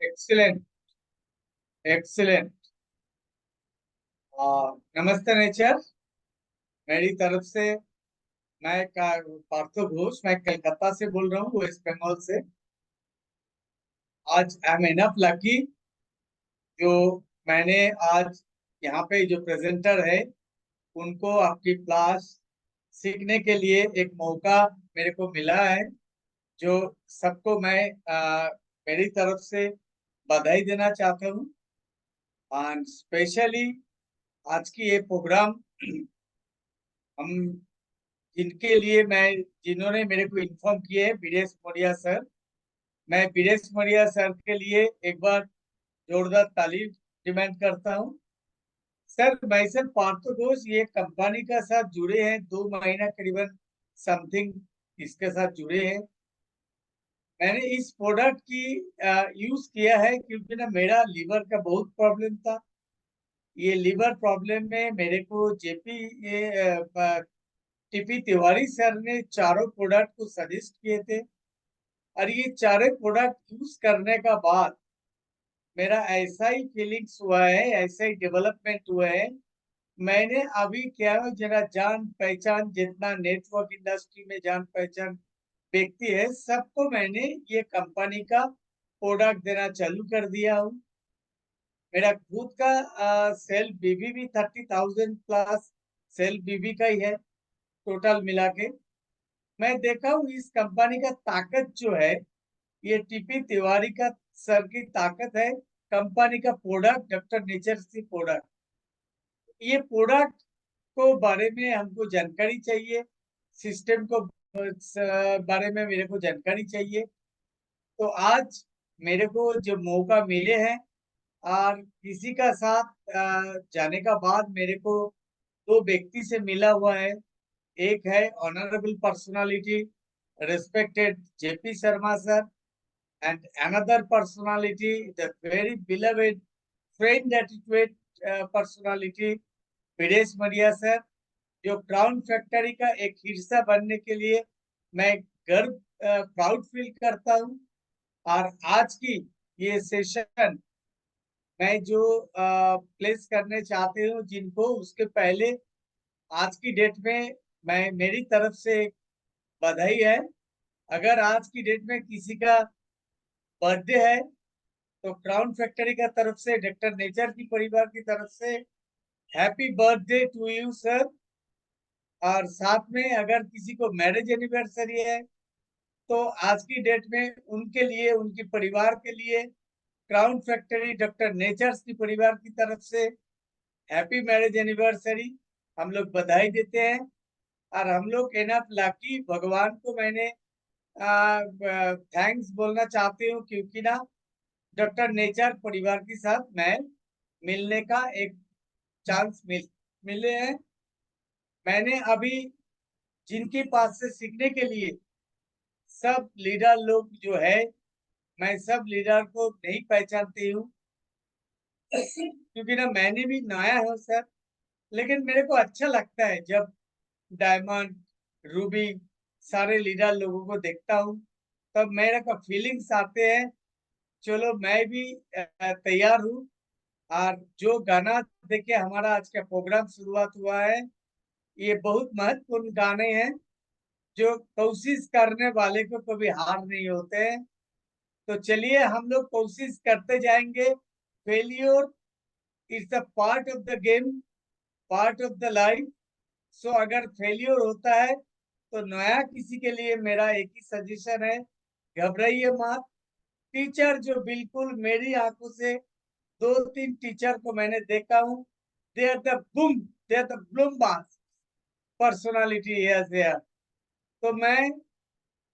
Excellent excellent. नमस्ते nature. मेरी तरफ से पार्थो घोष, मैं कलकत्ता से बोल रहा हूँ, वेस्ट बंगाल से। आज आई एम एनफ लकी जो मैंने आज यहाँ पे जो प्रेजेंटर है उनको आपकी क्लास सीखने के लिए एक मौका मेरे को मिला है, जो सबको मैं मेरी तरफ से बधाई देना चाहता हूँ। और स्पेशली आज की ये प्रोग्राम हम जिनके लिए मैं जिन्होंने मेरे को इन्फॉर्म किए हैं, बीरेश मौर्य सर। मैं बीरेश मौर्य सर के लिए एक बार जोरदार ताली डिमांड करता हूँ। सर मैसेज पार्थो घोष ये कंपनी का साथ जुड़े हैं, 2 महीना करीबन समथिंग इसके साथ जुड़े हैं। मैंने इस प्रोडक्ट की यूज किया है क्योंकि ना मेरा लीवर का बहुत प्रॉब्लम था। ये लीवर प्रॉब्लम में मेरे को जेपी टीपी तिवारी सर ने चारों प्रोडक्ट को सजेस्ट किए थे, और ये चारों प्रोडक्ट यूज करने का बाद मेरा ऐसा ही फीलिंग्स हुआ है, ऐसा ही डेवलपमेंट हुआ है। मैंने अभी क्या है, जरा जान पहचान जितना नेटवर्क इंडस्ट्री में जान पहचान व्यक्ति है, सबको मैंने ये कंपनी का प्रोडक्ट देना चालू कर दिया हूँ। मेरा खुद का सेल बीबी भी 30,000 प्लस सेल बीबी का ही है टोटल मिला के। मैं देखा हूँ इस कंपनी का ताकत जो है, ये टीपी तिवारी का सर की ताकत है। कंपनी का प्रोडक्ट डॉक्टर नेचर सी प्रोडक्ट, ये प्रोडक्ट को बारे में हमको जानकारी चाहिए, सिस्टम को बारे में मेरे को जानकारी चाहिए। तो आज मेरे को जो मौका मिले हैं और किसी का साथ जाने का बाद मेरे को दो व्यक्ति से मिला हुआ है। एक है honourable personality respected JP Sharma sir, and another personality, the very beloved friend attitude personality, विदेश मरिया सर, जो क्राउन फैक्ट्री का एक हिस्सा बनने के लिए मैं गर्व प्राउड फील करता हूँ। और आज की ये सेशन मैं जो प्लेस करने चाहते हूँ जिनको, उसके पहले आज की डेट में मैं मेरी तरफ से बधाई है। अगर आज की डेट में किसी का बर्थडे है तो क्राउन फैक्ट्री का तरफ से, डॉक्टर नेचर की परिवार की तरफ से happy birthday to you sir. और साथ में अगर किसी को मैरिज एनिवर्सरी है तो आज की डेट में उनके लिए, उनके परिवार के लिए क्राउन फैक्ट्री डॉक्टर नेचर्स की परिवार की तरफ से हैप्पी मैरिज एनिवर्सरी हम लोग बधाई देते हैं। और हम लोग एनफ लाकी भगवान को मैंने थैंक्स बोलना चाहती हूँ, क्योंकि ना डॉक्टर नेचर परिवार के साथ मैं मिलने का एक चांस मिले हैं। मैंने अभी जिनके पास से सीखने के लिए सब लीडर लोग जो है, मैं सब लीडर को नहीं पहचानती हूँ क्योंकि ना मैंने भी नया हूँ सर। लेकिन मेरे को अच्छा लगता है जब डायमंड, रूबी, सारे लीडर लोगों को देखता हूँ, तब मेरे का फीलिंग्स आते हैं। चलो मैं भी तैयार हूँ। और जो गाना देके हमारा आज का प्रोग्राम शुरुआत हुआ है, ये बहुत महत्वपूर्ण गाने हैं जो कोशिश करने वाले को कभी हार नहीं होते हैं। तो चलिए हम लोग कोशिश करते जाएंगे। Failure is the part of the game, part of the life. So अगर फेलियर होता है तो नया किसी के लिए मेरा एक ही सजेशन है, घबराइए मत। टीचर जो बिल्कुल मेरी आंखों से 2-3 टीचर को मैंने देखा हूँ, they are the boom, they are the bloom boss personality है। तो मैं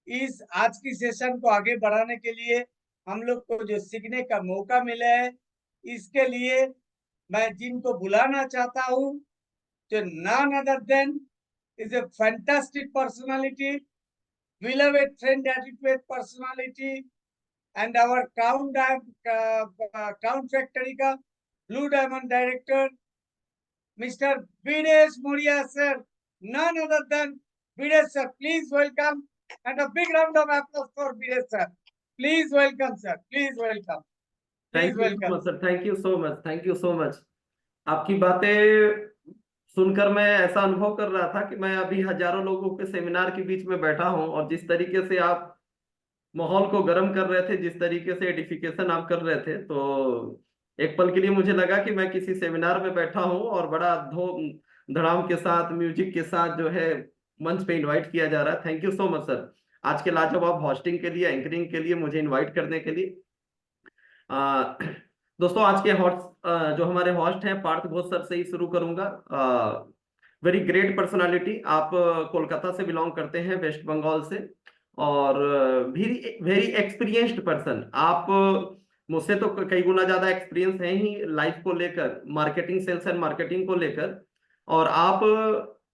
इस आज की सेशन को आगे बढ़ाने के लिए, हम लोग को जो सीखने का मौका मिला है, इसके लिए मैं जिनको बुलाना चाहता हूँ, जो none other than is a fantastic personality, beloved friend attitude personality, and our Crown Factory का Blue Diamond Director, Mr. Videsh Moria sir. None other than Videsh sir. Please welcome, and a big round of applause for Videsh sir. Please welcome sir. Please welcome. Please thank you so welcome. Much sir, thank you so much, thank you so much. आपकी बातें सुनकर मैं ऐसा अनुभव कर रहा था कि मैं अभी हजारों लोगों के सेमिनार के बीच में बैठा हूं, और जिस तरीके से आप माहौल को गर्म कर रहे थे, जिस तरीके से एडिफिकेशन आप कर रहे थे, तो एक पल के लिए मुझे लगा कि मैं किसी सेमिनार में बैठा हूं और बड़ा धूम धड़ाम के साथ, म्यूजिक के साथ जो है मंच पे इनवाइट किया जा रहा है। Thank you so much sir, आज के लाजवाब होस्टिंग के लिए, एंकरिंग के लिए, मुझे इनवाइट करने के लिए। आ, दोस्तों, आज के जो हमारे होस्ट हैं, पार्थ घोष सर से ही शुरू करूंगा। वेरी ग्रेट पर्सनालिटी, आप कोलकाता से बिलोंग करते हैं, वेस्ट बंगाल से, और वेरी वेरी एक्सपीरियंस्ड पर्सन आप। मुझसे तो कई गुना ज्यादा एक्सपीरियंस है ही लाइफ को लेकर, मार्केटिंग, सेल्स एंड मार्केटिंग को लेकर। और आप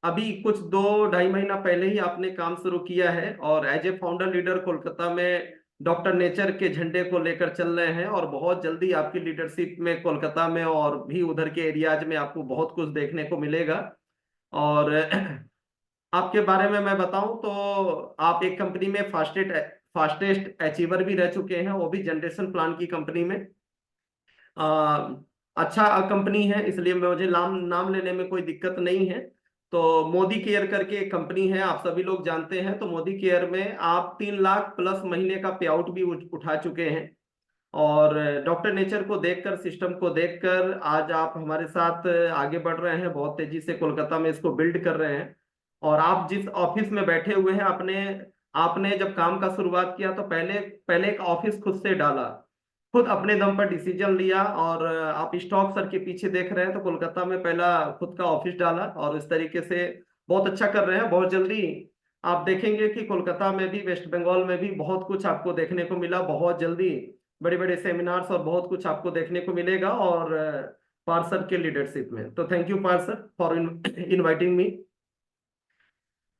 अभी कुछ 2-2.5 महीना पहले ही आपने काम शुरू किया है, और as a founder leader Kolkata में डॉक्टर नेचर के झंडे को लेकर चल रहे हैं। और बहुत जल्दी आपकी लीडरशिप में कोलकाता में और भी उधर के एरियाज में आपको बहुत कुछ देखने को मिलेगा। और आपके बारे में मैं बताऊं तो आप एक कंपनी में फास्टेस्ट अचीवर भी रह चुके हैं, वो भी जनरेशन प्लान की कंपनी में। आ, अच्छा कंपनी है, इसलिए मुझे नाम नाम लेने में कोई दिक्कत नहीं है। तो मोदी केयर करके एक कंपनी है, आप सभी लोग जानते हैं। तो मोदी केयर में आप 3 लाख प्लस महीने का पे आउट भी उठा चुके हैं। और डॉक्टर नेचर को देखकर, सिस्टम को देखकर आज आप हमारे साथ आगे बढ़ रहे हैं, बहुत तेजी से कोलकाता में इसको बिल्ड कर रहे हैं। और आप जिस ऑफिस में बैठे हुए हैं, आपने आपने जब काम का शुरुआत किया तो पहले पहले एक ऑफिस खुद से डाला, खुद अपने दम पर डिसीजन लिया। और आप स्टॉक सर के पीछे देख रहे हैं, तो कोलकाता में पहला खुद का ऑफिस डाला, और इस तरीके से बहुत अच्छा कर रहे हैं। बहुत जल्दी आप देखेंगे कि कोलकाता में भी, वेस्ट बंगाल में भी बहुत कुछ आपको देखने को मिला। बहुत जल्दी बड़े बड़े सेमिनार्स और बहुत कुछ आपको देखने को मिलेगा, और पार्सर के लीडरशिप में। तो thank you parser for inviting me.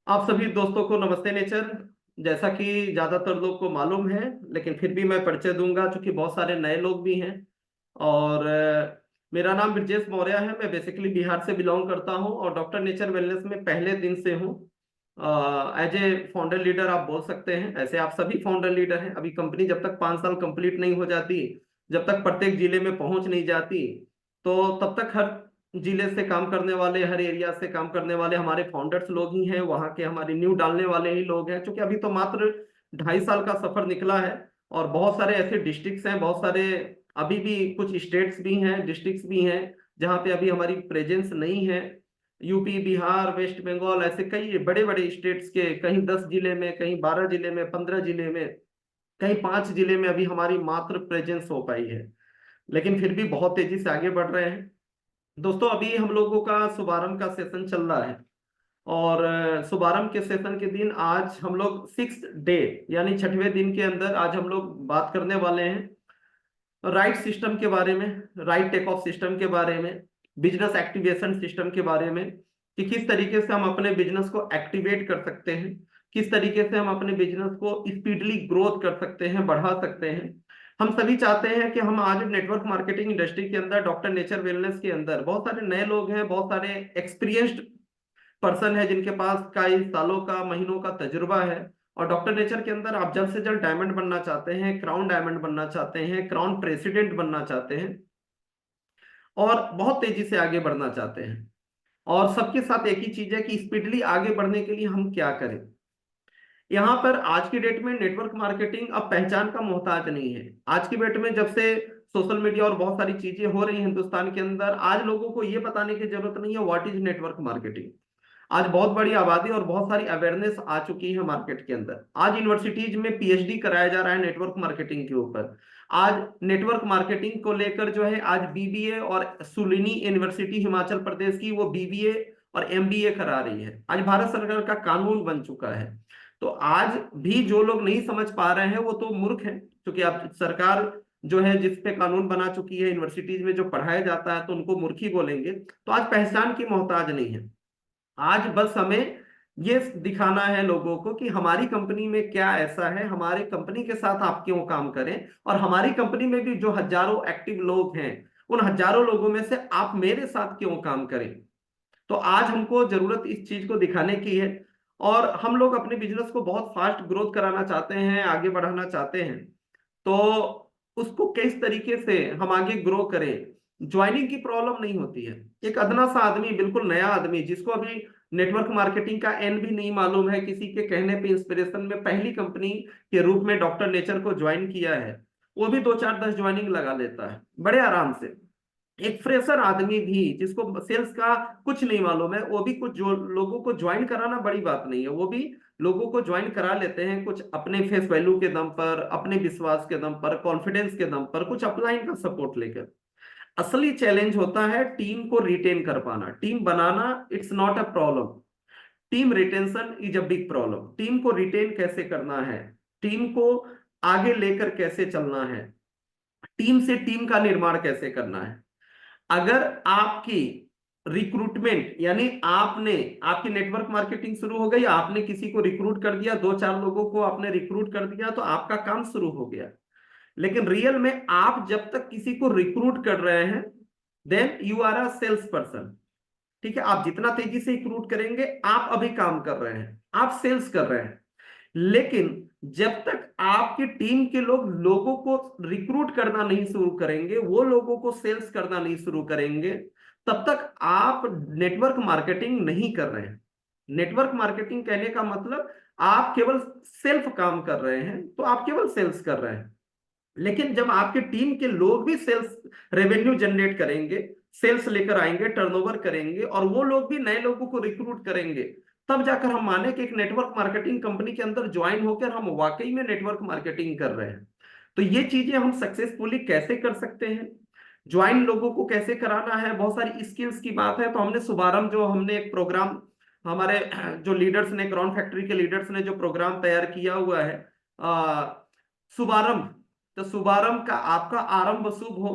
आप सभी दोस्तों को नमस्ते नेचर। जैसा कि ज्यादातर लोग को मालूम है, लेकिन फिर भी मैं परिचय दूंगा, क्योंकि बहुत सारे नए लोग भी हैं। और मेरा नाम ब्रजेश मौर्य है, मैं बेसिकली बिहार से बिलोंग करता हूं, और डॉक्टर नेचर वेलनेस में पहले दिन से हूं। एज ए फाउंडर लीडर आप बोल सकते हैं, ऐसे आप सभी फाउंडर लीडर हैं। अभी कंपनी जब तक 5 साल कंप्लीट नहीं हो जाती, जब तक प्रत्येक जिले में पहुंच नहीं जाती, तो तब तक हर जिले से काम करने वाले, हर एरिया से काम करने वाले हमारे फाउंडर्स लोग ही हैं, वहाँ के हमारे न्यू डालने वाले ही लोग हैं। क्योंकि अभी तो मात्र 2.5 साल का सफर निकला है, और बहुत सारे ऐसे डिस्ट्रिक्ट्स हैं, बहुत सारे अभी भी कुछ स्टेट्स भी हैं, डिस्ट्रिक्ट्स भी हैं, जहाँ पे अभी हमारी प्रेजेंस नहीं है। यूपी, बिहार, वेस्ट बंगाल, ऐसे कई बड़े बड़े स्टेट्स के, कहीं 10 जिले में, कहीं 12 जिले में, 15 जिले में, कहीं 5 जिले में अभी हमारी मात्र प्रेजेंस हो पाई है। लेकिन फिर भी बहुत तेजी से आगे बढ़ रहे हैं। दोस्तों, अभी हम लोगों का शुभारंभ का सेशन चल रहा है, और शुभारंभ के सेशन के दिन आज हम लोग 6th डे, यानी 6वें दिन के अंदर आज हम लोग बात करने वाले हैं राइट सिस्टम के बारे में, राइट टेक ऑफ सिस्टम के बारे में, बिजनेस एक्टिवेशन सिस्टम के बारे में, कि किस तरीके से हम अपने बिजनेस को एक्टिवेट कर सकते हैं, किस तरीके से हम अपने बिजनेस को स्पीडली ग्रोथ कर सकते हैं, बढ़ा सकते हैं। हम सभी चाहते हैं कि हम आज नेटवर्क मार्केटिंग इंडस्ट्री के अंदर, डॉक्टर नेचर वेलनेस के अंदर बहुत सारे नए लोग हैं, बहुत सारे एक्सपीरियंस्ड पर्सन है, जिनके पास कई सालों का, महीनों का तजुर्बा है। और डॉक्टर नेचर के अंदर आप जल्द से जल्द डायमंड बनना चाहते हैं, क्राउन डायमंड बनना चाहते हैं, क्राउन प्रेसिडेंट बनना चाहते हैं, और बहुत तेजी से आगे बढ़ना चाहते हैं। और सबके साथ एक ही चीज है कि स्पीडली आगे बढ़ने के लिए हम क्या करें। यहाँ पर आज की डेट में नेटवर्क मार्केटिंग अब पहचान का मोहताज नहीं है। आज की डेट में जब से सोशल मीडिया और बहुत सारी चीजें हो रही हैं हिंदुस्तान के अंदर, आज लोगों को ये बताने की जरूरत नहीं है व्हाट इज नेटवर्क मार्केटिंग। आज बहुत बड़ी आबादी और बहुत सारी अवेयरनेस आ चुकी है मार्केट के अंदर। आज यूनिवर्सिटीज में पीएचडी कराया जा रहा है नेटवर्क मार्केटिंग के ऊपर। आज नेटवर्क मार्केटिंग को लेकर जो है, आज बीबीए, और सुलिनी यूनिवर्सिटी हिमाचल प्रदेश की, वो बीबीए और एमबीए करा रही है। आज भारत सरकार का कानून बन चुका है। तो आज भी जो लोग नहीं समझ पा रहे हैं वो तो मूर्ख हैं, क्योंकि अब सरकार जो है, जिस पे कानून बना चुकी है, यूनिवर्सिटीज में जो पढ़ाया जाता है, तो उनको मूर्ख ही बोलेंगे। तो आज पहचान की मोहताज नहीं है। आज बस हमें ये दिखाना है लोगों को कि हमारी कंपनी में क्या ऐसा है, हमारे कंपनी के साथ आप क्यों काम करें, और हमारी कंपनी में भी जो हजारों एक्टिव लोग हैं, उन हजारों लोगों में से आप मेरे साथ क्यों काम करें। तो आज हमको जरूरत इस चीज को दिखाने की है। और हम लोग अपने बिजनेस को बहुत फास्ट ग्रोथ कराना चाहते हैं, आगे बढ़ाना चाहते हैं। तो उसको किस तरीके से हम आगे ग्रो करें। ज्वाइनिंग की प्रॉब्लम नहीं होती है। एक अदना सा आदमी, बिल्कुल नया आदमी, जिसको अभी नेटवर्क मार्केटिंग का एन भी नहीं मालूम है, किसी के कहने पे इंस्पिरेशन में पहली कंपनी के रूप में डॉक्टर नेचर को ज्वाइन किया है, वो भी 2 4 10 ज्वाइनिंग लगा लेता है बड़े आराम से। एक फ्रेशर आदमी भी जिसको सेल्स का कुछ नहीं मालूम है, वो भी कुछ जो लोगों को ज्वाइन कराना बड़ी बात नहीं है, वो भी लोगों को ज्वाइन करा लेते हैं, कुछ अपने फेस वैल्यू के दम पर, अपने विश्वास के दम पर, कॉन्फिडेंस के दम पर, कुछ अपलाइन का सपोर्ट लेकर। असली चैलेंज होता है टीम को रिटेन कर पाना, team banana it's not a problem, team retention is a big problem. Team को रिटेन कैसे करना है, टीम को आगे लेकर कैसे चलना है, टीम से टीम का निर्माण कैसे करना है। अगर आपकी रिक्रूटमेंट, यानी आपने, आपकी नेटवर्क मार्केटिंग शुरू हो गई, आपने किसी को रिक्रूट कर दिया, 2 4 लोगों को आपने रिक्रूट कर दिया, तो आपका काम शुरू हो गया। लेकिन रियल में आप जब तक किसी को रिक्रूट कर रहे हैं, then you are a sales person. ठीक है, आप जितना तेजी से रिक्रूट करेंगे, आप अभी काम कर रहे हैं, आप सेल्स कर रहे हैं। लेकिन जब तक आपकी टीम के लोग लोगों को रिक्रूट करना नहीं शुरू करेंगे, वो लोगों को सेल्स करना नहीं शुरू करेंगे, तब तक आप नेटवर्क मार्केटिंग नहीं कर रहे हैं। नेटवर्क मार्केटिंग कहने का मतलब आप केवल सेल्फ काम कर रहे हैं, तो आप केवल सेल्स कर रहे हैं। लेकिन जब आपके टीम के लोग भी सेल्स रेवेन्यू जनरेट करेंगे, सेल्स लेकर आएंगे, टर्नओवर करेंगे, और वो लोग भी नए लोगों को रिक्रूट करेंगे, तब जाकर हम माने कि एक नेटवर्क मार्केटिंग कंपनी के अंदर ज्वाइन होकर हम वाकई में नेटवर्क मार्केटिंग कर रहे हैं। तो ये चीजें हम सक्सेसफुली कैसे कर सकते हैं, ज्वाइन लोगों को कैसे कराना है, बहुत सारी स्किल्स की बात है। तो हमने शुभारंभ, जो हमने एक प्रोग्राम, हमारे जो लीडर्स ने, क्रॉन फैक्ट्री के लीडर्स ने जो प्रोग्राम तैयार किया हुआ है, शुभारंभ, तो शुभारंभ का आपका आरंभ शुभ हो,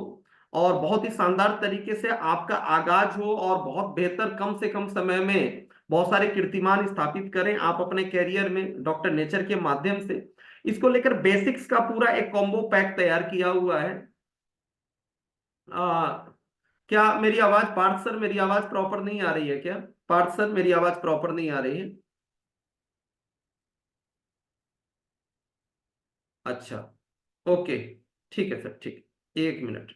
और बहुत ही शानदार तरीके से आपका आगाज हो, और बहुत बेहतर, कम से कम समय में बहुत सारे कीर्तिमान स्थापित करें आप अपने कैरियर में डॉक्टर नेचर के माध्यम से। इसको लेकर बेसिक्स का पूरा एक कॉम्बो पैक तैयार किया हुआ है। क्या मेरी आवाज, पार्थ सर, मेरी आवाज प्रॉपर नहीं आ रही है क्या? पार्थ सर, मेरी आवाज प्रॉपर नहीं आ रही है? अच्छा, ओके, ठीक है सर, ठीक है, 1 मिनट।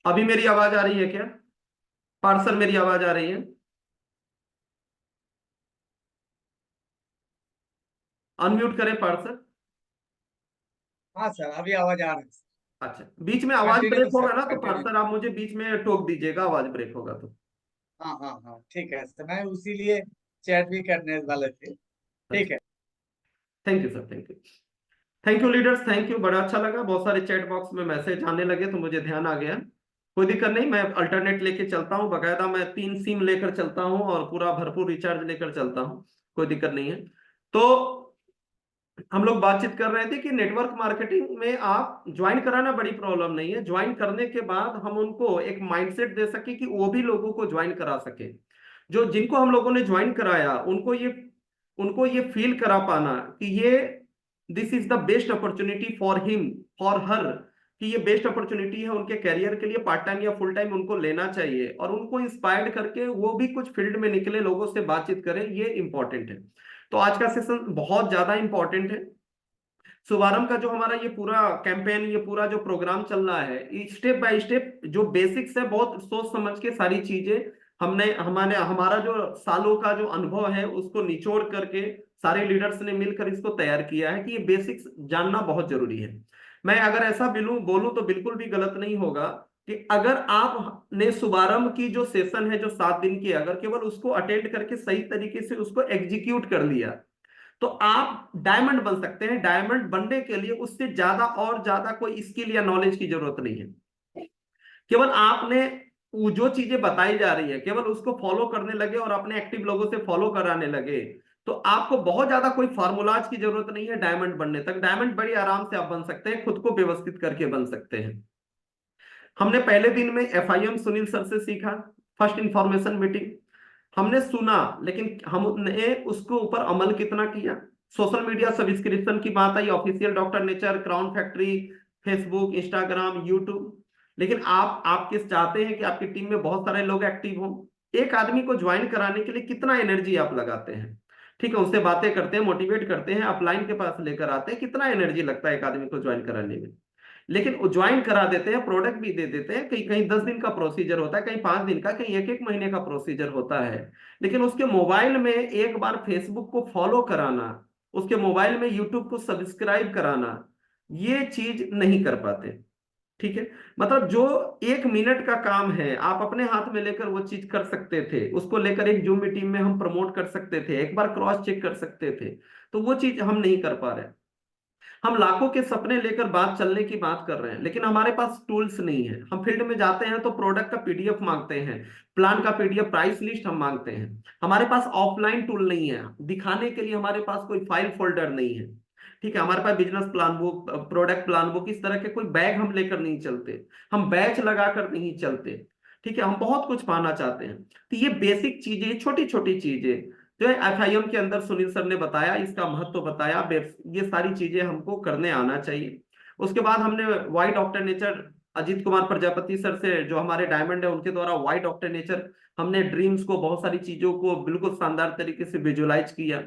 अभी मेरी आवाज आ रही है क्या? पार्थ सर, मेरी आवाज आ रही है? अनम्यूट करें पार्थ सर। हाँ सर, अभी आवाज आ रहा है। अच्छा, बीच में आवाज कंटिन्यू ब्रेक सर, होगा ना, तो पार्थ कंटिन्यू। सर आप मुझे बीच में टोक दीजिएगा, आवाज ब्रेक होगा तो। हाँ हाँ हाँ, ठीक है सर, मैं उसीलिए चैट भी करने वाले थे। ठीक अच्छा, है। Thank you sir, thank you. Thank you leaders, thank you, बड़ा अच्छा लगा। बहुत सारे चैट बॉक्स में मैसेज आने लगे तो मुझे ध्यान आ गया। कोई दिक्कत नहीं, मैं अल्टरनेट लेके चलता हूँ, बकायदा मैं 3 सिम लेकर चलता हूँ और पूरा भरपूर रिचार्ज लेकर चलता हूँ, कोई दिक्कत नहीं है। तो हम लोग बातचीत कर रहे थे कि नेटवर्क मार्केटिंग में आप ज्वाइन कराना बड़ी प्रॉब्लम नहीं है, ज्वाइन करने के बाद हम उनको एक माइंडसेट दे सके कि वो भी लोगों को ज्वाइन करा सके। जो जिनको हम लोगों ने ज्वाइन कराया, उनको ये फील करा पाना कि ये, this is the best opportunity for him, for her, कि ये बेस्ट अपॉर्चुनिटी है उनके करियर के लिए, पार्ट टाइम या फुल टाइम उनको लेना चाहिए, और उनको इंस्पायर्ड करके वो भी कुछ फील्ड में निकले, लोगों से बातचीत करें, ये इंपॉर्टेंट है। तो आज का सेशन बहुत ज्यादा इंपॉर्टेंट है। शुभारंभ का जो हमारा ये पूरा कैंपेन, ये पूरा जो प्रोग्राम चल रहा है, स्टेप बाय स्टेप जो बेसिक्स है, बहुत सोच समझ के सारी चीजें हमने, हमारा जो सालों का जो अनुभव है उसको निचोड़ करके सारे लीडर्स ने मिलकर इसको तैयार किया है कि ये बेसिक्स जानना बहुत जरूरी है। मैं अगर ऐसा बोलूं तो बिल्कुल भी गलत नहीं होगा कि अगर आपने शुभारंभ की जो सेशन है, जो 7 दिन की, अगर केवल उसको अटेंड करके सही तरीके से उसको एग्जीक्यूट कर लिया, तो आप डायमंड बन सकते हैं। डायमंड बनने के लिए उससे ज्यादा और ज्यादा कोई स्किल या नॉलेज की जरूरत नहीं है। केवल आपने वो जो चीजें बताई जा रही है, केवल उसको फॉलो करने लगे और अपने एक्टिव लोगों से फॉलो कराने लगे, तो आपको बहुत ज्यादा कोई फार्मूलाज की जरूरत नहीं है डायमंड बनने तक। डायमंड बड़ी आराम से आप बन सकते हैं, खुद को व्यवस्थित करके बन सकते हैं। हमने पहले दिन में FIM सुनील सर से सीखा, फर्स्ट इंफॉर्मेशन मीटिंग। हमने सुना, लेकिन हमने उसके ऊपर अमल कितना किया। सोशल मीडिया सब्सक्रिप्शन की बात आई, official doctor nature, crown factory, Facebook, Instagram, YouTube, लेकिन आप किस चाहते हैं कि आपकी टीम में बहुत सारे लोग एक्टिव हों। एक आदमी को ज्वाइन कराने के लिए कितना एनर्जी आप लगाते हैं, ठीक है, उससे बातें करते हैं, मोटिवेट करते हैं, अपलाइन के पास लेकर आते हैं, कितना एनर्जी लगता है एक आदमी को ज्वाइन कराने में। लेकिन वो ज्वाइन करा देते हैं, प्रोडक्ट भी दे देते हैं, कहीं कहीं 10 दिन का प्रोसीजर होता है, कहीं 5 दिन का, कहीं एक एक महीने का प्रोसीजर होता है। लेकिन उसके मोबाइल में एक बार फेसबुक को फॉलो कराना, उसके मोबाइल में यूट्यूब को सब्सक्राइब कराना, ये चीज नहीं कर पाते। ठीक है, मतलब जो 1 मिनट का काम है आप अपने हाथ में लेकर वो चीज कर सकते थे, उसको लेकर एक जूम मीटिंग में हम प्रमोट कर सकते थे, एक बार क्रॉस चेक कर सकते थे, तो वो चीज हम नहीं कर पा रहे। हम लाखों के सपने लेकर बात चलने की बात कर रहे हैं, लेकिन हमारे पास टूल्स नहीं है। हम फील्ड में जाते हैं तो प्रोडक्ट का पीडीएफ मांगते हैं, प्लान का पीडीएफ, प्राइस लिस्ट हम मांगते हैं। हमारे पास ऑफलाइन टूल नहीं है दिखाने के लिए, हमारे पास कोई फाइल फोल्डर नहीं है। ठीक है, हमारे पास business plan book, product plan book, इस तरह के कोई बैग हम लेकर नहीं चलते, हम बैच लगाकर नहीं चलते। ठीक है, हम बहुत कुछ पाना चाहते हैं। तो ये बेसिक चीजें, छोटी छोटी चीजें जो है एफआईएम के अंदर सुनील सर ने बताया, इसका महत्व बताया, ये सारी चीजें हमको करने आना चाहिए। उसके बाद हमने वाई doctor nature, Ajit Kumar Prajapati sir से, जो हमारे डायमंड है, उनके द्वारा वाई डॉक्टर नेचर, हमने ड्रीम्स को, बहुत सारी चीजों को बिल्कुल शानदार तरीके से विजुअलाइज किया।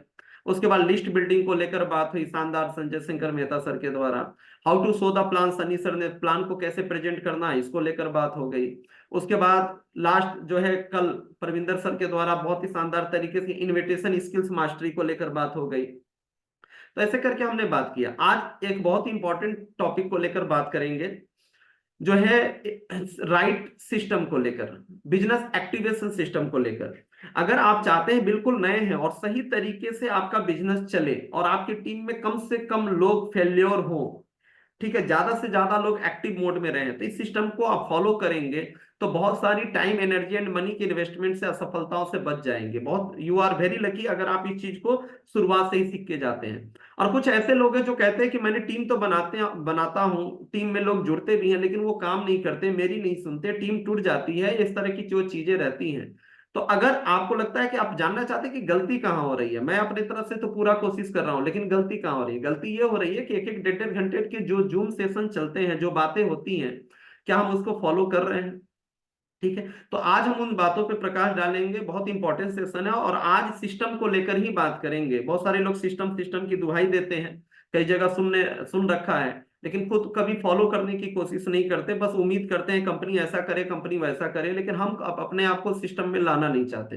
उसके बाद लिस्ट बिल्डिंग को लेकर बात हुई शानदार, संजय शंकर मेहता सर के द्वारा। How to show the plan, Sunny sir ने प्लान को कैसे प्रेजेंट करना है, इसको लेकर बात हो गई। उसके बाद लास्ट जो है कल परविंदर सर के द्वारा बहुत ही शानदार तरीके से इन्विटेशन स्किल्स मास्टरी को लेकर बात हो गई। तो ऐसे करके हमने बात किया। आज एक बहुत ही इंपॉर्टेंट टॉपिक को लेकर बात करेंगे, जो है राइट सिस्टम को लेकर, बिजनेस एक्टिवेशन सिस्टम को लेकर। अगर आप चाहते हैं, बिल्कुल नए हैं और सही तरीके से आपका बिजनेस चले और आपकी टीम में कम से कम लोग फेल्योर हो, ठीक है, ज्यादा से ज्यादा लोग एक्टिव मोड में रहे, तो इस सिस्टम को आप फॉलो करेंगे तो बहुत सारी टाइम, एनर्जी एंड मनी की इन्वेस्टमेंट से, असफलताओं से बच जाएंगे। बहुत, यू आर वेरी लकी अगर आप इस चीज को शुरुआत से ही सीख के जाते हैं। और कुछ ऐसे लोग हैं जो कहते हैं कि मैंने टीम तो बनाता हूँ, टीम में लोग जुड़ते भी हैं, लेकिन वो काम नहीं करते, मेरी नहीं सुनते, टीम टूट जाती है, इस तरह की जो चीजें रहती हैं। तो अगर आपको लगता है कि आप जानना चाहते हैं कि गलती कहाँ हो रही है, मैं अपनी तरफ से तो पूरा कोशिश कर रहा हूँ, लेकिन गलती कहाँ हो रही है? गलती ये हो रही है कि एक एक 1.5 घंटे के जो जूम सेशन चलते हैं, जो बातें होती हैं, क्या हम उसको फॉलो कर रहे हैं? ठीक है, तो आज हम उन बातों पे प्रकाश डालेंगे। बहुत इंपॉर्टेंट सेशन है और आज सिस्टम को लेकर ही बात करेंगे। बहुत सारे लोग सिस्टम सिस्टम की दुहाई देते हैं, कई जगह सुन रखा है, लेकिन खुद कभी फॉलो करने की कोशिश नहीं करते, बस उम्मीद करते हैं कंपनी ऐसा करे, कंपनी वैसा करे, लेकिन हम अपने आप को सिस्टम में लाना नहीं चाहते।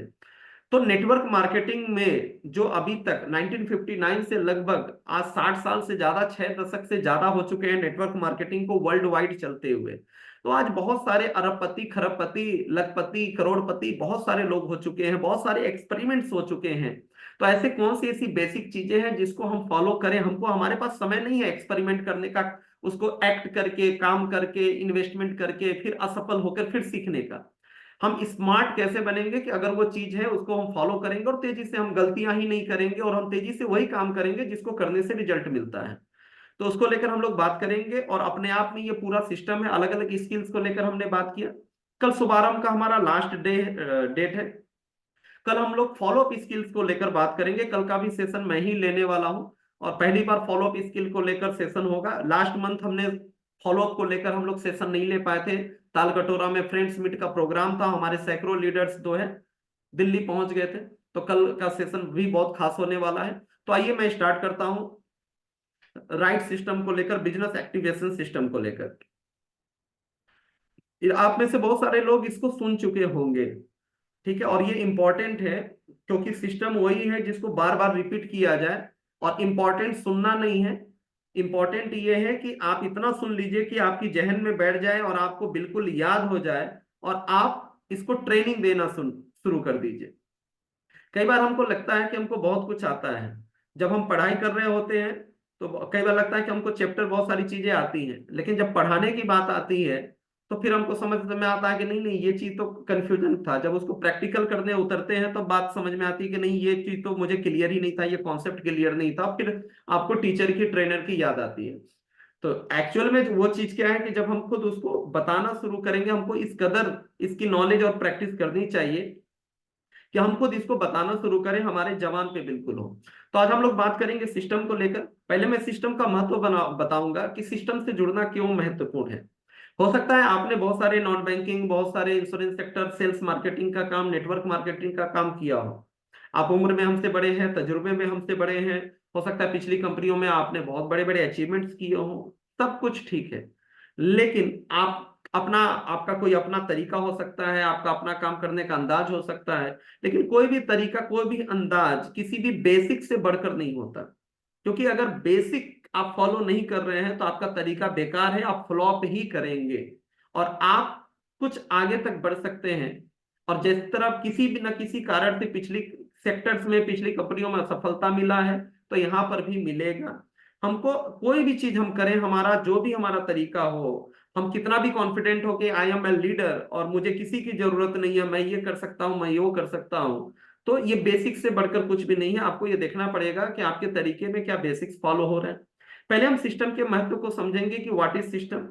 तो नेटवर्क मार्केटिंग में जो अभी तक 1959 से लगभग आज 60 साल से ज्यादा, 6 दशक से ज्यादा हो चुके हैं नेटवर्क मार्केटिंग को वर्ल्ड वाइड चलते हुए। तो आज बहुत सारे अरबपति, खरबपति, लखपति, करोड़पति, बहुत सारे लोग हो चुके हैं, बहुत सारे एक्सपेरिमेंट्स हो चुके हैं। तो ऐसे कौन सी ऐसी बेसिक चीजें हैं जिसको हम फॉलो करें? हमको, हमारे पास समय नहीं है एक्सपेरिमेंट करने का, उसको एक्ट करके, काम करके, इन्वेस्टमेंट करके, फिर असफल होकर फिर सीखने का। हम स्मार्ट कैसे बनेंगे कि अगर वो चीज है उसको हम फॉलो करेंगे और तेजी से, हम गलतियां ही नहीं करेंगे और हम तेजी से वही काम करेंगे जिसको करने से रिजल्ट मिलता है। तो उसको लेकर हम लोग बात करेंगे। और अपने आप में ये पूरा सिस्टम है, अलग अलग स्किल्स को लेकर हमने बात किया। कल शुभारंभ का हमारा लास्ट डेट है। कल हम लोग फॉलो अप स्किल्स को लेकर बात करेंगे। कल का भी सेशन मैं ही लेने वाला हूं और पहली बार फॉलो अप स्किल को लेकर सेशन होगा। लास्ट मंथ हमने फॉलो अप को लेकर हम लोग सेशन नहीं ले पाए थे, तालकटोरा में फ्रेंड्स मीट का प्रोग्राम था, हमारे सैकड़ों लीडर्स जो है दिल्ली पहुंच गए थे। तो कल का सेशन भी बहुत खास होने वाला है। तो आइए मैं स्टार्ट करता हूं राइट सिस्टम को लेकर, बिजनेस एक्टिवेशन सिस्टम को लेकर। आप में से बहुत सारे लोग इसको सुन चुके होंगे, ठीक है, और ये इंपॉर्टेंट है क्योंकि सिस्टम वही है जिसको बार बार रिपीट किया जाए। और इंपॉर्टेंट सुनना नहीं है, इंपॉर्टेंट ये है कि आप इतना सुन लीजिए कि आपकी जहन में बैठ जाए और आपको बिल्कुल याद हो जाए और आप इसको ट्रेनिंग देना शुरू कर दीजिए। कई बार हमको लगता है कि हमको बहुत कुछ आता है, जब हम पढ़ाई कर रहे होते हैं तो कई बार लगता है कि हमको चैप्टर, बहुत सारी चीजें आती हैं, लेकिन जब पढ़ाने की बात आती है तो फिर हमको समझ में आता है कि नहीं नहीं, ये चीज तो कंफ्यूजन था। जब उसको प्रैक्टिकल करने उतरते हैं तो बात समझ में आती है कि नहीं, ये चीज तो मुझे क्लियर ही नहीं था, ये कॉन्सेप्ट क्लियर नहीं था। फिर आपको टीचर की, ट्रेनर की याद आती है। तो एक्चुअल में वो चीज क्या है कि जब हम खुद उसको बताना शुरू करेंगे, हमको इस कदर इसकी नॉलेज और प्रैक्टिस करनी चाहिए कि हम खुद इसको बताना शुरू करें, हमारे जवान पे बिल्कुल हो। तो आज हम लोग बात करेंगे सिस्टम को लेकर। पहले मैं सिस्टम का महत्व बताऊंगा कि सिस्टम से जुड़ना क्यों महत्वपूर्ण है। हो सकता है आपने बहुत सारे नॉन बैंकिंग, बहुत सारे इंश्योरेंस सेक्टर, सेल्स मार्केटिंग का काम, नेटवर्क मार्केटिंग का काम किया हो। आप उम्र में हमसे बड़े हैं, तजुर्बे में हमसे बड़े हैं। हो सकता है पिछली कंपनियों में आपने बहुत बड़े बड़े अचीवमेंट्स किए हो, सब कुछ ठीक है। लेकिन आप अपना, आपका कोई अपना तरीका हो सकता है, आपका अपना काम करने का अंदाज हो सकता है, लेकिन कोई भी तरीका, कोई भी अंदाज किसी भी बेसिक से बढ़कर नहीं होता। क्योंकि अगर बेसिक आप फॉलो नहीं कर रहे हैं तो आपका तरीका बेकार है, आप फ्लॉप ही करेंगे। और आप कुछ आगे तक बढ़ सकते हैं, और जिस तरह किसी भी न किसी कारण से पिछली सेक्टर्स में, पिछली कंपनियों में सफलता मिला है, तो यहां पर भी मिलेगा। हमको कोई भी चीज हम करें, हमारा जो भी हमारा तरीका हो, हम कितना भी कॉन्फिडेंट हो कि आई एम ए लीडर और मुझे किसी की जरूरत नहीं है, मैं ये कर सकता हूं, मैं वो कर सकता हूं, तो ये बेसिक से बढ़कर कुछ भी नहीं है। आपको ये देखना पड़ेगा कि आपके तरीके में क्या बेसिक्स फॉलो हो रहे हैं। पहले हम सिस्टम के महत्व को समझेंगे कि व्हाट इज सिस्टम।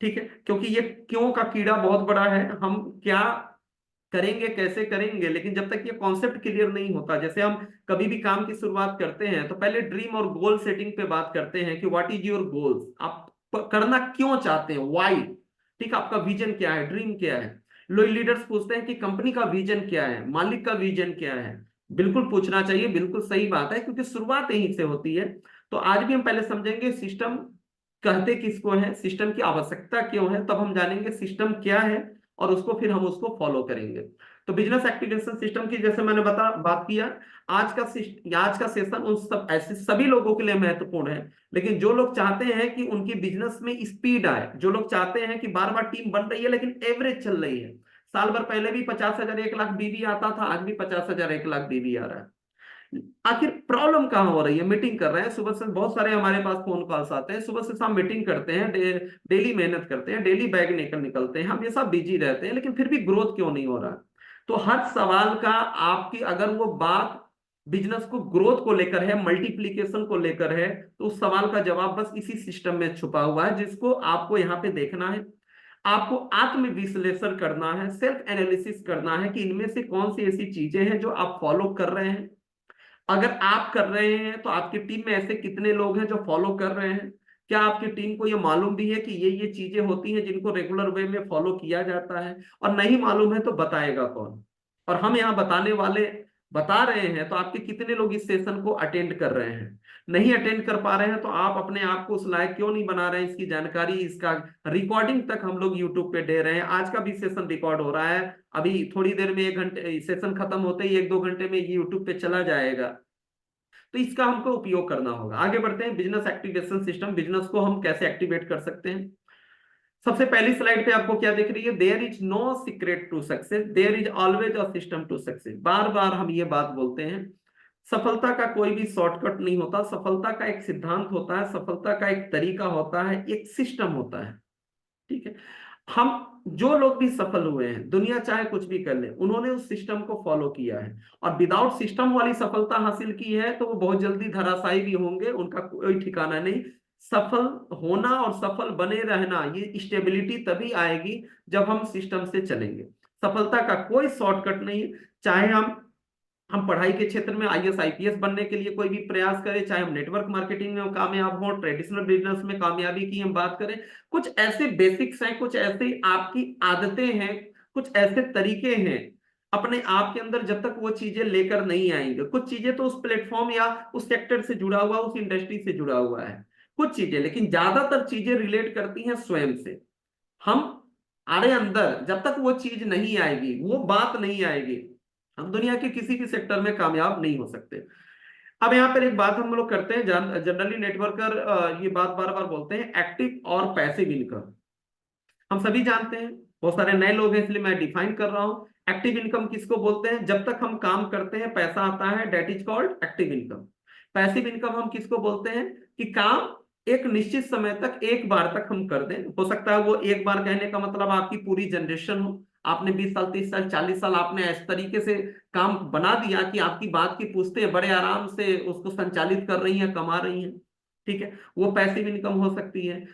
ठीक है, क्योंकि ये क्यों का कीड़ा बहुत बड़ा है। हम क्या करेंगे, कैसे करेंगे, लेकिन जब तक ये कॉन्सेप्ट क्लियर नहीं होता, जैसे हम कभी भी काम की शुरुआत करते हैं तो पहले ड्रीम और गोल सेटिंग पे बात करते हैं कि व्हाट इज योर गोल्स, आप करना क्यों चाहते हैं, व्हाई। ठीक, आपका विजन क्या है, ड्रीम क्या है। लोग लीडर्स पूछते हैं कि कंपनी का विजन क्या है, मालिक का विजन क्या है। बिल्कुल पूछना चाहिए, बिल्कुल सही बात है, क्योंकि शुरुआत यहीं से होती है। तो आज भी हम पहले समझेंगे सिस्टम कहते किसको है, सिस्टम की आवश्यकता क्यों है, तब हम जानेंगे सिस्टम क्या है, और उसको फिर हम उसको फॉलो करेंगे। तो बिजनेस एक्टिवेशन सिस्टम की जैसे मैंने बात किया, आज का सेशन उन सब ऐसे सभी लोगों के लिए महत्वपूर्ण है। लेकिन जो लोग चाहते हैं कि उनकी बिजनेस में स्पीड आए, जो लोग चाहते हैं कि बार बार टीम बन रही है लेकिन एवरेज चल रही है, साल भर पहले भी 50,000 1 लाख बीवी आता था, आज भी 50,000 1 लाख बीवी आ रहा है, आखिर प्रॉब्लम कहां हो रही है। मीटिंग कर रहे हैं सुबह से, बहुत सारे हमारे पास फोन कॉल्स आते हैं, सुबह से शाम मीटिंग करते हैं, डेली मेहनत करते हैं, डेली बैग निकलते हैं, हमेशा बिजी रहते हैं, लेकिन फिर भी ग्रोथ क्यों नहीं हो रहा। तो हर सवाल का आपकी अगर वो बात बिजनेस को ग्रोथ को लेकर है, मल्टीप्लीकेशन को लेकर है, तो उस सवाल का जवाब बस इसी सिस्टम में छुपा हुआ है, जिसको आपको यहाँ पे देखना है। आपको आत्म विश्लेषण करना है, सेल्फ एनालिसिस करना है कि इनमें से कौन सी ऐसी चीजें हैं जो आप फॉलो कर रहे हैं। अगर आप कर रहे हैं तो आपकी टीम में ऐसे कितने लोग हैं जो फॉलो कर रहे हैं। क्या आपकी टीम को ये मालूम भी है कि ये चीजें होती हैं जिनको रेगुलर वे में फॉलो किया जाता है। और नहीं मालूम है तो बताएगा कौन। और हम यहाँ बताने वाले बता रहे हैं, तो आपके कितने लोग इस सेशन को अटेंड कर रहे हैं। नहीं अटेंड कर पा रहे हैं तो आप अपने आप को उस लायक क्यों नहीं बना रहे हैं, इसकी जानकारी, इसका रिकॉर्डिंग तक हम लोग यूट्यूब पे दे रहे हैं। आज का भी सेशन रिकॉर्ड हो रहा है, अभी थोड़ी देर में 1 घंटे सेशन खत्म होते ही 1-2 घंटे में ये यूट्यूब पे चला जाएगा। तो इसका हमको उपयोग करना होगा। आगे बढ़ते हैं, बिजनेस एक्टिवेशन सिस्टम, बिजनेस को हम कैसे एक्टिवेट कर सकते हैं। सबसे पहली स्लाइड पे आपको क्या दिख रही है, there is no secret to success, there is always a system to success. बार बार हम ये बात बोलते हैं, सफलता का कोई भी शॉर्टकट नहीं होता, सफलता का एक सिद्धांत होता है, सफलता का एक तरीका होता है, एक सिस्टम होता है। ठीक है, हम जो लोग भी सफल हुए हैं, दुनिया चाहे कुछ भी कर ले, उन्होंने उस सिस्टम को फॉलो किया है। और विदाउट सिस्टम वाली सफलता हासिल की है तो वो बहुत जल्दी धराशायी भी होंगे, उनका कोई ठिकाना नहीं। सफल होना और सफल बने रहना, ये स्टेबिलिटी तभी आएगी जब हम सिस्टम से चलेंगे। सफलता का कोई शॉर्टकट नहीं। चाहे हम पढ़ाई के क्षेत्र में आईएएस आईपीएस बनने के लिए कोई भी प्रयास करें, चाहे हम नेटवर्क मार्केटिंग में कामयाब हो, ट्रेडिशनल बिजनेस में कामयाबी की हम बात करें, कुछ ऐसे बेसिक्स हैं, कुछ ऐसे आपकी आदतें हैं, कुछ ऐसे तरीके हैं अपने आप के अंदर, जब तक वो चीजें लेकर नहीं आएंगे। कुछ चीजें तो उस प्लेटफॉर्म या उस सेक्टर से जुड़ा हुआ, उस इंडस्ट्री से जुड़ा हुआ है कुछ चीजें, लेकिन ज्यादातर चीजें रिलेट करती हैं स्वयं से। हम आड़े अंदर जब तक वो चीज नहीं आएगी, वो बात नहीं आएगी, हम दुनिया के किसी भी सेक्टर में कामयाब नहीं हो सकते। अब यहाँ पर एक बात हम लोग करते हैं, जनरली नेटवर्कर ये बात बार बार बोलते हैं, एक्टिव और पैसिव इनकम। हम सभी जानते हैं, बहुत सारे नए लोग हैं इसलिए मैं डिफाइन कर रहा हूं। एक्टिव इनकम किसको बोलते हैं, जब तक हम काम करते हैं पैसा आता है, that is called active income. Passive income हम किसको बोलते हैं, कि काम एक निश्चित समय तक एक बार तक हम कर दें। हो सकता है वो एक बार कहने का मतलब आपकी पूरी जनरेशन हो, आपने 20 साल 30 साल 40 साल आपने इस तरीके से काम बना दिया कि आपकी बात की पूछते बड़े आराम से उसको संचालित कर रही हैं, कमा रही हैं। ठीक है, वो पैसिव इनकम हो सकती है।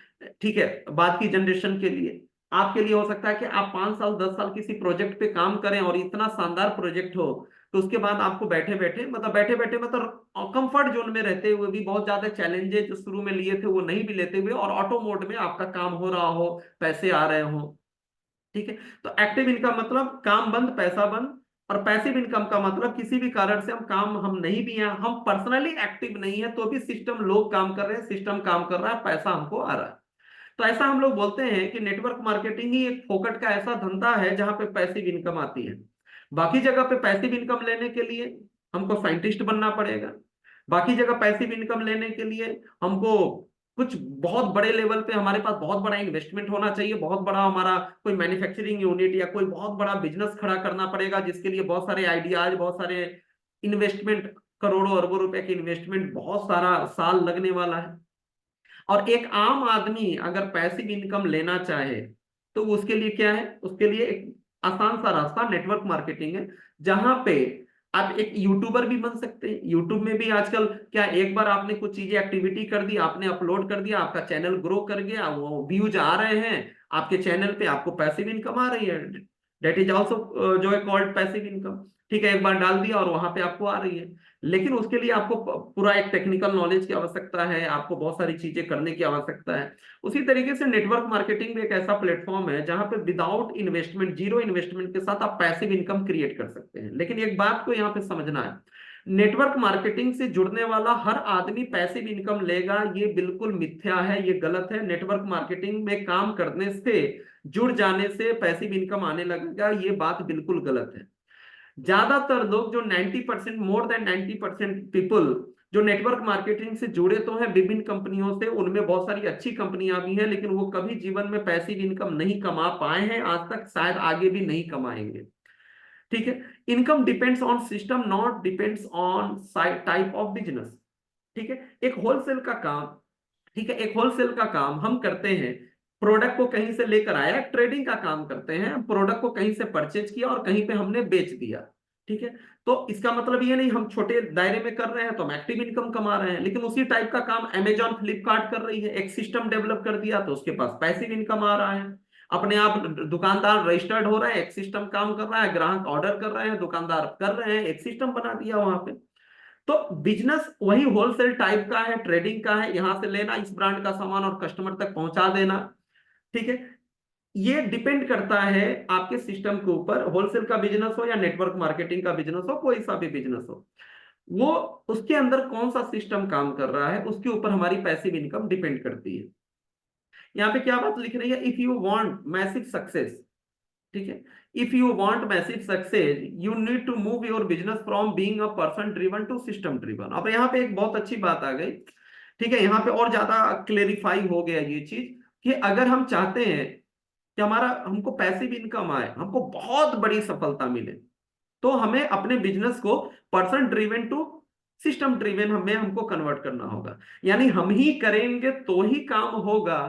ठीक है, बात की जनरेशन के लिए, आपके लिए हो सकता है कि आप 5 साल 10 साल किसी प्रोजेक्ट पे काम करें और इतना शानदार प्रोजेक्ट हो, तो उसके बाद आपको बैठे बैठे मतलब कंफर्ट जोन में रहते हुए भी, बहुत ज्यादा चैलेंजेस जो शुरू में लिए थे वो नहीं भी लेते हुए, और ऑटो मोड में आपका काम हो रहा हो, पैसे आ रहे हो। ठीक है। तो एक्टिव इनकम मतलब काम बंद पैसा बंद, और पैसिव इनकम का मतलब किसी भी कारण से हम नहीं भी हैं, हम पर्सनली एक्टिव नहीं है, तो भी सिस्टम, लोग काम कर रहे हैं, सिस्टम काम कर रहा है, पैसा हमको आ रहा है। तो ऐसा हम लोग बोलते हैं कि नेटवर्क मार्केटिंग ही एक फोकट का ऐसा धंधा है जहां पे पैसिव इनकम आती है। बाकी जगह पे पैसिव इनकम लेने के लिए हमको साइंटिस्ट बनना पड़ेगा। बाकी जगह पैसिव इनकम लेने के लिए हमको कुछ बहुत बड़े लेवल पे, हमारे पास बहुत बड़ा इन्वेस्टमेंट होना चाहिए, बहुत बड़ा हमारा कोई मैन्युफैक्चरिंग यूनिट या कोई बहुत बड़ा बिजनेस खड़ा करना पड़ेगा, जिसके लिए बहुत सारे आइडियाज, बहुत सारे इन्वेस्टमेंट, करोड़ों अरबों रुपए की इन्वेस्टमेंट, बहुत सारा साल लगने वाला है। और एक आम आदमी अगर पैसिव इनकम लेना चाहे तो उसके लिए क्या है, उसके लिए एक आसान सा रास्ता नेटवर्क मार्केटिंग है, जहां पे आप एक यूट्यूबर भी बन सकते हैं। यूट्यूब में भी आजकल क्या, एक बार आपने कुछ चीजें एक्टिविटी कर दी, आपने अपलोड कर दिया, आपका चैनल ग्रो कर गया, वो व्यूज आ रहे हैं आपके चैनल पे, आपको पैसिव इनकम आ रही है। डेट इज ऑल्सो जो है कॉल्ड पैसिव इनकम। ठीक है, एक बार डाल दिया और वहां पे आपको आ रही है। लेकिन उसके लिए आपको पूरा एक टेक्निकल नॉलेज की आवश्यकता है, आपको बहुत सारी चीजें करने की आवश्यकता है। उसी तरीके से नेटवर्क मार्केटिंग भी एक ऐसा प्लेटफॉर्म है जहां पे विदाउट इन्वेस्टमेंट, जीरो इन्वेस्टमेंट के साथ आप पैसिव इनकम क्रिएट कर सकते हैं। लेकिन एक बात को यहाँ पे समझना है, नेटवर्क मार्केटिंग से जुड़ने वाला हर आदमी पैसिव इनकम लेगा, ये बिल्कुल मिथ्या है, ये गलत है। नेटवर्क मार्केटिंग में काम करने से, जुड़ जाने से पैसिव इनकम आने लगेगा, ये बात बिल्कुल गलत है। ज्यादातर लोग जो 90%, मोर देन 90% पीपल जो नेटवर्क मार्केटिंग से जुड़े तो हैं विभिन्न कंपनियों से, उनमें बहुत सारी अच्छी कंपनियां भी हैं, लेकिन वो कभी जीवन में पैसिव इनकम नहीं कमा पाए हैं आज तक, शायद आगे भी नहीं कमाएंगे। ठीक है। Income depends on system, not depends on type of business. ठीक है। एक होलसेल का काम, ठीक है, एक होलसेल का काम हम करते हैं, प्रोडक्ट को कहीं से लेकर आया, ट्रेडिंग का काम करते हैं, प्रोडक्ट को कहीं से परचेज किया और कहीं पे हमने बेच दिया। ठीक है। तो इसका मतलब ये नहीं हम छोटे दायरे में कर रहे हैं तो हम एक्टिव इनकम कमा रहे हैं, लेकिन उसी टाइप का काम अमेजॉन, फ्लिपकार्ट कर रही है, एक सिस्टम डेवलप कर दिया तो उसके पास पैसिव इनकम आ रहा है। अपने आप दुकानदार रजिस्टर्ड हो रहा है, एक सिस्टम काम कर रहा है, ग्राहक ऑर्डर कर रहे हैं, दुकानदार कर रहे हैं, एक सिस्टम बना दिया वहां पे। तो बिजनेस वही होलसेल टाइप का है, ट्रेडिंग का है, यहां से लेना इस ब्रांड का सामान और कस्टमर तक पहुंचा देना। ठीक है। ये डिपेंड करता है आपके सिस्टम के ऊपर, होलसेल का बिजनेस हो या नेटवर्क मार्केटिंग का बिजनेस हो, कोई सा भी बिजनेस हो, वो उसके अंदर कौन सा सिस्टम काम कर रहा है उसके ऊपर हमारी पैसिव इनकम डिपेंड करती है। यहाँ पे क्या बात लिख रही है, if you want massive success, ठीक है, if you want massive success you need to move your business from being a person driven to system driven. अब यहाँ पे एक बहुत अच्छी बात आ गई। ठीक है, यहाँ पे और ज्यादा क्लेरिफाई हो गया ये चीज कि अगर हम चाहते हैं कि हमारा, हमको पैसिव इनकम आए, हमको बहुत बड़ी सफलता मिले, तो हमें अपने बिजनेस को person driven to system driven हमें हमको कन्वर्ट करना होगा। यानी हम ही करेंगे तो ही काम होगा,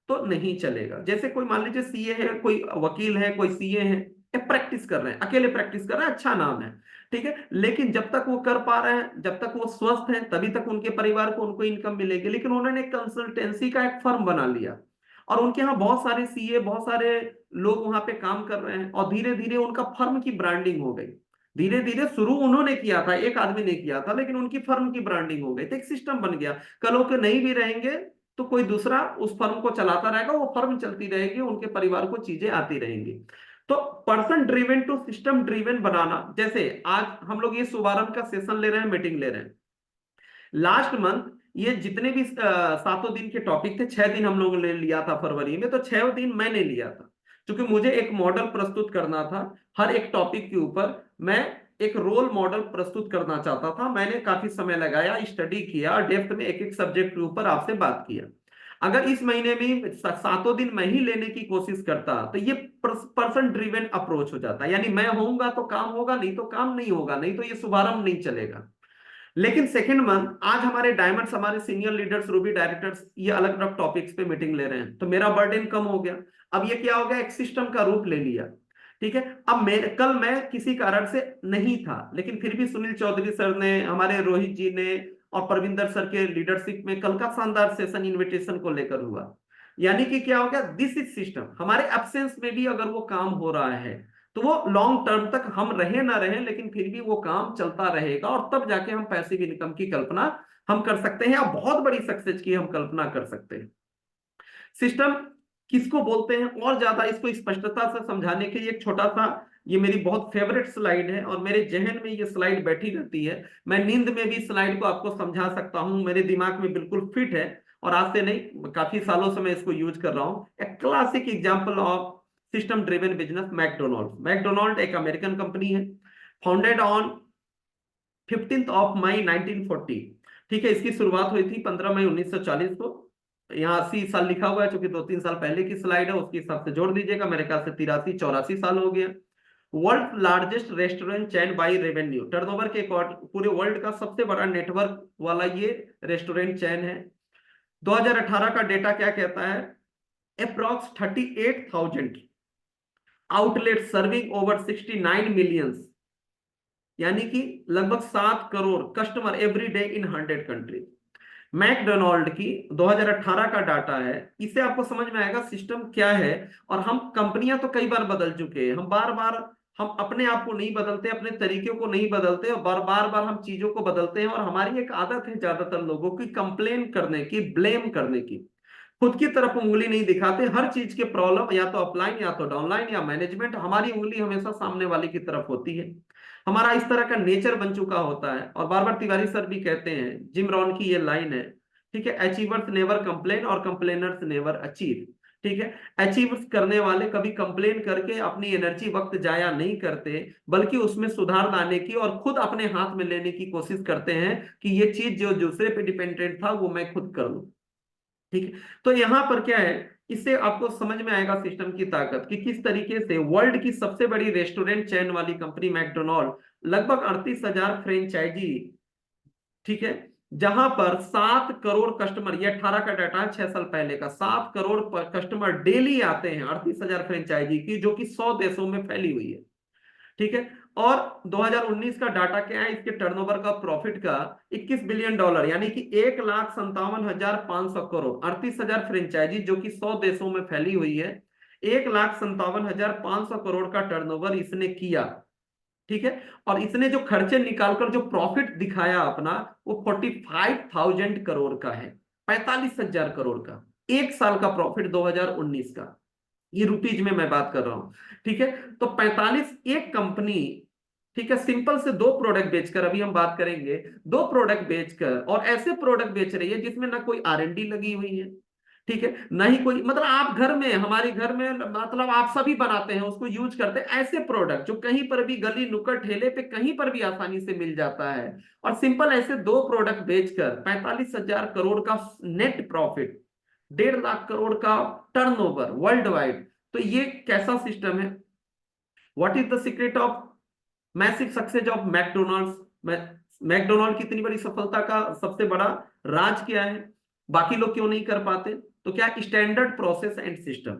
तो नहीं चलेगा। जैसे कोई मान लीजिए सीए है, कोई वकील है, कोई सीए है, प्रैक्टिस कर रहे हैं, अकेले प्रैक्टिस कर रहे हैं, अच्छा नाम है, ठीक है, लेकिन जब तक वो कर पा रहे हैं, जब तक वो स्वस्थ हैं, तभी तक उनके परिवार को, उनको इनकम मिलेगी। लेकिन उन्होंने कंसल्टेंसी का एक फर्म बना लिया और उनके यहाँ बहुत सारे सीए, बहुत सारे लोग वहां पे काम कर रहे हैं, और धीरे धीरे उनका फर्म की ब्रांडिंग हो गई। धीरे धीरे शुरू उन्होंने किया था, एक आदमी ने किया था, लेकिन उनकी फर्म की ब्रांडिंग हो गई, तो एक सिस्टम बन गया। कल को नहीं भी रहेंगे तो कोई दूसरा उस फर्म को चलाता रहेगा, वो फर्म चलती रहेगी, उनके परिवार को चीजें आती रहेंगी। तो person driven to system driven बनाना, जैसे आज हम लोग ये शुभारंभ का सेशन ले रहे हैं, मीटिंग ले रहे हैं, लास्ट मंथ ये जितने भी 7 दिन के टॉपिक थे, 6 दिन हम लोगों ने लिया था फरवरी में, तो 6 दिन मैंने लिया था, क्योंकि मुझे एक मॉडल प्रस्तुत करना था। हर एक टॉपिक के ऊपर मैं एक रोल मॉडल प्रस्तुत करना चाहता था। मैंने काफी समय लगाया, स्टडी किया, डेप्थ में एक एक सब्जेक्ट के ऊपर आपसे बात किया। अगर इस महीने में 7 दिन मैं ही लेने की कोशिश करता तो ये पर्सन ड्रिवन अप्रोच हो जाता, यानी मैं होऊंगा तो काम होगा, नहीं तो काम नहीं होगा, नहीं तो ये शुभारंभ नहीं चलेगा। लेकिन सेकंड मंथ आज हमारे डायमंड्स, हमारे सीनियर लीडर्स, रूबी डायरेक्टर्स, ये अलग अलग टॉपिक्स पे मीटिंग ले रहे हैं, तो मेरा बर्डन कम हो गया। अब ये क्या हो गया, एक सिस्टम का रूप ले लिया। ठीक है। अब कल मैं किसी कारण से नहीं था, लेकिन फिर भी सुनील चौधरी सर ने, हमारे रोहित जी ने और परविंदर सर के लीडरशिप में कल का शानदार सेशन इन्विटेशन को लेकर हुआ। यानी कि क्या हो गया, दिस इज सिस्टम। हमारे एब्सेंस में भी अगर वो काम हो रहा है तो वो लॉन्ग टर्म तक हम रहे ना रहे, लेकिन फिर भी वो काम चलता रहेगा, और तब जाके हम पैसिव इनकम की कल्पना हम कर सकते हैं, या बहुत बड़ी सक्सेस की हम कल्पना कर सकते हैं। सिस्टम किसको बोलते हैं, और ज्यादा इसको स्पष्टता से समझाने के लिए एक छोटा सा, ये मेरी बहुत फेवरेट स्लाइड है और मेरे जहन में ये स्लाइड बैठी रहती है। मैं नींद में भी स्लाइड को आपको समझा सकता हूं, मेरे दिमाग में बिल्कुल फिट है, और आज से नहीं काफी सालों से मैं इसको यूज कर रहा हूं। एक classic example of system driven business, McDonald. McDonald एक अमेरिकन कंपनी है, फाउंडेड ऑन 15 मई 1940। ठीक है, इसकी शुरुआत हुई थी 15 मई 1940 को। यहाँ 80 साल लिखा हुआ है, चूंकि 2-3 साल पहले की स्लाइड है, उसके हिसाब से जोड़ दीजिएगा, मेरे ख्याल से 83-84 साल हो गया। World largest restaurant chain by revenue, turnover के पूरे वर्ल्ड का सबसे बड़ा नेटवर्क वाला ये रेस्टोरेंट चेन है। 2018 का डेटा क्या कहता है? Approx 38,000 outlet serving over 69 millions, यानी कि लगभग 7 crore customer every day in 100 countries. McDonald की 2018 का डाटा है। इससे आपको समझ में आएगा सिस्टम क्या है। और हम कंपनियां तो कई बार बदल चुके हैं, हम बार बार हम अपने आप को नहीं बदलते, अपने तरीके को नहीं बदलते, और बार बार हम चीजों को बदलते हैं। और हमारी एक आदत है ज्यादातर लोगों की कंप्लेन करने की, ब्लेम करने की, खुद की तरफ उंगली नहीं दिखाते। हर चीज के प्रॉब्लम या तो अपलाइन या तो डाउनलाइन या मैनेजमेंट, हमारी उंगली हमेशा सामने वाले की तरफ होती है। हमारा इस तरह का नेचर बन चुका होता है। और बार बार तिवारी सर भी कहते हैं, जिम रॉन की ये लाइन है, ठीक है, अचीवर्स नेवर कंप्लेन और कंप्लेनर्स नेवर अचीव। ठीक है, अचीव करने वाले कभी कंप्लेन करके अपनी एनर्जी वक्त जाया नहीं करते, बल्कि उसमें सुधार लाने की और खुद अपने हाथ में लेने की कोशिश करते हैं कि ये चीज जो दूसरे पे डिपेंडेंट था वो मैं खुद कर लूं। ठीक है, तो यहां पर क्या है, इससे आपको समझ में आएगा सिस्टम की ताकत कि किस तरीके से वर्ल्ड की सबसे बड़ी रेस्टोरेंट चेन वाली कंपनी मैकडोनाल्ड, लगभग 38,000 फ्रेंचाइजी, ठीक है, जहां पर 7 करोड़ कस्टमर, ये 18 का डाटा है, 6 साल पहले का, 7 करोड़ कस्टमर डेली आते हैं, 38,000 फ्रेंचाइजी की, जो कि 100 देशों में फैली हुई है। ठीक है, और 2019 का डाटा क्या है इसके टर्नओवर का, प्रॉफिट का, 21 बिलियन डॉलर, यानी कि 1,57,500 करोड़। 38,000 फ्रेंचाइजी जो कि 100 देशों में फैली हुई है, 1,57,500 करोड़ का टर्नओवर इसने किया। ठीक है, और इसने जो खर्चे निकालकर जो प्रॉफिट दिखाया अपना, वो 45,000 करोड़ का है, 45,000 करोड़ का, एक साल का प्रॉफिट 2019 का, ये रुपीज में मैं बात कर रहा हूं। ठीक है, तो 45 एक कंपनी, ठीक है, सिंपल से 2 प्रोडक्ट बेचकर, अभी हम बात करेंगे, 2 प्रोडक्ट बेचकर, और ऐसे प्रोडक्ट बेच रही है जिसमें ना कोई R&D लगी हुई है, ठीक है, ना ही कोई, मतलब आप घर में, हमारे घर में, मतलब आप सभी बनाते हैं, उसको यूज करते हैं, ऐसे प्रोडक्ट जो कहीं पर भी गली नुक्कड़ ठेले पे कहीं पर भी आसानी से मिल जाता है, और सिंपल ऐसे 2 प्रोडक्ट बेचकर 45,000 करोड़ का नेट प्रॉफिट, 1.5 लाख करोड़ का टर्नओवर वर्ल्ड वाइड। तो ये कैसा सिस्टम है? What is the secret of massive success of McDonald's? McDonald की इतनी बड़ी सफलता का सबसे बड़ा राज क्या है? बाकी लोग क्यों नहीं कर पाते? तो क्या, स्टैंडर्ड प्रोसेस एंड सिस्टम।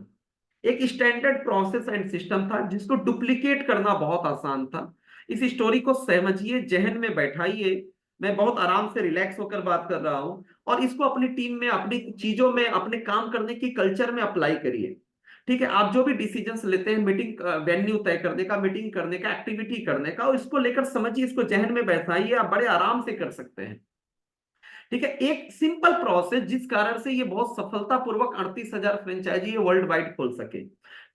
एक स्टैंडर्ड प्रोसेस एंड सिस्टम था जिसको डुप्लीकेट करना बहुत आसान था। इस स्टोरी को समझिए, जहन में बैठाइए, मैं बहुत आराम से रिलैक्स होकर बात कर रहा हूं, और इसको अपनी टीम में, अपनी चीजों में, अपने काम करने की कल्चर में अप्लाई करिए। ठीक है, आप जो भी डिसीजंस लेते हैं, मीटिंग वेन्यू तय करने का, मीटिंग करने का, एक्टिविटी करने का, इसको लेकर समझिए, इसको जहन में बैठाइए, आप बड़े आराम से कर सकते हैं। ठीक है, एक सिंपल प्रोसेस जिस कारण से ये बहुत सफलतापूर्वक 38,000 फ्रेंचाइजी वर्ल्ड वाइड खोल सके।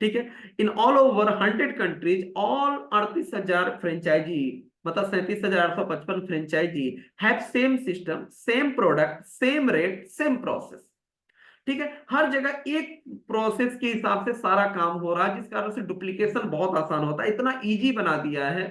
ठीक है, in all over 100 countries, all 38,000 franchisee, मतलब 37,855 franchisee have same system, same product, same rate, same process. ठीक है, हर जगह एक प्रोसेस के हिसाब से सारा काम हो रहा है, जिस कारण से डुप्लीकेशन बहुत आसान होता है, इतना इजी बना दिया है।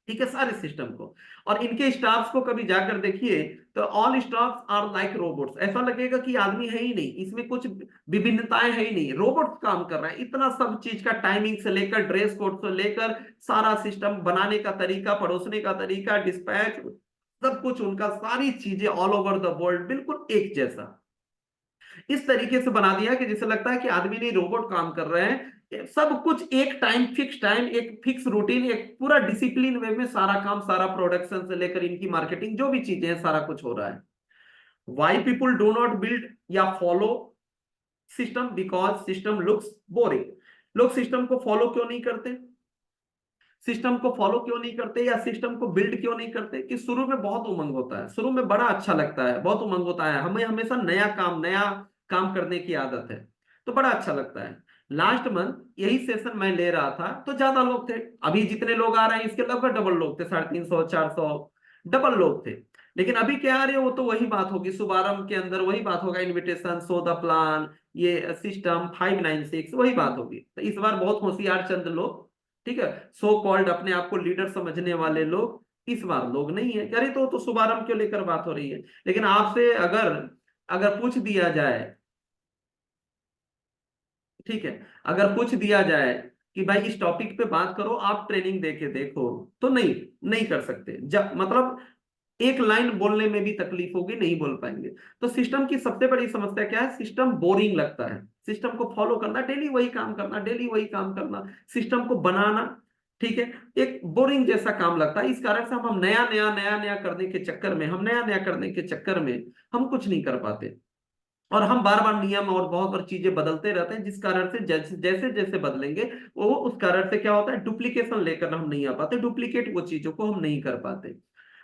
ठीक है, सारे सिस्टम को। और इनके स्टाफ्स को कभी जाकर देखिए, तो all staffs are like robots, ऐसा लगेगा कि आदमी है ही नहीं, इसमें कुछ विभिन्नताएं है ही नहीं, रोबोट काम कर रहा है। इतना सब चीज का, टाइमिंग से लेकर, ड्रेस कोड से लेकर, सारा सिस्टम बनाने का तरीका, परोसने का तरीका, डिस्पैच, सब कुछ उनका, सारी चीजें ऑल ओवर द वर्ल्ड बिल्कुल एक जैसा, इस तरीके से बना दिया कि जैसे लगता है कि आदमी नहीं, रोबोट काम कर रहे हैं। सब कुछ एक टाइम, फिक्स टाइम, एक फिक्स रूटीन, एक पूरा डिसिप्लिन वे में सारा काम, सारा प्रोडक्शन से लेकर इनकी मार्केटिंग, जो भी चीजें हैं, सारा कुछ हो रहा है। Why people do not build या follow system? Because system looks boring. लोग सिस्टम को फॉलो क्यों नहीं करते? सिस्टम को फॉलो क्यों नहीं करते या सिस्टम को बिल्ड क्यों नहीं करते? कि शुरू में बहुत उमंग होता है, शुरू में बड़ा अच्छा लगता है, बहुत उमंग होता है, हमें हमेशा नया काम करने की आदत है, तो बड़ा अच्छा लगता है। लास्ट मंथ यही सेशन मैं ले रहा था तो ज्यादा लोग थे, अभी जितने लोग आ रहे हैं इसके लगभग डबल लोग थे, 350 400 डबल लोग थे। लेकिन अभी क्या आ रही है वो तो वही बात होगी, शुभारंभ के अंदर वही बात होगा, इनविटेशन, शो द प्लान, ये सिस्टम 596 वही बात होगी। तो इस बार बहुत होशियार चंद लोग, ठीक है, सो कॉल्ड अपने आप को लीडर समझने वाले लोग, इस बार लोग नहीं है। अरे तो शुभारंभ क्यों लेकर बात हो रही है। लेकिन आपसे अगर अगर पूछ दिया जाए, ठीक है, अगर पूछ दिया जाए कि भाई इस टॉपिक पे बात करो, आप ट्रेनिंग दे के देखो, तो नहीं, नहीं कर सकते। जब मतलब एक लाइन बोलने में भी तकलीफ होगी, नहीं बोल पाएंगे। तो सिस्टम की सबसे बड़ी समस्या क्या है? सिस्टम बोरिंग लगता है, सिस्टम को फॉलो करना, डेली वही काम करना, डेली वही काम करना, सिस्टम को बनाना, ठीक है, एक बोरिंग जैसा काम लगता है। इस कारण से हम नया नया करने के चक्कर में, हम नया नया करने के चक्कर में हम कुछ नहीं कर पाते। और हम बार बार नियम और बहुत बार चीजें बदलते रहते हैं, जिस कारण से जैसे जैसे जैसे बदलेंगे वो उस कारण से क्या होता है, डुप्लीकेशन लेकर हम नहीं आ पाते, डुप्लीकेट वो चीजों को हम नहीं कर पाते।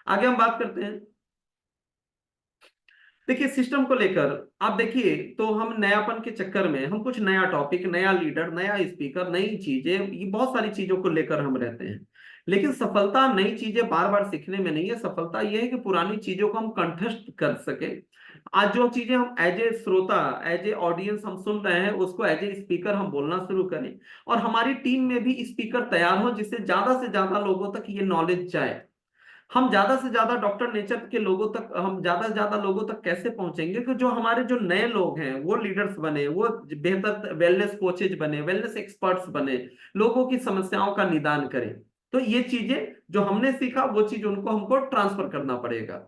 आगे हम बात करते हैं। देखिए सिस्टम को लेकर आप देखिए, तो हम नयापन के चक्कर में हम कुछ नया टॉपिक, नया लीडर, नया स्पीकर, नई चीजें, ये बहुत सारी चीजों को लेकर हम रहते हैं। लेकिन सफलता नई चीजें बार बार सीखने में नहीं है, सफलता यह है कि पुरानी चीजों को हम कंठस्थ कर सके। आज जो चीजें हम एज ए श्रोता, एज ए ऑडियंस हम सुन रहे हैं, उसको एज ए स्पीकर हम बोलना शुरू करें, और हमारी टीम में भी स्पीकर तैयार हो जिससे ज्यादा से ज्यादा लोगों तक ये नॉलेज जाए। हम ज्यादा से ज्यादा डॉक्टर नेचर के लोगों तक, हम ज्यादा से ज्यादा लोगों तक कैसे पहुंचेंगे कि जो हमारे जो नए लोग हैं वो लीडर्स बने, वो बेहतर वेलनेस कोचेज बने, वेलनेस एक्सपर्ट्स बने, लोगों की समस्याओं का निदान करें। तो ये चीजें जो हमने सीखा वो चीज उनको हमको ट्रांसफर करना पड़ेगा।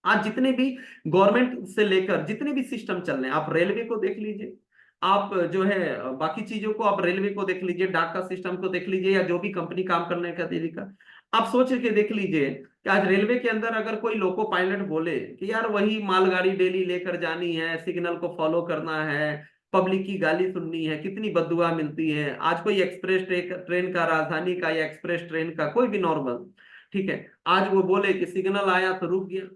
आज जितने भी गवर्नमेंट से लेकर जितने भी सिस्टम चल रहे हैं, आप रेलवे को देख लीजिए, आप जो है बाकी चीजों को, आप रेलवे को देख लीजिए, डाक का सिस्टम को देख लीजिए, या जो भी कंपनी काम करने का तरीका, आप सोच के देख लीजिए कि आज रेलवे के अंदर अगर कोई लोको पायलट बोले कि यार वही मालगाड़ी डेली लेकर जानी है, सिग्नल को फॉलो करना है, पब्लिक की गाली सुननी है, कितनी बददुआ मिलती है। आज कोई एक्सप्रेस ट्रेन का, राजधानी का या एक्सप्रेस ट्रेन का, कोई भी नॉर्मल, ठीक है, आज वो बोले कि सिग्नल आया तो रुक गया।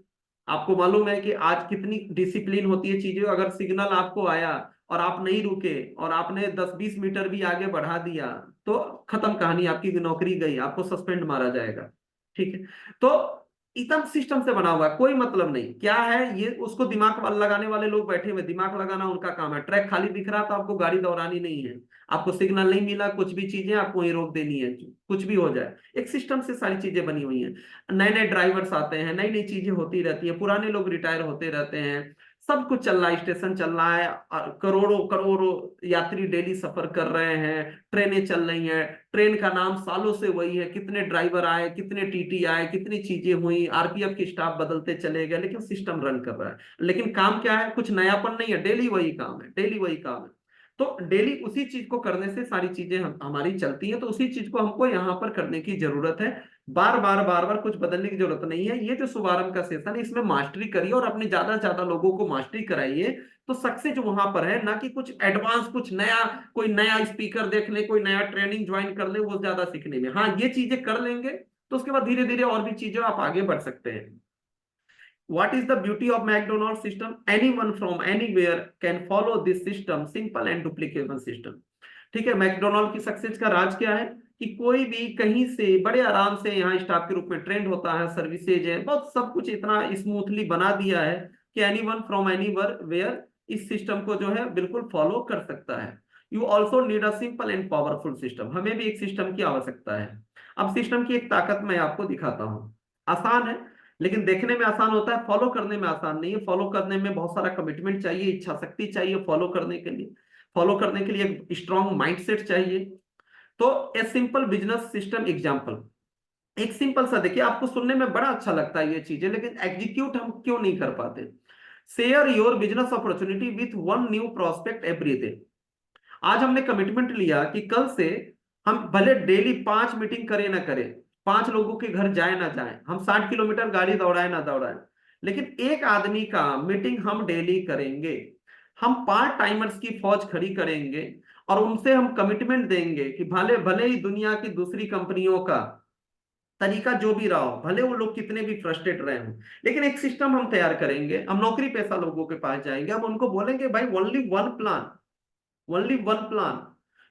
आपको मालूम है कि आज कितनी डिसिप्लिन होती है चीजें, अगर सिग्नल आपको आया और आप नहीं रुके और आपने 10-20 मीटर भी आगे बढ़ा दिया तो खत्म कहानी, आपकी नौकरी गई, आपको सस्पेंड मारा जाएगा, ठीक है। तो इतना सिस्टम से बना हुआ है, कोई मतलब नहीं क्या है ये, उसको दिमाग लगाने वाले लोग बैठे हुए, दिमाग लगाना उनका काम है। ट्रैक खाली दिख रहा तो आपको गाड़ी दौड़ानी नहीं है, आपको सिग्नल नहीं मिला, कुछ भी चीजें आपको वहीं रोक देनी है, कुछ भी हो जाए। एक सिस्टम से सारी चीजें बनी हुई हैं। नए नए ड्राइवर्स आते हैं, नई नई चीजें होती रहती है, पुराने लोग रिटायर होते रहते हैं, सब कुछ चल रहा है, स्टेशन चल रहा है, और करोड़ों करोड़ों यात्री डेली सफर कर रहे हैं, ट्रेनें चल रही हैं, ट्रेन का नाम सालों से वही है, कितने ड्राइवर आए, कितने टीटी आए, कितनी चीजें हुई, आरपीएफ की स्टाफ बदलते चले गए, लेकिन सिस्टम रन कर रहा है। लेकिन काम क्या है? कुछ नयापन नहीं है, डेली वही काम है, डेली वही काम है। तो डेली उसी चीज को करने से सारी चीजें हमारी चलती हैं, तो उसी चीज को हमको यहाँ पर करने की जरूरत है। बार बार कुछ बदलने की जरूरत नहीं है। ये जो शुभारंभ का सेशन है इसमें मास्टरी करिए और अपने ज्यादा से ज्यादा लोगों को मास्टरी कराइए, तो सक्सेस वहां पर है, ना कि कुछ एडवांस, कुछ नया, कोई नया स्पीकर देख ले, कोई नया ट्रेनिंग ज्वाइन कर ले, वो ज्यादा सीखने में। हाँ, ये चीजें कर लेंगे तो उसके बाद धीरे धीरे और भी चीजें आप आगे बढ़ सकते हैं। What is the beauty of McDonald's system? Anyone from anywhere can follow this system, simple and duplicable system. ठीक है, मैकडोनाल्ड की सक्सेस का राज क्या है कि कोई भी कहीं से बड़े आराम से यहाँ स्टाफ के रूप में ट्रेंड होता है, सर्विसेज है, बहुत सब कुछ इतना स्मूथली बना दिया है कि एनीवन फ्रॉम एनीवर वेयर इस सिस्टम को जो है बिल्कुल फॉलो कर सकता है। You also need a simple and powerful system. हमें भी एक सिस्टम की आवश्यकता है। अब सिस्टम की एक ताकत मैं आपको दिखाता हूँ। आसान है, लेकिन देखने में आसान होता है, फॉलो करने में आसान नहीं है। फॉलो करने में बहुत सारा कमिटमेंट चाहिए, इच्छा शक्ति चाहिए फॉलो करने के लिए, फॉलो करने के लिए एक स्ट्रॉन्ग माइंडसेट चाहिए। तो a simple business system example, एक सिंपल सा देखिए, आपको सुनने में बड़ा अच्छा लगता है ये चीजें, लेकिन एग्जीक्यूट हम क्यों नहीं कर पाते। Share your business opportunity with one new prospect every day. आज हमने कमिटमेंट लिया कि कल से हम भले डेली 5 मीटिंग करें ना करें, 5 लोगों के घर जाए ना जाए, हम 60 किलोमीटर गाड़ी दौड़ाए ना दौड़ाए, लेकिन एक आदमी का मीटिंग हम डेली करेंगे। हम पार्ट टाइमर्स की फौज खड़ी करेंगे और उनसे हम कमिटमेंट देंगे कि भले भले ही दुनिया की दूसरी कंपनियों का तरीका जो भी रहा हो, भले वो लोग कितने भी फ्रस्ट्रेट रहे हों, लेकिन एक सिस्टम हम तैयार करेंगे। हम नौकरी पेशा लोगों के पास जाएंगे, हम उनको बोलेंगे भाई only one plan, only one plan.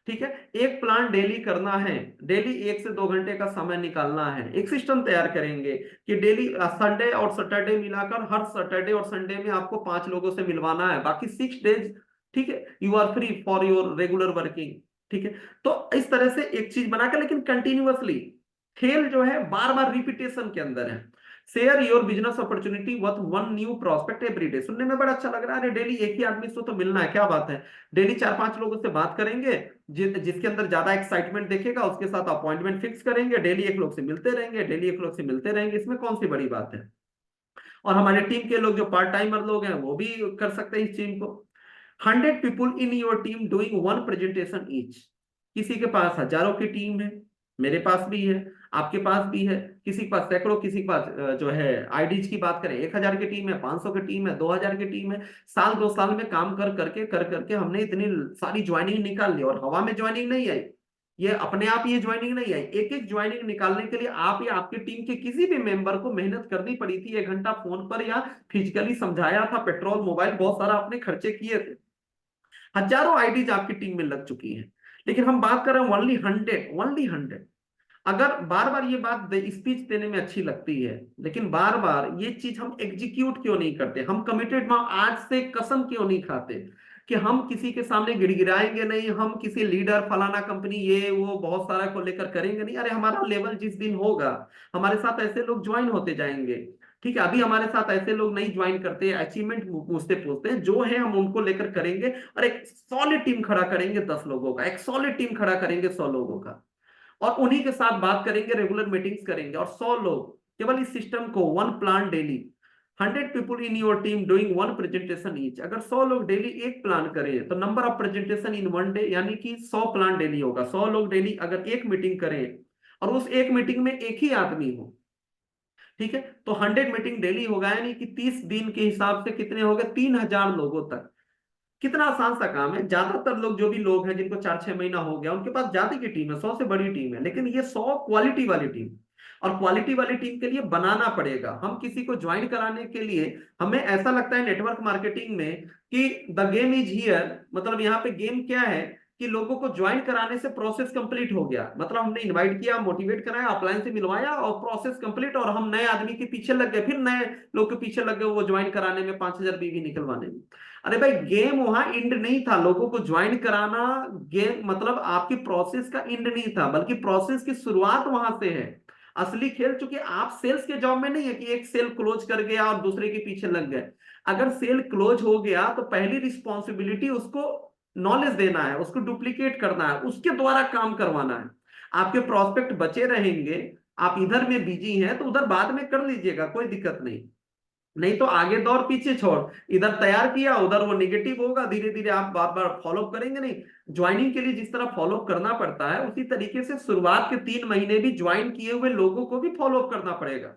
ठीक है, एक प्लान डेली करना है, डेली 1 से 2 घंटे का समय निकालना है। एक सिस्टम तैयार करेंगे कि डेली संडे और सैटरडे मिलाकर हर सैटरडे और संडे में आपको 5 लोगों से मिलवाना है, बाकी 6 डेज ठीक है you are free for your regular working. ठीक है, तो इस तरह से एक चीज बनाकर, लेकिन कंटिन्यूअसली खेल जो है बार बार रिपीटेशन के अंदर है। Share your business opportunity with one new prospect every day. सुनने में बड़ा अच्छा लग रहा है, अरे डेली एक ही आदमी से तो मिलना है, क्या बात है। डेली 4-5 लोगों से बात करेंगे, जिसके अंदर ज्यादा एक्साइटमेंट देखेगा उसके साथ अपॉइंटमेंट फिक्स करेंगे, डेली एक लोग से मिलते रहेंगे, डेली एक लोग से मिलते रहेंगे, इसमें कौन सी बड़ी बात है। और हमारे टीम के लोग जो पार्ट टाइमर लोग हैं वो भी कर सकते हैं इस चीज को। 100 people in your team doing one presentation each। किसी के पास हजारों की टीम है, मेरे पास भी है, आपके पास भी है, किसी के पास सैकड़ों, किसी के पास जो है आईडीज की बात करें 1000 की टीम है, 500 की टीम है, 2000 की टीम है। साल 2 साल में काम कर करके हमने इतनी सारी ज्वाइनिंग निकाल ली, और हवा में ज्वाइनिंग नहीं आई, ये अपने आप ये ज्वाइनिंग नहीं आई। एक एक ज्वाइनिंग निकालने के लिए आप या आपकी टीम के किसी भी मेंबर को मेहनत करनी पड़ी थी। 1 घंटा फोन पर या फिजिकली समझाया था, पेट्रोल मोबाइल बहुत सारा आपने खर्चे किए थे। हजारों आईडीज आपकी टीम में लग चुकी हैं, लेकिन हम बात कर रहे हैं ओनली 100, ओनली 100। अगर बार बार ये बात स्पीच देने में अच्छी लगती है, लेकिन बार बार ये चीज हम एग्जीक्यूट क्यों नहीं करते, हम कमिटेड आज से कसम क्यों नहीं खाते कि हम किसी के सामने गिड़गिड़ाएंगे नहीं, हम किसी लीडर फलाना कंपनी ये वो बहुत सारा को लेकर करेंगे नहीं। अरे हमारा लेवल जिस दिन होगा, हमारे साथ ऐसे लोग ज्वाइन होते जाएंगे। ठीक है, अभी हमारे साथ ऐसे लोग नहीं ज्वाइन करते, अचीवमेंट पूछते पूछते जो है हम उनको लेकर करेंगे, और एक सॉलिड टीम खड़ा करेंगे 10 लोगों का, एक सॉलिड टीम खड़ा करेंगे 100 लोगों का, और उन्हीं के साथ बात करेंगे, रेगुलर मीटिंग्स करेंगे। और 100 लोग केवल इस सिस्टम को, one plan daily, 100 people in your team doing one presentation each. अगर 100 लोग डेली एक प्लान करें तो number of presentation in one day यानी कि 100 प्लान डेली होगा। 100 लोग डेली अगर एक मीटिंग करें और उस एक मीटिंग में एक ही आदमी हो, ठीक है, तो 100 मीटिंग डेली होगा, यानी कि 30 दिन के हिसाब से कितने हो गए, 3000 लोगों तक। कितना आसान सा काम है। ज्यादातर लोग, जो भी लोग हैं जिनको 4-6 महीना हो गया, उनके पास ज्यादा की टीम है, 100 से बड़ी टीम है, लेकिन ये 100 क्वालिटी वाली टीम। और क्वालिटी वाली टीम के लिए बनाना पड़ेगा। हम किसी को ज्वाइन कराने के लिए, हमें ऐसा लगता है नेटवर्क मार्केटिंग में कि द गेम इज हियर, मतलब यहाँ पे गेम क्या है कि लोगों को ज्वाइन कराने से प्रोसेस कंप्लीट हो गया, मतलब हमने इनवाइट किया, मोटिवेट कराया, अपलाइन से मिलवाया और प्रोसेस कंप्लीट, और हम नए आदमी के पीछे लग गए, फिर नए लोग के पीछे लग गए वो ज्वाइन कराने में, 5000 बीवी निकलवाने में। अरे भाई, गेम वहां एंड नहीं था, लोगों को ज्वाइन कराना गेम मतलब आपकी प्रोसेस का एंड नहीं था, बल्कि प्रोसेस की शुरुआत वहां से है। असली खेल, चूंकि आप सेल्स के जॉब में नहीं है कि एक सेल क्लोज कर गया और दूसरे के पीछे लग गए। अगर सेल क्लोज हो गया तो पहली रिस्पॉन्सिबिलिटी उसको नॉलेज देना है, उसको डुप्लीकेट करना है, उसके द्वारा काम करवाना है। आपके प्रोस्पेक्ट बचे रहेंगे, आप इधर में बिजी हैं तो उधर बाद में कर लीजिएगा, कोई दिक्कत नहीं। नहीं तो आगे दौड़ पीछे छोड़, इधर तैयार किया उधर वो निगेटिव होगा, धीरे धीरे आप बार बार फॉलो करेंगे नहीं। ज्वाइनिंग के लिए जिस तरह फॉलो करना पड़ता है, उसी तरीके से शुरुआत के 3 महीने भी ज्वाइन किए हुए लोगों को भी फॉलो करना पड़ेगा,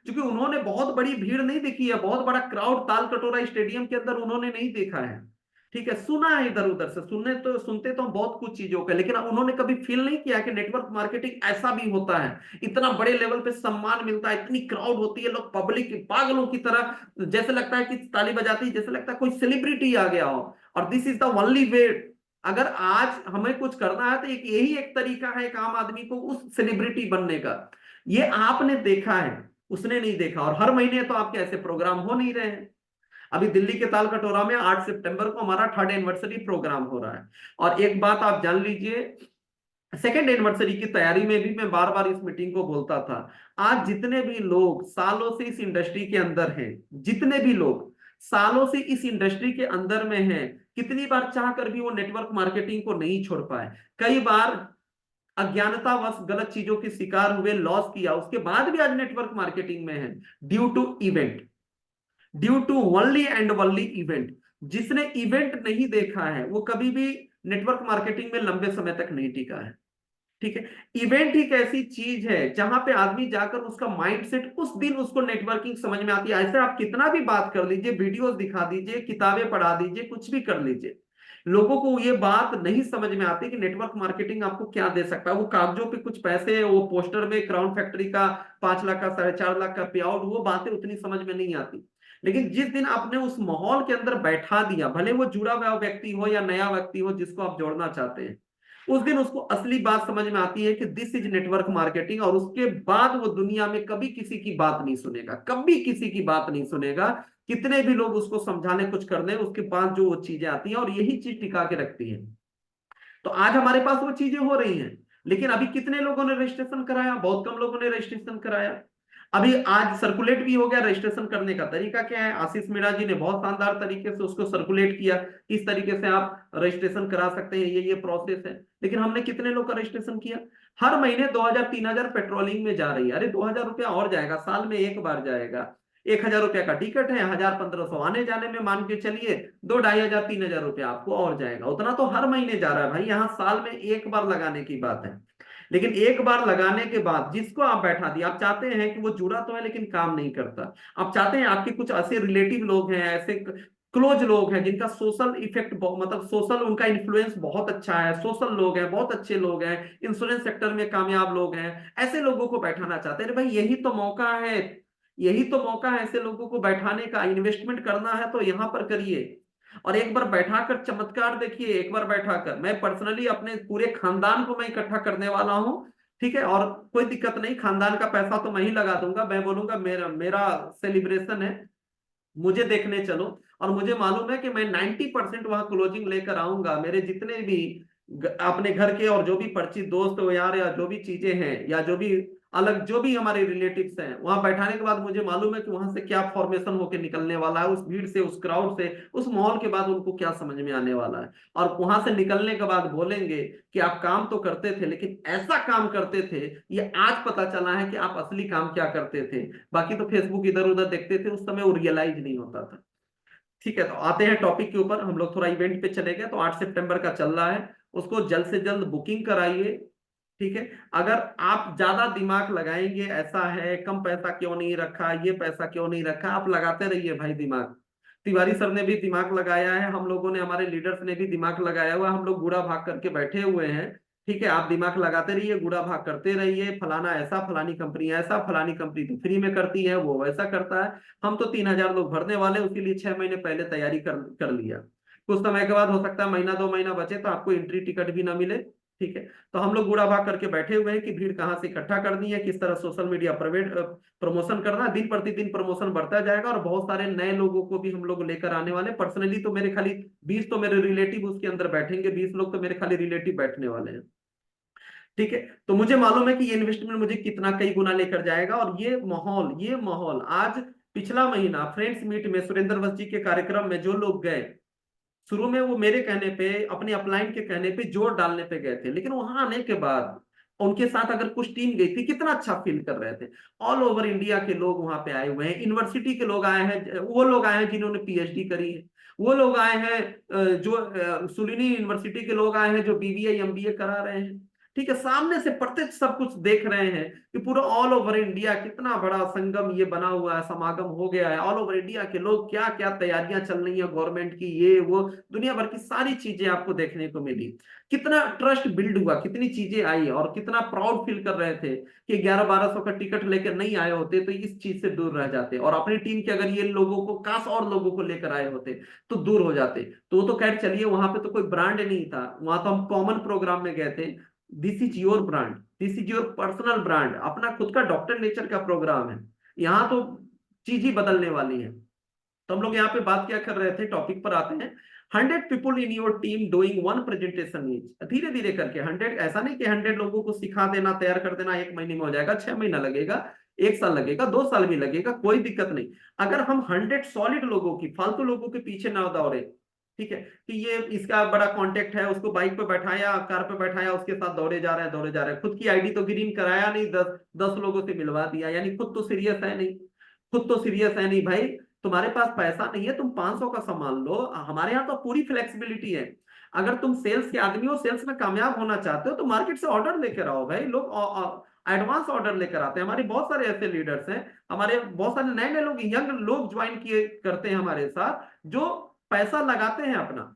क्योंकि उन्होंने बहुत बड़ी भीड़ नहीं देखी है, बहुत बड़ा क्राउड ताल कटोरा स्टेडियम के अंदर उन्होंने नहीं देखा है। ठीक है, सुना है इधर उधर से, सुनते तो हम बहुत कुछ चीजों का, लेकिन उन्होंने कभी फील नहीं किया कि नेटवर्क मार्केटिंग ऐसा भी होता है, इतना बड़े लेवल पे सम्मान मिलता है, इतनी क्राउड होती है, लोग पब्लिक पागलों की तरह, जैसे लगता है कि ताली बजाती है, जैसे लगता है कोई सेलिब्रिटी आ गया हो। और this is the only way. अगर आज हमें कुछ करना है तो यही एक तरीका है एक आम आदमी को उस सेलिब्रिटी बनने का। ये आपने देखा है, उसने नहीं देखा। और हर महीने तो आपके ऐसे प्रोग्राम हो नहीं रहे हैं। अभी दिल्ली के ताल कटोरा में 8 सितंबर को हमारा 3rd एनिवर्सरी प्रोग्राम हो रहा है। और एक बात आप जान लीजिए, 2nd एनिवर्सरी की तैयारी में भी मैं बार बार इस मीटिंग को बोलता था, आज जितने भी लोग सालों से इस इंडस्ट्री के अंदर हैं, जितने भी लोग सालों से इस इंडस्ट्री के अंदर में हैं, कितनी बार चाह कर भी वो नेटवर्क मार्केटिंग को नहीं छोड़ पाए। कई बार अज्ञानतावश गलत चीजों के शिकार हुए, लॉस किया, उसके बाद भी आज नेटवर्क मार्केटिंग में है, due to event, due to only and only event. जिसने इवेंट नहीं देखा है वो कभी भी नेटवर्क मार्केटिंग में लंबे समय तक नहीं टिका है। ठीक है। इवेंट एक ऐसी चीज है जहां पे आदमी जाकर उसका माइंडसेट उस दिन उसको नेटवर्किंग समझ में आती है। ऐसे आप कितना भी बात कर लीजिए, वीडियोस दिखा दीजिए, किताबें पढ़ा दीजिए, कुछ भी कर लीजिए, लोगों को ये बात नहीं समझ में आती कि नेटवर्क मार्केटिंग आपको क्या दे सकता है। वो कागजों पे कुछ पैसे, वो पोस्टर में क्राउन फैक्ट्री का 5 लाख का 4.5 लाख का पे आउट, वो बातें उतनी समझ में नहीं आती। लेकिन जिस दिन आपने उस माहौल के अंदर बैठा दिया, भले वो जुड़ा हुआ व्यक्ति हो या नया व्यक्ति हो जिसको आप जोड़ना चाहते हैं, उस दिन उसको असली बात समझ में आती है कि दिस इज नेटवर्क मार्केटिंग। और उसके बाद वो दुनिया में कभी किसी की बात नहीं सुनेगा, कभी किसी की बात नहीं सुनेगा। कितने भी लोग उसको समझाने कुछ कर दें, उसके बाद जो वो चीजें आती हैं और यही चीज टिका के रखती है। तो आज हमारे पास वो चीजें हो रही हैं, लेकिन अभी कितने लोगों ने रजिस्ट्रेशन कराया? बहुत कम लोगों ने रजिस्ट्रेशन कराया। अभी आज सर्कुलेट भी हो गया। रजिस्ट्रेशन करने का तरीका क्या है? आशीष मीणा जी ने बहुत शानदार तरीके से उसको सर्कुलेट किया, किस तरीके से आप रजिस्ट्रेशन करा सकते हैं, ये प्रोसेस है। लेकिन हमने कितने लोग का रजिस्ट्रेशन किया? हर महीने 2000-3000 पेट्रोलिंग में जा रही है। अरे 2000 रुपया और जाएगा, साल में एक बार जाएगा। 1000 रुपया का टिकट है, 1000-1500 आने जाने में, मान के चलिए 2-2500-3000 रुपया आपको और जाएगा। उतना तो हर महीने जा रहा है भाई, यहाँ साल में एक बार लगाने की बात है। लेकिन एक बार लगाने के बाद जिसको आप बैठा दिए, आप चाहते हैं कि वो जुड़ा तो है लेकिन काम नहीं करता। आप चाहते हैं आपके कुछ ऐसे रिलेटिव लोग हैं, ऐसे क्लोज लोग हैं जिनका सोशल इफेक्ट, मतलब सोशल उनका इन्फ्लुएंस बहुत अच्छा है, सोशल लोग हैं, बहुत अच्छे लोग हैं, इंश्योरेंस सेक्टर में कामयाब लोग हैं, ऐसे लोगों को बैठाना चाहते हैं। भाई यही तो मौका है, यही तो मौका है ऐसे लोगों को बैठाने का। इन्वेस्टमेंट करना है तो यहां पर करिए, और एक बार बैठाकर चमत्कार देखिए। एक बार बैठाकर, मैं पर्सनली अपने पूरे खानदान को मैं इकट्ठा करने वाला हूं, ठीक है। और कोई दिक्कत नहीं, खानदान का पैसा तो मैं ही लगा दूंगा। मैं बोलूंगा मेरा मेरा सेलिब्रेशन है, मुझे देखने चलो। और मुझे मालूम है कि मैं 90% वहां क्लोजिंग लेकर आऊंगा। मेरे जितने भी अपने घर के और जो भी परिचित दोस्त हो यार, या जो भी चीजें हैं, या जो भी अलग जो भी हमारे रिलेटिव्स हैं, वहां बैठाने के बाद मुझे मालूम है कि वहां से क्या फॉर्मेशन होकर निकलने वाला है, उस भीड़ से, उस क्राउड से, उस माहौल के बाद उनको क्या समझ में आने वाला है। और वहां से निकलने के बाद बोलेंगे कि आप काम तो करते थे लेकिन ऐसा काम करते थे, ये आज पता चला है कि आप असली काम क्या करते थे। बाकी तो फेसबुक इधर उधर देखते थे, उस समय वो रियलाइज नहीं होता था। ठीक है, तो आते हैं टॉपिक के ऊपर। हम लोग थोड़ा इवेंट पे चले गए। तो 8 सितंबर का चल रहा है, उसको जल्द से जल्द बुकिंग कराइए। ठीक है, अगर आप ज्यादा दिमाग लगाएंगे, ऐसा है कम पैसा क्यों नहीं रखा, ये पैसा क्यों नहीं रखा, आप लगाते रहिए भाई दिमाग। तिवारी सर ने भी दिमाग लगाया है, हम लोगों ने, हमारे लीडर्स ने भी दिमाग लगाया हुआ है। हम लोग बूढ़ा भाग करके बैठे हुए हैं। ठीक है, आप दिमाग लगाते रहिए, गुड़ा भाग करते रहिए। फलाना ऐसा, फलानी कंपनी ऐसा, फलानी कंपनी तो फ्री में करती है, वो वैसा करता है। हम तो 3000 लोग भरने वाले, उसके लिए 6 महीने पहले तैयारी कर लिया। कुछ समय के बाद हो सकता है महीना 2 महीना बचे तो आपको एंट्री टिकट भी ना मिले। ठीक है, तो हम लोग बूढ़ा भाग करके बैठे हुए हैं कि भीड़ कहाँ से इकट्ठा करनी है, किस तरह सोशल मीडिया प्राइवेट प्रमोशन करना। दिन प्रतिदिन प्रमोशन बढ़ता जाएगा, और बहुत सारे नए लोगों को भी हम लोग लेकर आने वाले। पर्सनली तो मेरे खाली 20 तो मेरे रिलेटिव उसके अंदर बैठेंगे, 20 लोग तो मेरे खाली रिलेटिव बैठने वाले हैं। ठीक है, तो मुझे मालूम है कि ये इन्वेस्टमेंट मुझे कितना कई गुना लेकर जाएगा। और ये माहौल आज, पिछला महीना फ्रेंड्स मीट में सुरेंद्र वंश जी के कार्यक्रम में जो लोग गए, शुरू में वो मेरे कहने पे, अपने अपलाइन के कहने पे, जोर डालने पे गए थे, लेकिन वहां आने के बाद उनके साथ अगर कुछ टीम गई थी, कितना अच्छा फील कर रहे थे। ऑल ओवर इंडिया के लोग वहां पे आए हुए हैं, यूनिवर्सिटी के लोग आए हैं, वो लोग आए हैं जिन्होंने पीएचडी करी है, वो लोग आए हैं जो सुलिनी यूनिवर्सिटी के लोग आए हैं जो बीबीए एमबीए करा रहे हैं। ठीक है, सामने से प्रत्यक्ष सब कुछ देख रहे हैं कि पूरा ऑल ओवर इंडिया कितना बड़ा संगम ये बना हुआ है, समागम हो गया है। ऑल ओवर इंडिया के लोग, क्या क्या तैयारियां चल रही है गवर्नमेंट की, ये वो दुनिया भर की सारी चीजें आपको देखने को मिली। कितना ट्रस्ट बिल्ड हुआ, कितनी चीजें आई, और कितना प्राउड फील कर रहे थे कि 1100-1200 का टिकट लेकर नहीं आए होते तो इस चीज से दूर रह जाते, और अपनी टीम के अगर ये लोगों को, काश और लोगों को लेकर आए होते तो दूर हो जाते। तो खैर चलिए, वहां पे तो कोई ब्रांड नहीं था, वहां तो हम कॉमन प्रोग्राम में गए थे। This is your brand, this is your personal brand, अपना खुद का डॉक्टर नेचर का प्रोग्राम है। यहाँ तो चीज ही बदलने वाली है। तो हम लोग यहाँ पे बात क्या कर रहे थे, टॉपिक पर आते हैं। 100 people in your team doing one presentation each. धीरे धीरे करके 100, ऐसा नहीं कि 100 लोगों को सिखा देना, तैयार कर देना 1 महीने में हो जाएगा, 6 महीना लगेगा, 1 साल लगेगा, 2 साल भी लगेगा, कोई दिक्कत नहीं। अगर हम 100 सॉलिड लोगों की, फालतू लोगों के पीछे ना दौड़े। ठीक है, कि ये इसका बड़ा कांटेक्ट है, उसको बाइक पे बैठाया, कार पे बैठाया, उसके साथ दौड़े जा रहे हैं, दौड़े जा रहे हैं, खुद की आईडी तो ग्रीन कराया नहीं, 10 लोगों से मिलवा दिया, यानी खुद तो सीरियस है नहीं। खुद तो सीरियस है नहीं भाई। तुम्हारे पास पैसा नहीं है, तुम 500 का सामान लो, हमारे यहाँ तो पूरी फ्लेक्सिबिलिटी है। अगर तुम सेल्स के आदमी हो, सेल्स में कामयाब होना चाहते हो, तो मार्केट से ऑर्डर लेकर आओ भाई। लोग एडवांस ऑर्डर लेकर आते हैं। हमारे बहुत सारे ऐसे लीडर्स हैं, हमारे बहुत सारे नए नए लोग, यंग लोग ज्वाइन किए करते हैं हमारे साथ, जो पैसा लगाते हैं अपना,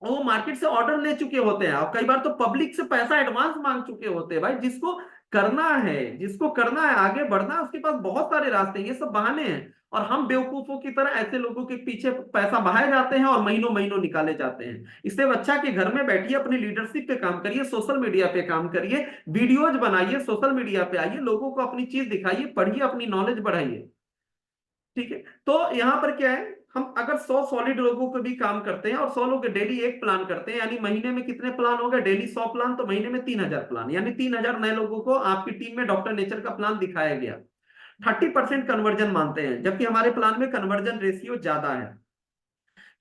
और वो मार्केट से ऑर्डर ले चुके होते हैं, और कई बार तो पब्लिक से पैसा एडवांस मांग चुके होते हैं भाई। जिसको करना है आगे बढ़ना है, उसके पास बहुत सारे रास्ते हैं, ये सब बहाने हैं। और हम बेवकूफों की तरह ऐसे लोगों के पीछे पैसा बहाए जाते हैं और महीनों महीनों निकाले जाते हैं। इससे अच्छा कि घर में बैठिए, अपनी लीडरशिप पे काम करिए, सोशल मीडिया पे काम करिए, वीडियोज बनाइए, सोशल मीडिया पे आइए, लोगों को अपनी चीज दिखाइए, पढ़िए, अपनी नॉलेज बढ़ाइए। ठीक है, तो यहाँ पर क्या है, हम अगर 100 सॉलिड लोगों को भी काम करते हैं और 100 लोग डेली एक प्लान करते हैं, यानी महीने में कितने प्लान हो गए, डेली 100 प्लान, तो महीने में 3000 प्लान, यानी 3000 नए लोगों को आपकी टीम में डॉक्टर नेचर का प्लान दिखाया गया। 30% कन्वर्जन मानते हैं, जबकि हमारे प्लान में कन्वर्जन रेशियो ज्यादा है।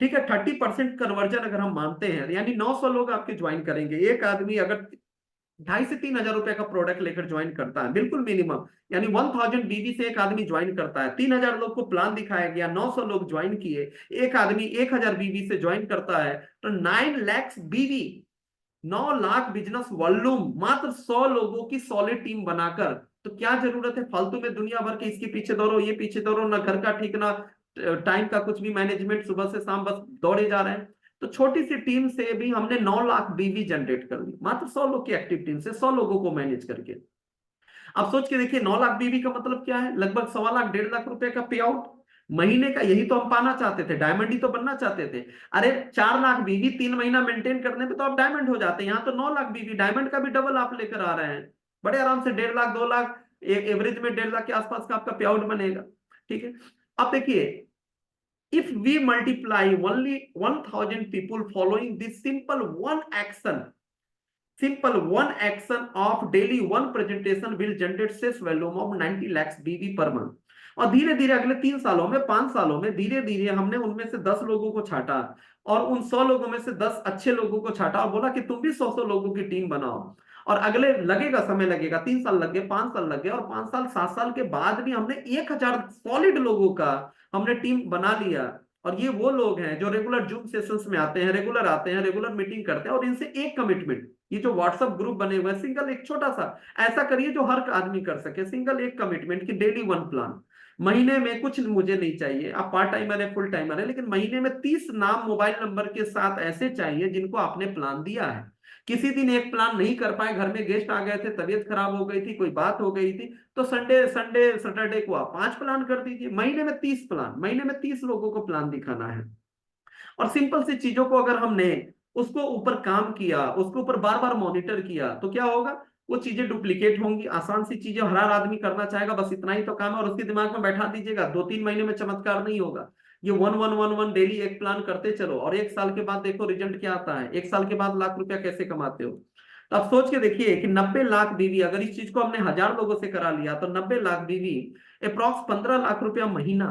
ठीक है, 30% कन्वर्जन अगर हम मानते हैं, यानी 900 लोग आपके ज्वाइन करेंगे। एक आदमी अगर 2500 से 3000 रुपए का प्रोडक्ट लेकर ज्वाइन करता है, बिल्कुल मिनिमम, यानी 1000 बीवी से एक आदमी ज्वाइन करता है, 3000 लोग को प्लान दिखाया गया, 900 लोग ज्वाइन किए, एक आदमी 1000 बीवी से ज्वाइन करता है, तो 9 लाख बीवी, 9 लाख बिजनेस वॉल्यूम, मात्र 100 लोगों की सॉलिड टीम बनाकर। तो क्या जरूरत है फालतू में दुनिया भर के इसके पीछे दौड़ो, ये पीछे दौड़ो, ना घर का ठीक, ना टाइम का कुछ भी मैनेजमेंट, सुबह से शाम बस दौड़े जा रहे हैं। तो छोटी सी टीम से भी हमने 9 लाख बीवी जनरेट कर ली, मात्र 100 लोग की एक्टिव टीम से, 100 लोगों को मैनेज करके। अब सोच के देखिए, 9 लाख बीवी का मतलब क्या है, लगभग 1.25 लाख 1.5 लाख रुपए का पे आउट महीने का। यही तो हम पाना चाहते थे, डायमंड ही तो बनना चाहते थे। अरे 4 लाख बीवी 3 महीना मेंटेन करने पे तो आप डायमंड हो जाते हैं, यहाँ तो 9 लाख बीवी, डायमंड का भी डबल आप लेकर आ रहे हैं, बड़े आराम से 1.5 लाख 2 लाख, एवरेज में 1.5 लाख के आसपास का आपका पे आउट बनेगा। ठीक है, अब देखिए, if we multiply only 1000 people following this simple one action of daily one presentation will generate sales volume of 90 lakhs BV per month। और धीरे धीरे अगले 3 सालों में, 5 सालों में, धीरे धीरे हमने उनमें से 10 लोगों को छाटा, और उन 100 लोगों में से 10 अच्छे लोगों को छाटा, और बोला कि तुम भी 100 लोगों की टीम बनाओ। और अगले लगेगा, समय लगेगा, 3 साल लग गए, 5 साल लग गए, और 5 साल 7 साल के बाद भी हमने 1000 सॉलिड लोगों का हमने टीम बना लिया। और ये वो लोग हैं जो रेगुलर जूम सेशंस में आते हैं, रेगुलर आते हैं, रेगुलर मीटिंग करते हैं, और इनसे एक कमिटमेंट, ये जो व्हाट्सएप ग्रुप बने हुए हैं, सिंगल एक छोटा सा ऐसा करिए जो हर आदमी कर सके, सिंगल एक कमिटमेंट कि डेली वन प्लान। महीने में कुछ मुझे नहीं चाहिए, आप पार्ट टाइमर है, फुल टाइमर है, लेकिन महीने में 30 नाम मोबाइल नंबर के साथ ऐसे चाहिए जिनको आपने प्लान दिया है। किसी दिन एक प्लान नहीं कर पाए, घर में गेस्ट आ गए थे, तबीयत खराब हो गई थी, कोई बात हो गई थी, तो संडे संडे सैटरडे को आप 5 प्लान कर दीजिए। महीने में 30 प्लान, महीने में 30 लोगों को प्लान दिखाना है। और सिंपल सी चीजों को अगर हमने उसको ऊपर काम किया, उसके ऊपर बार बार मॉनिटर किया, तो क्या होगा, वो चीजें डुप्लीकेट होंगी। आसान सी चीजें हर आदमी करना चाहेगा, बस इतना ही तो काम है, और उसके दिमाग में बैठा दीजिएगा, 2-3 महीने में चमत्कार नहीं होगा। ये 1-1-1-1 डेली एक प्लान करते चलो, और 1 साल के बाद देखो रिजल्ट क्या आता है, 1 साल के बाद लाख रुपया कैसे कमाते हो। तो आप सोच के देखिए कि 90 लाख बीवी, अगर इस चीज को हमने 1000 लोगों से करा लिया, तो 90 लाख बीवी अप्रॉक्स 15 लाख रुपया महीना।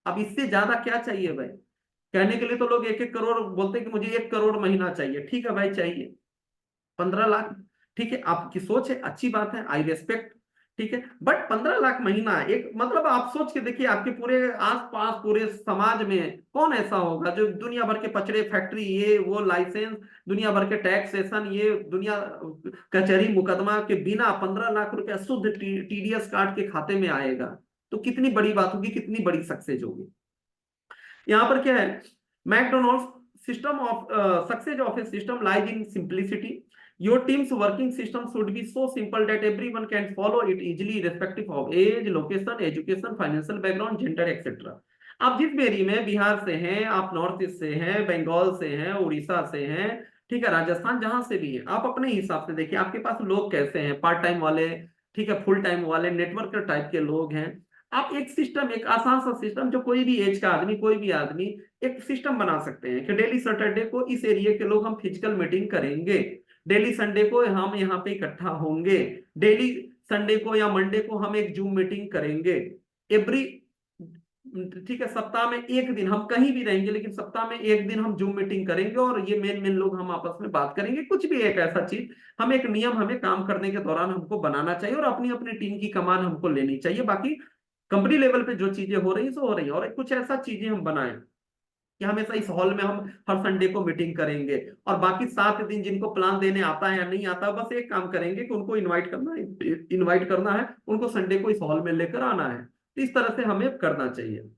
अब इससे ज्यादा क्या चाहिए भाई। कहने के लिए तो लोग 1-1 करोड़ बोलते हैं कि मुझे 1 करोड़ महीना चाहिए, ठीक है भाई, चाहिए 15 लाख, ठीक है, आपकी सोच है, अच्छी बात है, आई रेस्पेक्ट। ठीक है, बट 15 लाख महीना, एक मतलब आप सोच के देखिए, आपके पूरे आसपास पूरे समाज में कौन ऐसा होगा जो दुनिया भर के पचड़े, फैक्ट्री, ये वो लाइसेंस, दुनिया भर के टैक्सेशन, ये दुनिया कचहरी मुकदमा के बिना 15 लाख रुपया शुद्ध टीडीएस काट के खाते में आएगा। तो कितनी बड़ी बात होगी, कितनी बड़ी सक्सेस होगी। यहाँ पर क्या है, McDonald's system of success of a system lies in simplicity. Your team's working system should be so simple that everyone can follow it easily, irrespective of age, location, education, financial background, gender, etc. आप जिस भी area में, बिहार से हैं आप, north east से हैं, बंगाल से हैं, उड़ीसा से हैं, ठीक है, राजस्थान, जहां से भी है, आप अपने हिसाब से देखिए आपके पास लोग कैसे हैं, पार्ट टाइम वाले, ठीक है, फुल टाइम वाले, नेटवर्कर टाइप के लोग हैं। आप एक सिस्टम, एक आसान सा सिस्टम, जो कोई भी एज का आदमी, कोई भी आदमी एक सिस्टम बना सकते हैं कि डेली सैटरडे को इस एरिया के लोग हम फिजिकल मीटिंग करेंगे, डेली संडे को हम यहाँ पे इकट्ठा होंगे, डेली संडे को या मंडे को हम एक जूम मीटिंग करेंगे, एवरी, ठीक है, सप्ताह में एक दिन हम कहीं भी रहेंगे, लेकिन सप्ताह में एक दिन हम जूम मीटिंग करेंगे, और ये मेन मेन लोग हम आपस में बात करेंगे, कुछ भी एक ऐसा चीज, हम एक नियम हमें काम करने के दौरान हमको बनाना चाहिए, और अपनी अपनी टीम की कमान हमको लेनी चाहिए। बाकी कंपनी लेवल पे जो चीजें हो रही है सो हो रही है, और कुछ ऐसा चीजें हम बनाएं कि हमेशा इस हॉल में हम हर संडे को मीटिंग करेंगे, और बाकी 7 दिन जिनको प्लान देने आता है या नहीं आता, बस एक काम करेंगे कि उनको इनवाइट करना है, उनको संडे को इस हॉल में लेकर आना है। तो इस तरह से हमें करना चाहिए।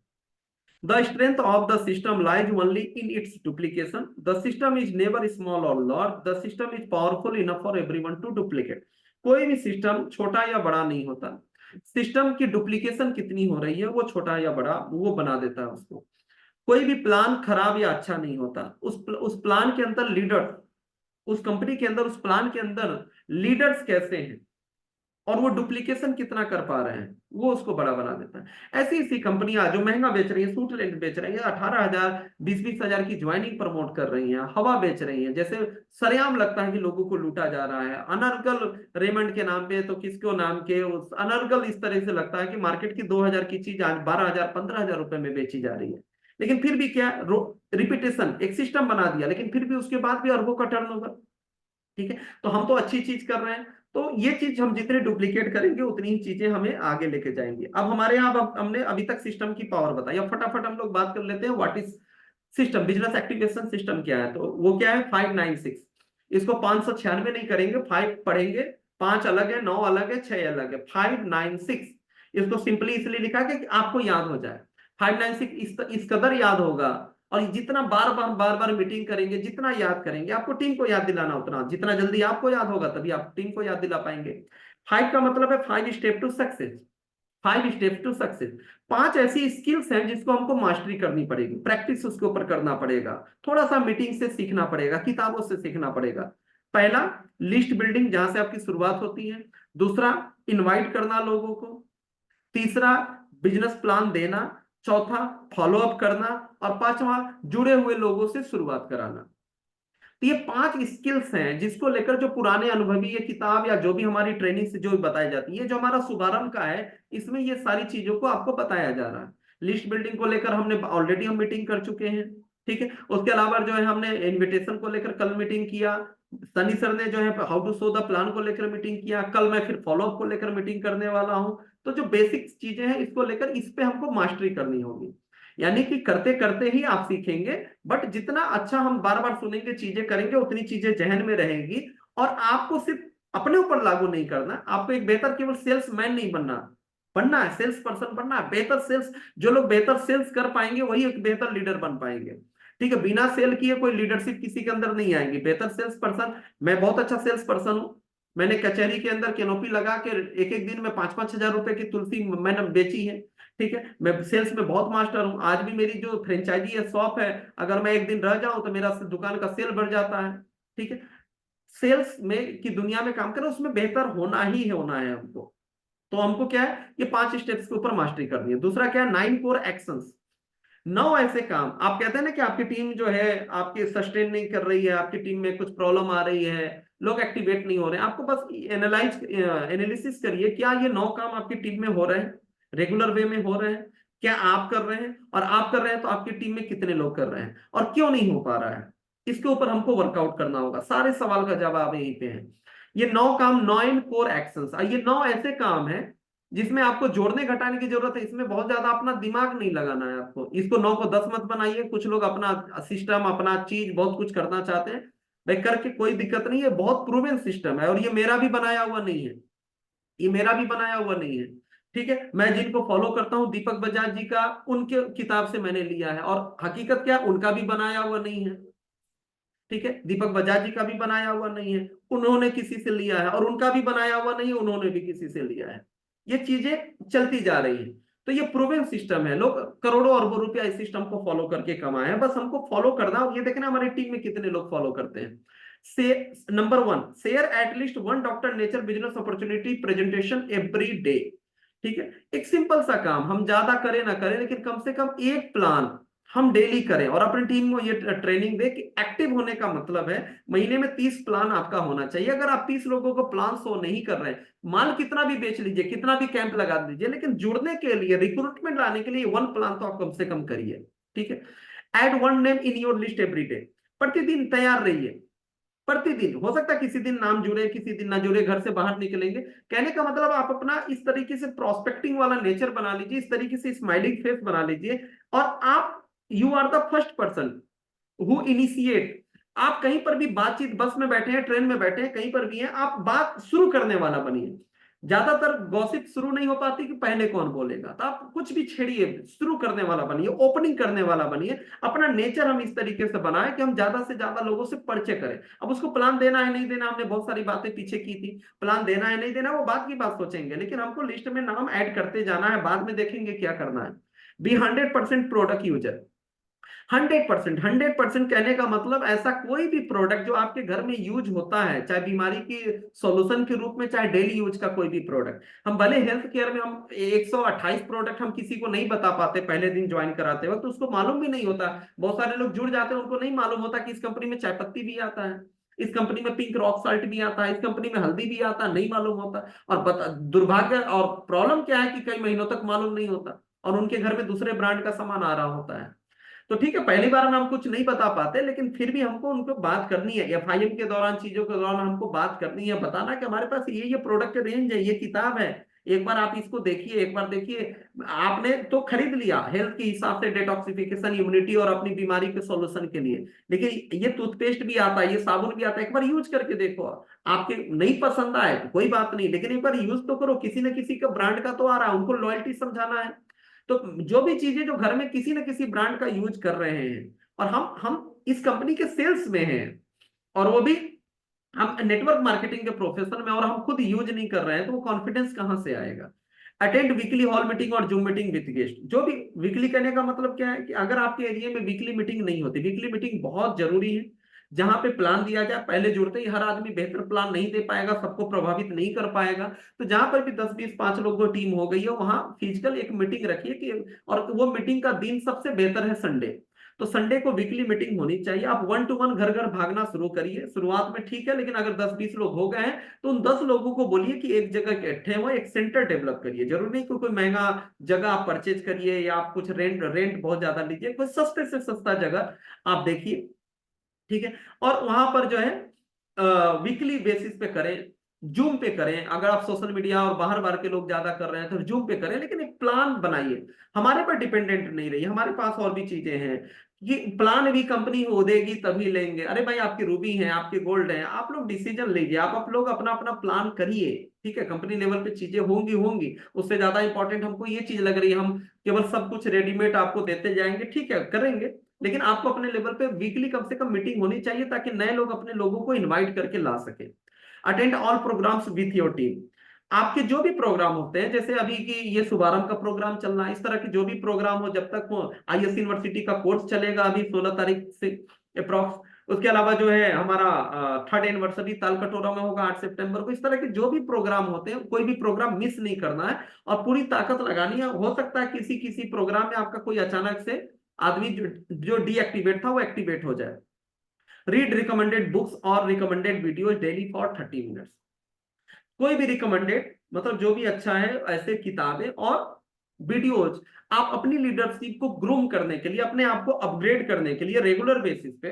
The strength of the system lies only in its duplication. The system is never small or large. The system is powerful enough for everyone to duplicate. कोई भी सिस्टम छोटा या बड़ा नहीं होता, सिस्टम की डुप्लीकेशन कितनी हो रही है वो छोटा या बड़ा वो बना देता है उसको। कोई भी प्लान खराब या अच्छा नहीं होता, उस प्लान के अंदर लीडर, उस कंपनी के अंदर उस प्लान के अंदर लीडर्स कैसे हैं और वो डुप्लीकेशन कितना कर पा रहे हैं, वो उसको बड़ा बना देता है। ऐसी ऐसी कंपनियां जो महंगा बेच रही है, सूट रेंट बेच रही है, 18,000 20-20 हजार की ज्वाइनिंग प्रमोट कर रही हैं, हवा बेच रही हैं, जैसे सरेआम लगता है कि लोगों को लूटा जा रहा है, अनर्गल रेमंड के नाम पे, तो किसको नाम के उस अनर्गल इस तरह से लगता है कि मार्केट की 2,000 की चीज आज 12,000 15,000 रुपए में बेची जा रही है। लेकिन फिर भी क्या, रिपीटेशन एक सिस्टम बना दिया, लेकिन फिर भी उसके बाद भी अरबों का टर्नओवर। ठीक है, तो हम तो अच्छी चीज कर रहे हैं, तो ये चीज हम जितने डुप्लीकेट करेंगे उतनी ही चीजें हमें आगे लेके जाएंगी। अब हमारे यहाँ हमने अभी तक सिस्टम की पावर बताई, अब फटाफट हम लोग बात कर लेते हैं what is system, business activation system क्या है। तो वो क्या है, 596। इसको 596 नहीं करेंगे, 5 पढ़ेंगे, 5 अलग है, 9 अलग है, 6 अलग है, 596। इसको सिंपली इसलिए लिखा कि आपको याद हो जाए। 596 इस कदर याद होगा, और जितना बार बार मीटिंग करेंगे, जितना याद करेंगे, आपको टीम को याद दिलाना उतना, जितना जल्दी आपको याद होगा तभी आप टीम को याद दिला पाएंगे। 5 का मतलब है 5 step to success. 5 step to success, 5 ऐसी स्किल्स हैं जिसको हमको मास्टरी करनी पड़ेगी, प्रैक्टिस उसके ऊपर करना पड़ेगा, थोड़ा सा मीटिंग से सीखना पड़ेगा, किताबों से सीखना पड़ेगा। पहला, लिस्ट बिल्डिंग, जहां से आपकी शुरुआत होती है। दूसरा, इनवाइट करना लोगों को। तीसरा, बिजनेस प्लान देना। चौथा, फॉलो अप करना। और पांचवा, जुड़े हुए लोगों से शुरुआत कराना। तो ये 5 स्किल्स हैं जिसको लेकर जो पुराने अनुभवी ये किताब या जो भी हमारी ट्रेनिंग से जो बताई जाती है, जो हमारा शुभारंभ का है, इसमें ये सारी चीजों को आपको बताया जा रहा है। लिस्ट बिल्डिंग को लेकर हमने ऑलरेडी हम मीटिंग कर चुके हैं। ठीक है, उसके अलावा जो है हमने इन्विटेशन को लेकर कल मीटिंग किया, सनी सर ने जो है how to show the plan को लेकर मीटिंग किया, कल मैं फिर फॉलोअप को लेकर मीटिंग करने वाला हूं। तो जो बेसिक चीजें हैं इसको लेकर इस पे हमको मास्टरी करनी होगी, यानी कि करते करते ही आप सीखेंगे। बट जितना अच्छा हम बार बार सुनेंगे, चीजें करेंगे, उतनी चीजें जहन में रहेंगी। और आपको सिर्फ अपने ऊपर लागू नहीं करना, आपको एक बेहतर केवल सेल्स मैन नहीं बनना, बनना है सेल्स पर्सन बनना है, बेहतर सेल्स। जो लोग बेहतर सेल्स कर पाएंगे वही एक बेहतर लीडर बन पाएंगे। ठीक है, बिना सेल किए कोई लीडरशिप किसी के अंदर नहीं आएगी। बेहतर सेल्स पर्सन, मैं बहुत अच्छा सेल्स पर्सन हूं, मैंने कचहरी के अंदर कैनोपी लगा के एक एक दिन में 5-5 हजार रुपए की तुलसी मैंने बेची है। ठीक है, मैं सेल्स में बहुत मास्टर हूं। आज भी मेरी जो फ्रेंचाइजी है, शॉप है, अगर मैं एक दिन रह जाऊं तो मेरा दुकान का सेल बढ़ जाता है। ठीक है, सेल्स में की दुनिया में काम करें, उसमें बेहतर होना ही होना है हमको। तो हमको क्या है, ये 5 स्टेप्स के ऊपर मास्टरी करनी है। दूसरा क्या है, 9 कोर एक्शंस। 9 ऐसे काम, आप कहते हैं ना कि आपकी टीम जो है आपके सस्टेन नहीं कर रही है, आपकी टीम में कुछ प्रॉब्लम आ रही है, लोग एक्टिवेट नहीं हो रहे हैं, आपको बस एनालिसिस करिए, क्या ये 9 काम आपकी टीम में हो रहे हैं, रेगुलर वे में हो रहे हैं, क्या आप कर रहे हैं, और आप कर रहे हैं तो आपकी टीम में कितने लोग कर रहे हैं, और क्यों नहीं हो पा रहा है, इसके ऊपर हमको वर्कआउट करना होगा। सारे सवाल का जवाब यहीं पे है। ये 9 काम, 9 कोर एक्शंस, ये 9 ऐसे काम है जिसमें आपको जोड़ने घटाने की जरूरत है। इसमें बहुत ज्यादा अपना दिमाग नहीं लगाना है आपको, इसको 9 को 10 मत बनाइए। कुछ लोग अपना सिस्टम, अपना चीज बहुत कुछ करना चाहते हैं, भाई करके कोई दिक्कत नहीं है, बहुत प्रूवन सिस्टम है, और ये मेरा भी बनाया हुआ नहीं है, ये मेरा भी बनाया हुआ नहीं है। ठीक है, मैं जिनको फॉलो करता हूं दीपक बजाज जी का, उनके किताब से मैंने लिया है, और हकीकत क्या, उनका भी बनाया हुआ नहीं है। ठीक है, दीपक बजाज जी का भी बनाया हुआ नहीं है, उन्होंने किसी से लिया है, और उनका भी बनाया हुआ नहीं है, उन्होंने भी किसी से लिया है। ये चीजें चलती जा रही हैं। तो ये प्रूवन सिस्टम है, लोग करोड़ों अरबों रुपया इस सिस्टम को फॉलो करके कमाए हैं, बस हमको फॉलो करना, और ये देखना हमारी टीम में कितने लोग फॉलो करते हैं। से number 1, share at least 1 doctor nature business opportunity presentation every day. ठीक है, एक सिंपल सा काम, हम ज्यादा करें ना करें, लेकिन कम से कम एक प्लान हम डेली करें, और अपनी टीम को ये ट्रेनिंग दे कि एक्टिव होने का मतलब है महीने में 30 प्लान आपका होना चाहिए। अगर आप 30 लोगों को प्लान शो नहीं कर रहे हैं, माल कितना भी बेच लीजिए, कितना भी कैंप लगा दीजिए, लेकिन जुड़ने के लिए, रिक्रूटमेंट लाने के लिए 1 प्लान तो आप कम से कम करिए। ठीक है, add 1 name in your list every day. प्रतिदिन तैयार रहिए, प्रतिदिन। हो सकता है किसी दिन नाम जुड़े, किसी दिन ना जुड़े, घर से बाहर निकलेंगे। कहने का मतलब आप अपना इस तरीके से प्रोस्पेक्टिंग वाला नेचर बना लीजिए, इस तरीके से स्माइलिंग फेस बना लीजिए, और आप you are the first person who initiate. आप कहीं पर भी बातचीत, बस में बैठे हैं, ट्रेन में बैठे हैं, कहीं पर भी हैं, आप बात शुरू करने वाला बनिए। ज्यादातर गॉसिप शुरू नहीं हो पाती कि पहले कौन बोलेगा, तो आप कुछ भी छेड़िए, शुरू करने वाला बनिए, ओपनिंग करने वाला बनिए। अपना नेचर हम इस तरीके से बनाए कि हम ज्यादा से ज्यादा लोगों से परिचय करें। अब उसको प्लान देना है नहीं देना, हमने बहुत सारी बातें पीछे की थी, प्लान देना है नहीं देना वो बात की बात सोचेंगे, लेकिन हमको लिस्ट में नाम ऐड करते जाना है, बाद में देखेंगे क्या करना है। B 100% product user. 100%, 100% कहने का मतलब ऐसा कोई भी प्रोडक्ट जो आपके घर में यूज होता है, चाहे बीमारी की सॉल्यूशन के रूप में, चाहे डेली यूज का कोई भी प्रोडक्ट, हम भले हेल्थ केयर में हम 128 प्रोडक्ट हम किसी को नहीं बता पाते पहले दिन ज्वाइन कराते वक्त, तो उसको मालूम भी नहीं होता। बहुत सारे लोग जुड़ जाते हैं, उनको नहीं मालूम होता कि इस कंपनी में चाय पत्ती भी आता है, इस कंपनी में पिंक रॉक साल्ट भी आता है, इस कंपनी में हल्दी भी आता है, नहीं मालूम होता। और दुर्भाग्य और प्रॉब्लम क्या है कि कई महीनों तक मालूम नहीं होता और उनके घर में दूसरे ब्रांड का सामान आ रहा होता है। तो ठीक है, पहली बार हम कुछ नहीं बता पाते, लेकिन फिर भी हमको उनको बात करनी है, एफआईएम के दौरान, चीजों के दौरान हमको बात करनी है, बताना कि हमारे पास ये प्रोडक्ट रेंज है, ये किताब है, एक बार आप इसको देखिए, एक बार देखिए। आपने तो खरीद लिया हेल्थ के हिसाब से, डिटॉक्सिफिकेशन, इम्यूनिटी और अपनी बीमारी के सॉल्यूशन के लिए, लेकिन ये टूथपेस्ट भी आता है, ये साबुन भी आता है, एक बार यूज करके देखो। आपके नहीं पसंद आए तो कोई बात नहीं, लेकिन एक बार यूज तो करो, किसी न किसी का ब्रांड का तो आ रहा है, उनको लॉयल्टी समझाना है। तो जो भी चीजें जो घर में किसी न किसी ब्रांड का यूज कर रहे हैं, और हम इस कंपनी के सेल्स में हैं, और वो भी हम नेटवर्क मार्केटिंग के प्रोफेशन में, और हम खुद यूज नहीं कर रहे हैं, तो वो कॉन्फिडेंस कहां से आएगा। अटेंड वीकली हॉल मीटिंग और जूम मीटिंग विद गेस्ट। जो भी वीकली करने का मतलब क्या है कि अगर आपके एरिया में वीकली मीटिंग नहीं होती, वीकली मीटिंग बहुत जरूरी है, जहां पे प्लान दिया जाए। पहले जुड़ते ही हर आदमी बेहतर प्लान नहीं दे पाएगा, सबको प्रभावित नहीं कर पाएगा। तो जहां पर भी 10-20 5 लोगों की टीम हो गई है, वहां फिजिकल एक मीटिंग रखिए कि, और वो मीटिंग का दिन सबसे बेहतर है संडे। तो संडे को वीकली मीटिंग होनी चाहिए। आप 1 to 1 घर घर भागना शुरू करिए, शुरुआत में ठीक है, लेकिन अगर 10-20 लोग हो गए हैं तो उन 10 लोगों को बोलिए कि एक जगह इकट्ठे हो, एक सेंटर डेवलप करिए। जरूरी नहीं कि कोई महंगा जगह आप परचेज करिए, या आप कुछ रेंट रेंट बहुत ज्यादा लीजिए, कोई सस्ते से सस्ता जगह आप देखिए, ठीक है। और वहां पर जो है वीकली बेसिस पे करें, जूम पे करें। अगर आप सोशल मीडिया और बाहर बाहर के लोग ज्यादा कर रहे हैं तो जूम पे करें, लेकिन एक प्लान बनाइए, हमारे पर डिपेंडेंट नहीं रहिए। हमारे पास और भी चीजें हैं, ये प्लान भी कंपनी हो देगी तभी लेंगे। अरे भाई, आपकी रूबी है, आपके गोल्ड है, आप लोग डिसीजन लीजिए, आप लोग अपना अपना प्लान करिए, ठीक है। कंपनी लेवल पे चीजें होंगी होंगी, उससे ज्यादा इंपॉर्टेंट हमको ये चीज लग रही है, हम केवल सब कुछ रेडीमेड आपको देते जाएंगे, ठीक है करेंगे, लेकिन आपको अपने लेवल पे वीकली कम से कम मीटिंग होनी चाहिए, ताकि नए लोग अपने लोगों को इनवाइट करके ला सके। Attend all programmes with your team. आपके जो भी प्रोग्राम होते हैं, जैसे अभी की ये शुभारंभ का प्रोग्राम चल रहा है, इस तरह के जो भी प्रोग्राम हो, जब तक हो, आईएस यूनिवर्सिटी का कोर्स चलेगा अभी 16 तारीख से अप्रॉक्स। उसके अलावा जो है हमारा 3rd एनिवर्सरी तालकटोरा में होगा 8 सितंबर को। इस तरह के जो भी प्रोग्राम होते हैं, कोई भी प्रोग्राम मिस नहीं करना है, और पूरी ताकत लगानी है। हो सकता है किसी किसी प्रोग्राम में आपका कोई अचानक से आदमी जो डीएक्टिवेट था वो एक्टिवेट हो जाए। रीड रिकमेंडेड बुक्स और recommended videos daily for 30 minutes. कोई भी रिकमेंडेड मतलब जो भी अच्छा है, ऐसे किताबें और वीडियोज आप अपनी लीडरशिप को ग्रूम करने के लिए, अपने आप को अपग्रेड करने के लिए रेगुलर बेसिस पे,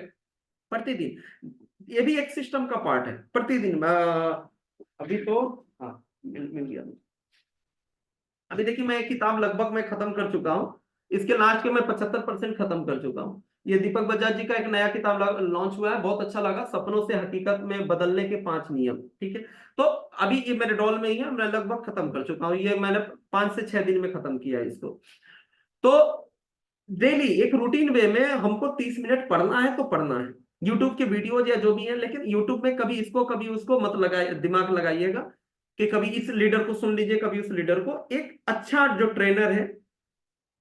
प्रतिदिन, ये भी एक सिस्टम का पार्ट है। प्रतिदिन अभी तो हाँ मिल गया। अभी देखिए, मैं एक किताब लगभग मैं खत्म कर चुका हूँ, इसके लास्ट के मैं 75% खत्म कर चुका हूँ। ये दीपक बजाज जी का एक नया किताब लॉन्च हुआ है, बहुत अच्छा लगा, सपनों से हकीकत में बदलने के 5 नियम, ठीक है। तो अभी ये मेरे डॉल में ही है, मैं लगभग खत्म कर चुका हूँ, ये मैंने 5 से 6 दिन में खत्म किया है इसको। तो डेली एक रूटीन वे में हमको 30 मिनट पढ़ना है तो पढ़ना है, यूट्यूब के वीडियोज या जो भी है, लेकिन यूट्यूब में कभी इसको कभी उसको मत लगाए, दिमाग लगाइएगा कि कभी इस लीडर को सुन लीजिए, कभी उस लीडर को। एक अच्छा जो ट्रेनर है,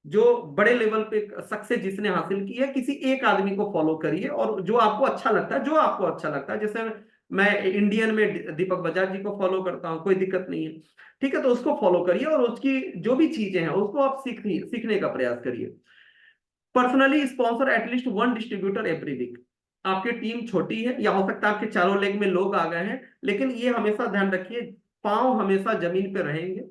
जो बड़े लेवल पे सक्सेस जिसने हासिल की है, किसी एक आदमी को फॉलो करिए, और जो आपको अच्छा लगता है, जो आपको अच्छा लगता है, जैसे मैं इंडियन में दीपक बजाज जी को फॉलो करता हूँ, कोई दिक्कत नहीं है, ठीक है। तो उसको फॉलो करिए, और उसकी जो भी चीजें हैं उसको आप सीखने का प्रयास करिए। Personally sponsor at least 1 distributor every week. आपकी टीम छोटी है, या हो सकता है आपके चारों लेग में लोग आ गए हैं, लेकिन ये हमेशा ध्यान रखिए, पांव हमेशा जमीन पे रहेंगे,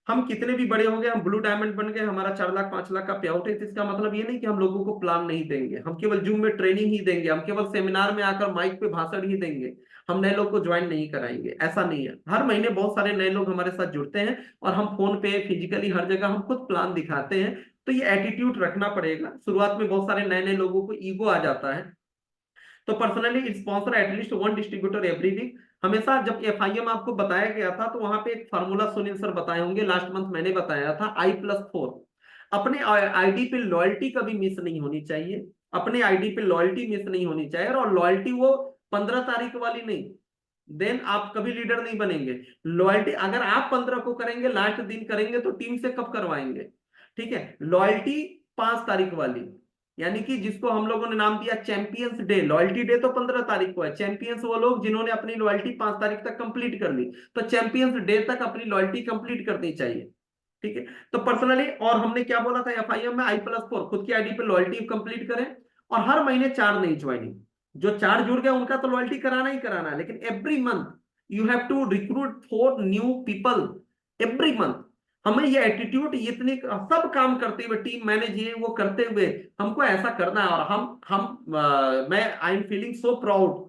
हम कितने भी बड़े हो गए, हम ब्लू डायमंड बन गए, हमारा 4 लाख 5 लाख का पे आउट है, तो इसका मतलब ये नहीं कि हम लोगों को प्लान नहीं देंगे, हम केवल जूम में ट्रेनिंग ही देंगे, हम केवल सेमिनार में आकर माइक पे भाषण ही देंगे, हम नए लोग को ज्वाइन नहीं कराएंगे, ऐसा नहीं है। हर महीने बहुत सारे नए लोग हमारे साथ जुड़ते हैं और हम फोन पे फिजिकली हर जगह हम खुद प्लान दिखाते हैं। तो ये एटीट्यूड रखना पड़ेगा। शुरुआत में बहुत सारे नए नए लोगों को ईगो आ जाता है। तो personally sponsor at least one distributor every week. हमेशा जब एफआईएम आपको बताया गया था तो वहां पे एक फार्मूला सुनील सर बताए होंगे, लास्ट मंथ मैंने बताया था, I+4। अपने आईडी पे लॉयल्टी कभी मिस नहीं होनी चाहिए, अपने आईडी पे लॉयल्टी मिस नहीं होनी चाहिए। और लॉयल्टी वो 15 तारीख वाली नहीं, देन आप कभी लीडर नहीं बनेंगे। लॉयल्टी अगर आप 15 को करेंगे, लास्ट दिन करेंगे, तो टीम से कब करवाएंगे? ठीक है, लॉयल्टी 5 तारीख वाली, यानी कि जिसको हम लोगों ने नाम दिया चैंपियंस डे। लॉयल्टी डे तो 15 तारीख को है, चैंपियंस वो लोग जिन्होंने अपनी लॉयल्टी 5 तारीख तक कंप्लीट कर ली। तो चैंपियंस डे तक अपनी लॉयल्टी कंप्लीट करनी चाहिए। ठीक है, तो पर्सनली, और हमने क्या बोला था एफआईएम में, I+4 खुद की आईडी पे लॉयल्टी कंप्लीट करें। और हर महीने 4 नई ज्वाइनिंग, जो 4 जुड़ गए उनका तो लॉयल्टी कराना ही कराना है, लेकिन every month you have to recruit 4 new people every month. हमें ये एटीट्यूड, इतने सब काम करते हुए, टीम मैनेज ये वो करते हुए, हमको ऐसा करना है। और मैं I am feeling so proud.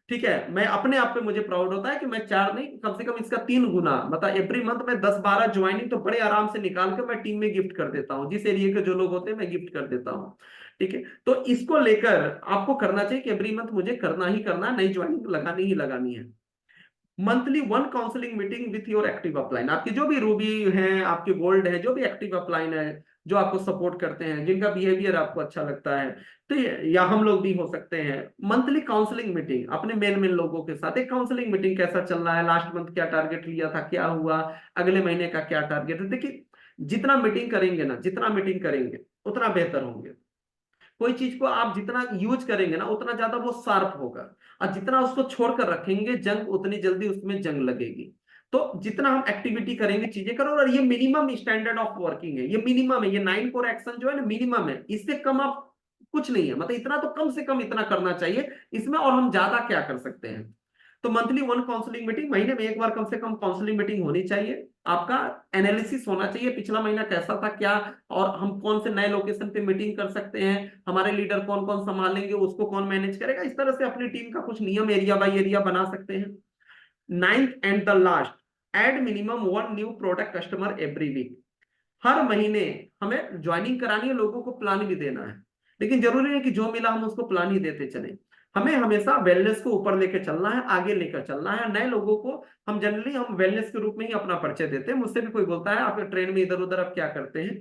ठीक है, मैं अपने आप पे मुझे प्राउड होता है कि मैं 4 नहीं, कम से कम इसका 3 गुना, मतलब एवरी मंथ मैं 10-12 ज्वाइनिंग तो बड़े आराम से निकाल के मैं टीम में गिफ्ट कर देता हूँ। जिस एरिया के जो लोग होते हैं मैं गिफ्ट कर देता हूँ। ठीक है, तो इसको लेकर आपको करना चाहिए कि एवरी मंथ मुझे करना ही करना है, नई ज्वाइनिंग लगानी ही लगानी है। Monthly 1 counselling meeting with your active upline. आपके जो भी रूबी हैं, आपके गोल्ड है, जो भी एक्टिव अपलाइन है, जो आपको सपोर्ट करते हैं, जिनका बिहेवियर आपको अच्छा लगता है, तो या हम लोग भी हो सकते हैं। मंथली काउंसलिंग मीटिंग अपने मेन मेन लोगों के साथ, एक काउंसलिंग मीटिंग, कैसा चल रहा है, लास्ट मंथ क्या टारगेट लिया था, क्या हुआ, अगले महीने का क्या टारगेट है। देखिए, जितना मीटिंग करेंगे ना, जितना मीटिंग करेंगे उतना बेहतर होंगे। कोई चीज को आप जितना यूज करेंगे ना, उतना ज्यादा वो शार्प होगा। और जितना उसको छोड़कर रखेंगे, जंग उतनी जल्दी उसमें जंग लगेगी। तो जितना हम एक्टिविटी करेंगे, चीजें करो। और ये मिनिमम स्टैंडर्ड ऑफ वर्किंग है, ये मिनिमम है, ये 9 कोर एक्शन जो है ना, मिनिमम है। इससे कम आप कुछ नहीं है, मतलब इतना तो कम से कम इतना करना चाहिए इसमें। और हम ज्यादा क्या कर सकते हैं? तो मंथली 1 काउंसलिंग मीटिंग, महीने में एक बार कम से कम काउंसलिंग मीटिंग होनी चाहिए। आपका एनालिसिस होना चाहिए, पिछला महीना कैसा था, क्या, और हम कौन से नए लोकेशन पे मीटिंग कर सकते हैं, हमारे लीडर कौन कौन संभालेंगे, उसको कौन मैनेज करेगा। इस तरह से अपनी टीम का कुछ नियम एरिया बाय एरिया बना सकते हैं। Ninth and the last, add minimum 1 new product customer every week. हर महीने हमें ज्वाइनिंग करानी है, लोगों को प्लान भी देना है। लेकिन जरूरी नहीं कि जो मिला हम उसको प्लान ही देते चले। हमें हमेशा वेलनेस को ऊपर लेकर चलना है, आगे लेकर चलना है। नए लोगों को हम जनरली हम वेलनेस के रूप में ही अपना परिचय देते हैं। मुझसे भी कोई बोलता है आपके ट्रेन में इधर उधर आप क्या करते हैं,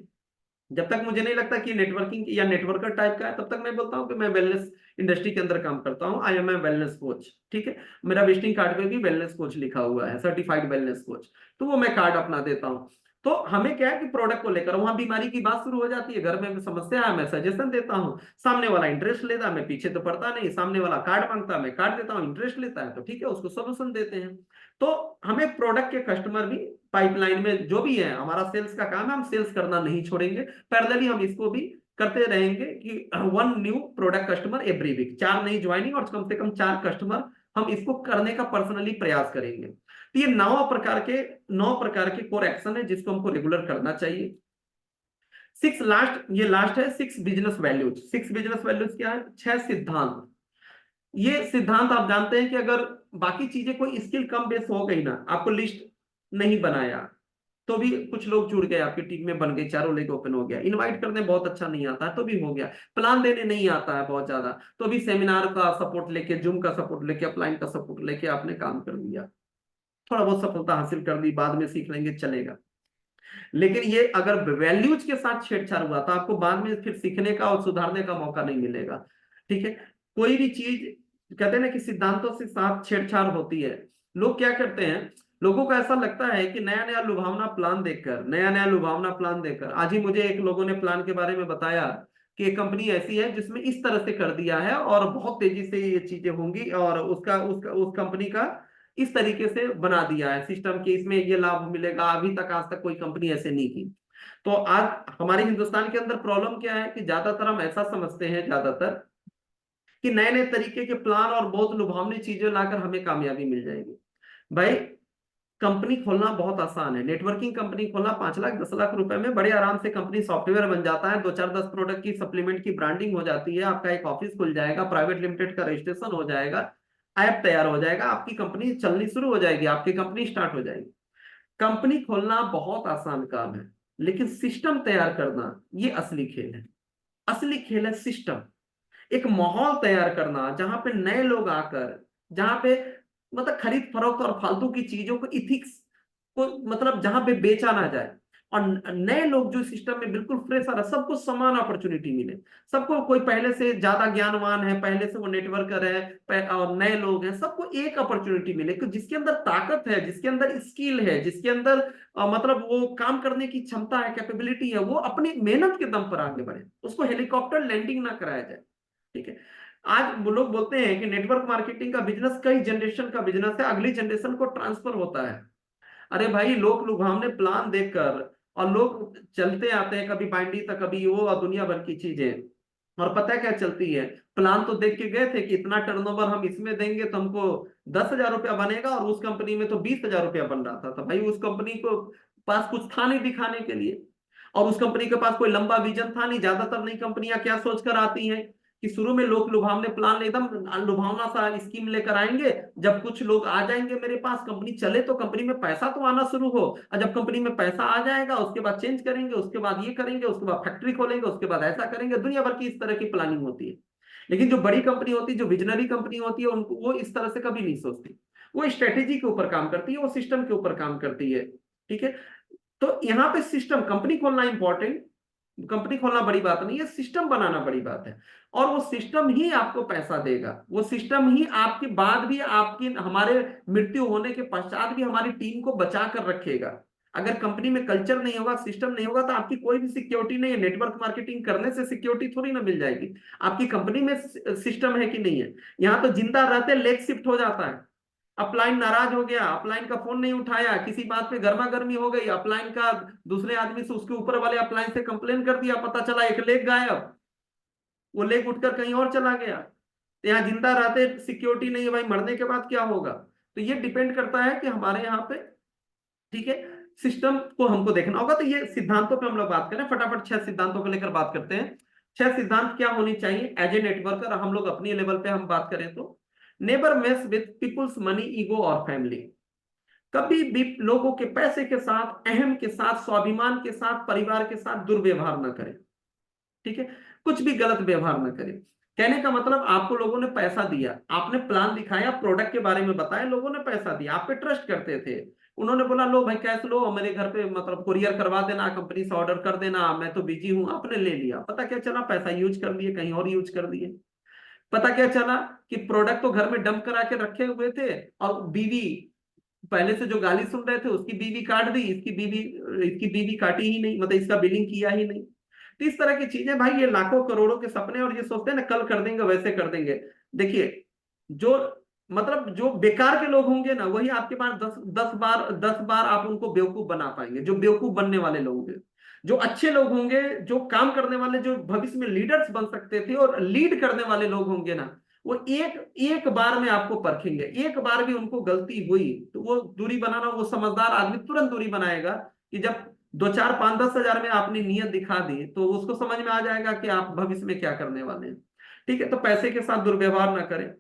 जब तक मुझे नहीं लगता कि नेटवर्किंग या नेटवर्कर टाइप का है, तब तक मैं बोलता हूँ कि मैं वेलनेस इंडस्ट्री के अंदर काम करता हूँ, I am a wellness coach. ठीक है, मेरा विजिटिंग कार्ड पे भी वेलनेस कोच लिखा हुआ है, सर्टिफाइड वेलनेस कोच। तो वो मैं कार्ड अपना देता हूँ। तो हमें क्या है कि प्रोडक्ट को लेकर वहां बीमारी की बात शुरू हो जाती है, घर में समस्या है, मैं सजेशन देता हूँ, सामने वाला इंटरेस्ट लेता है, मैं पीछे तो पड़ता नहीं, सामने वाला कार्ड मांगता है, मैं कार्ड देता हूँ, इंटरेस्ट लेता है, तो ठीक है, उसको सोल्यूशन देते हैं। तो हमें प्रोडक्ट के कस्टमर भी पाइपलाइन में जो भी है, हमारा सेल्स का काम है, हम सेल्स करना नहीं छोड़ेंगे। पैरेलली हम इसको भी करते रहेंगे कि 1 new product customer every week, 4 नई ज्वाइनिंग और कम से कम 4 कस्टमर, हम इसको करने का पर्सनली प्रयास करेंगे। तो ये 9 प्रकार के कोर एक्शन है जिसको हमको रेगुलर करना चाहिए। 6 लास्ट, ये लास्ट है, 6 बिजनेस वैल्यूज। 6 बिजनेस वैल्यूज क्या है? 6 सिद्धांत। ये सिद्धांत आप जानते हैं कि अगर बाकी चीजें, कोई स्किल कम बेस हो गई ना, आपको लिस्ट नहीं बनाया तो भी कुछ लोग जुड़ गए, आपकी टीम में बन गए, चारों लेके ओपन हो गया। इनवाइट करने बहुत अच्छा नहीं आता है तो भी हो गया। प्लान देने नहीं आता है बहुत ज्यादा, तो भी सेमिनार का सपोर्ट लेके, जूम का सपोर्ट लेके, अपलाइन का सपोर्ट लेके आपने काम कर लिया, थोड़ा बहुत सफलता हासिल कर ली, बाद में सीख लेंगे, चलेगा। लेकिन ये अगर वैल्यूज के साथ छेड़छाड़ हुआ तो आपको बाद में फिर सीखने का और सुधारने का मौका नहीं मिलेगा। ठीक है, कोई भी चीज, कहते हैं ना कि सिद्धांतों से साथ छेड़छाड़ होती है। लोग क्या करते हैं, लोगों को ऐसा लगता है कि नया नया लुभावना प्लान देखकर, नया नया लुभावना प्लान देखकर, आज ही मुझे एक लोगों ने प्लान के बारे में बताया कि एक कंपनी ऐसी है जिसमें इस तरह से कर दिया है और बहुत तेजी से ये चीजें होंगी, और उस कंपनी का इस तरीके से बना दिया है सिस्टम कि इसमें ये लाभ मिलेगा। अभी तक, आज तक कोई कंपनी ऐसे नहीं की। तो आज हमारे हिंदुस्तान के अंदर प्रॉब्लम क्या है कि ज्यादातर हम ऐसा समझते हैं, ज्यादातर, कि नए नए तरीके के प्लान और बहुत लुभावनी चीजें लाकर हमें कामयाबी मिल जाएगी। भाई, कंपनी खोलना बहुत आसान है। नेटवर्किंग कंपनी खोलना 5 लाख 10 लाख रुपए में बड़े आराम से कंपनी सॉफ्टवेयर बन जाता है, 2 4 10 प्रोडक्ट की सप्लीमेंट की ब्रांडिंग हो जाती है, आपका एक ऑफिस खुल जाएगा, प्राइवेट लिमिटेड का रजिस्ट्रेशन हो जाएगा, ऐप तैयार हो जाएगा, आपकी कंपनी चलनी शुरू हो जाएगी, आपकी कंपनी स्टार्ट हो जाएगी। कंपनी खोलना बहुत आसान काम है, लेकिन सिस्टम तैयार करना ये असली खेल है। असली खेल है सिस्टम। एक माहौल तैयार करना जहां पे नए लोग आकर, जहां पे मतलब खरीद फरोख्त और फालतू की चीजों को इथिक्स को मतलब जहां पे बेचा ना जाए, और नए लोग जो सिस्टम में बिल्कुल फ्रेश आ रहा, सबको समान अपॉर्चुनिटी मिले। सबको, कोई पहले से ज्यादा ज्ञानवान है, पहले से वो नेटवर्कर है, और नए लोग हैं, सबको एक अपॉर्चुनिटी मिले कि जिसके अंदर ताकत है, जिसके अंदर स्किल है, जिसके अंदर मतलब वो काम करने की क्षमता है, कैपेबिलिटी है, वो अपनी मेहनत के दम पर आगे बढ़े, उसको हेलीकॉप्टर लैंडिंग ना कराया जाए। ठीक है। आज वो लोग बोलते हैं कि नेटवर्क मार्केटिंग का बिजनेस कई जनरेशन का बिजनेस है, अगली जनरेशन को ट्रांसफर होता है। अरे भाई, लोग लुभावने प्लान देखकर और लोग चलते आते हैं, कभी बाइंडी तक, कभी वो, और दुनिया भर की चीजें, और पता है क्या चलती है? प्लान तो देख के गए थे कि इतना टर्नओवर हम इसमें देंगे तो हमको 10,000 रुपया बनेगा, और उस कंपनी में तो 20,000 रुपया बन रहा था। तो भाई उस कंपनी को पास कुछ था नहीं दिखाने के लिए, और उस कंपनी के पास कोई लंबा विजन था नहीं। ज्यादातर नई कंपनियां क्या सोचकर आती हैं कि शुरू में लोग लुभावने प्लान, एकदम लुभावना सा स्कीम लेकर आएंगे, जब कुछ लोग आ जाएंगे मेरे पास, कंपनी चले तो कंपनी में पैसा तो आना शुरू हो, और जब कंपनी में पैसा आ जाएगा उसके बाद चेंज करेंगे, उसके बाद ये करेंगे, उसके बाद फैक्ट्री खोलेंगे, उसके बाद ऐसा करेंगे। दुनिया भर की इस तरह की प्लानिंग होती है। लेकिन जो बड़ी कंपनी होती है, जो विजनरी कंपनी होती है, उनको वो इस तरह से कभी नहीं सोचती। वो स्ट्रेटेजी के ऊपर काम करती है, वो सिस्टम के ऊपर काम करती है। ठीक है। तो यहाँ पे सिस्टम, कंपनी खोलना इंपॉर्टेंट, कंपनी खोलना बड़ी बात नहीं है, सिस्टम बनाना बड़ी बात है। और वो सिस्टम ही आपको पैसा देगा, वो सिस्टम ही आपके बाद भी, आपकी हमारे मृत्यु होने के पश्चात भी हमारी टीम को बचा कर रखेगा। अगर कंपनी में कल्चर नहीं होगा, सिस्टम नहीं होगा, तो आपकी कोई भी सिक्योरिटी नहीं है। नेटवर्क मार्केटिंग करने से सिक्योरिटी थोड़ी ना मिल जाएगी। आपकी कंपनी में सिस्टम है कि नहीं है? यहाँ तो जिंदा रहते लेग शिफ्ट हो जाता है। अपलाइन नाराज हो गया, अपलाइन का फोन नहीं उठाया, किसी बात पे गर्मा गर्मी हो गई, अपलाइन का दूसरे आदमी से, उसके ऊपर वाले अपलाइन से कंप्लेन कर दिया, पता चला एक लेग गायब, वो लेग उठकर कहीं और चला गया। तो यहाँ जिंदा रहते सिक्योरिटी नहीं है भाई, मरने के बाद क्या होगा? तो ये डिपेंड करता है कि हमारे यहाँ पे, ठीक है, सिस्टम को हमको देखना होगा। तो ये सिद्धांतों पे हम लोग बात करें, फटाफट 6 सिद्धांतों को लेकर बात करते हैं। 6 सिद्धांत क्या होनी चाहिए एज ए नेटवर्कर, हम लोग अपनी लेवल पे हम बात करें तो। Never mess with peoples money ego और फैमिली। कभी भी लोगों के पैसे के साथ, अहम के साथ, स्वाभिमान के साथ, परिवार के साथ दुर्व्यवहार न करें। ठीक है। कुछ भी गलत व्यवहार न करें। कहने का मतलब, आपको लोगों ने पैसा दिया, आपने प्लान दिखाया, प्रोडक्ट के बारे में बताया, लोगों ने पैसा दिया, आप पे ट्रस्ट करते थे, उन्होंने बोला लो भाई कैश लो, मेरे घर पे मतलब कुरियर करवा देना, कंपनी से ऑर्डर कर देना, मैं तो बिजी हूं, आपने ले लिया। पता क्या चला? पैसा यूज कर लिए, कहीं और यूज कर दिए। पता क्या चला? कि प्रोडक्ट तो घर में डंप करा के रखे हुए थे, और बीवी, पहले से जो गाली सुन रहे थे उसकी बीवी काट दी, इसकी बीवी काटी ही नहीं, मतलब इसका बिलिंग किया ही नहीं। तो इस तरह की चीजें भाई, ये लाखों करोड़ों के सपने, और ये सोचते हैं ना कल कर देंगे, वैसे कर देंगे। देखिए, जो मतलब जो बेकार के लोग होंगे ना, वही आपके पास 10 बार आप उनको बेवकूफ बना पाएंगे, जो बेवकूफ बनने वाले लोग होंगे। जो अच्छे लोग होंगे, जो काम करने वाले, जो भविष्य में लीडर्स बन सकते थे और लीड करने वाले लोग होंगे ना, वो एक एक बार में आपको परखेंगे। एक बार भी उनको गलती हुई तो वो दूरी बनाना, वो समझदार आदमी तुरंत दूरी बनाएगा। कि जब 2 4 5 10 हजार में आपने नीयत दिखा दी, तो उसको समझ में आ जाएगा कि आप भविष्य में क्या करने वाले हैं। ठीक है। तो पैसे के साथ दुर्व्यवहार ना करें।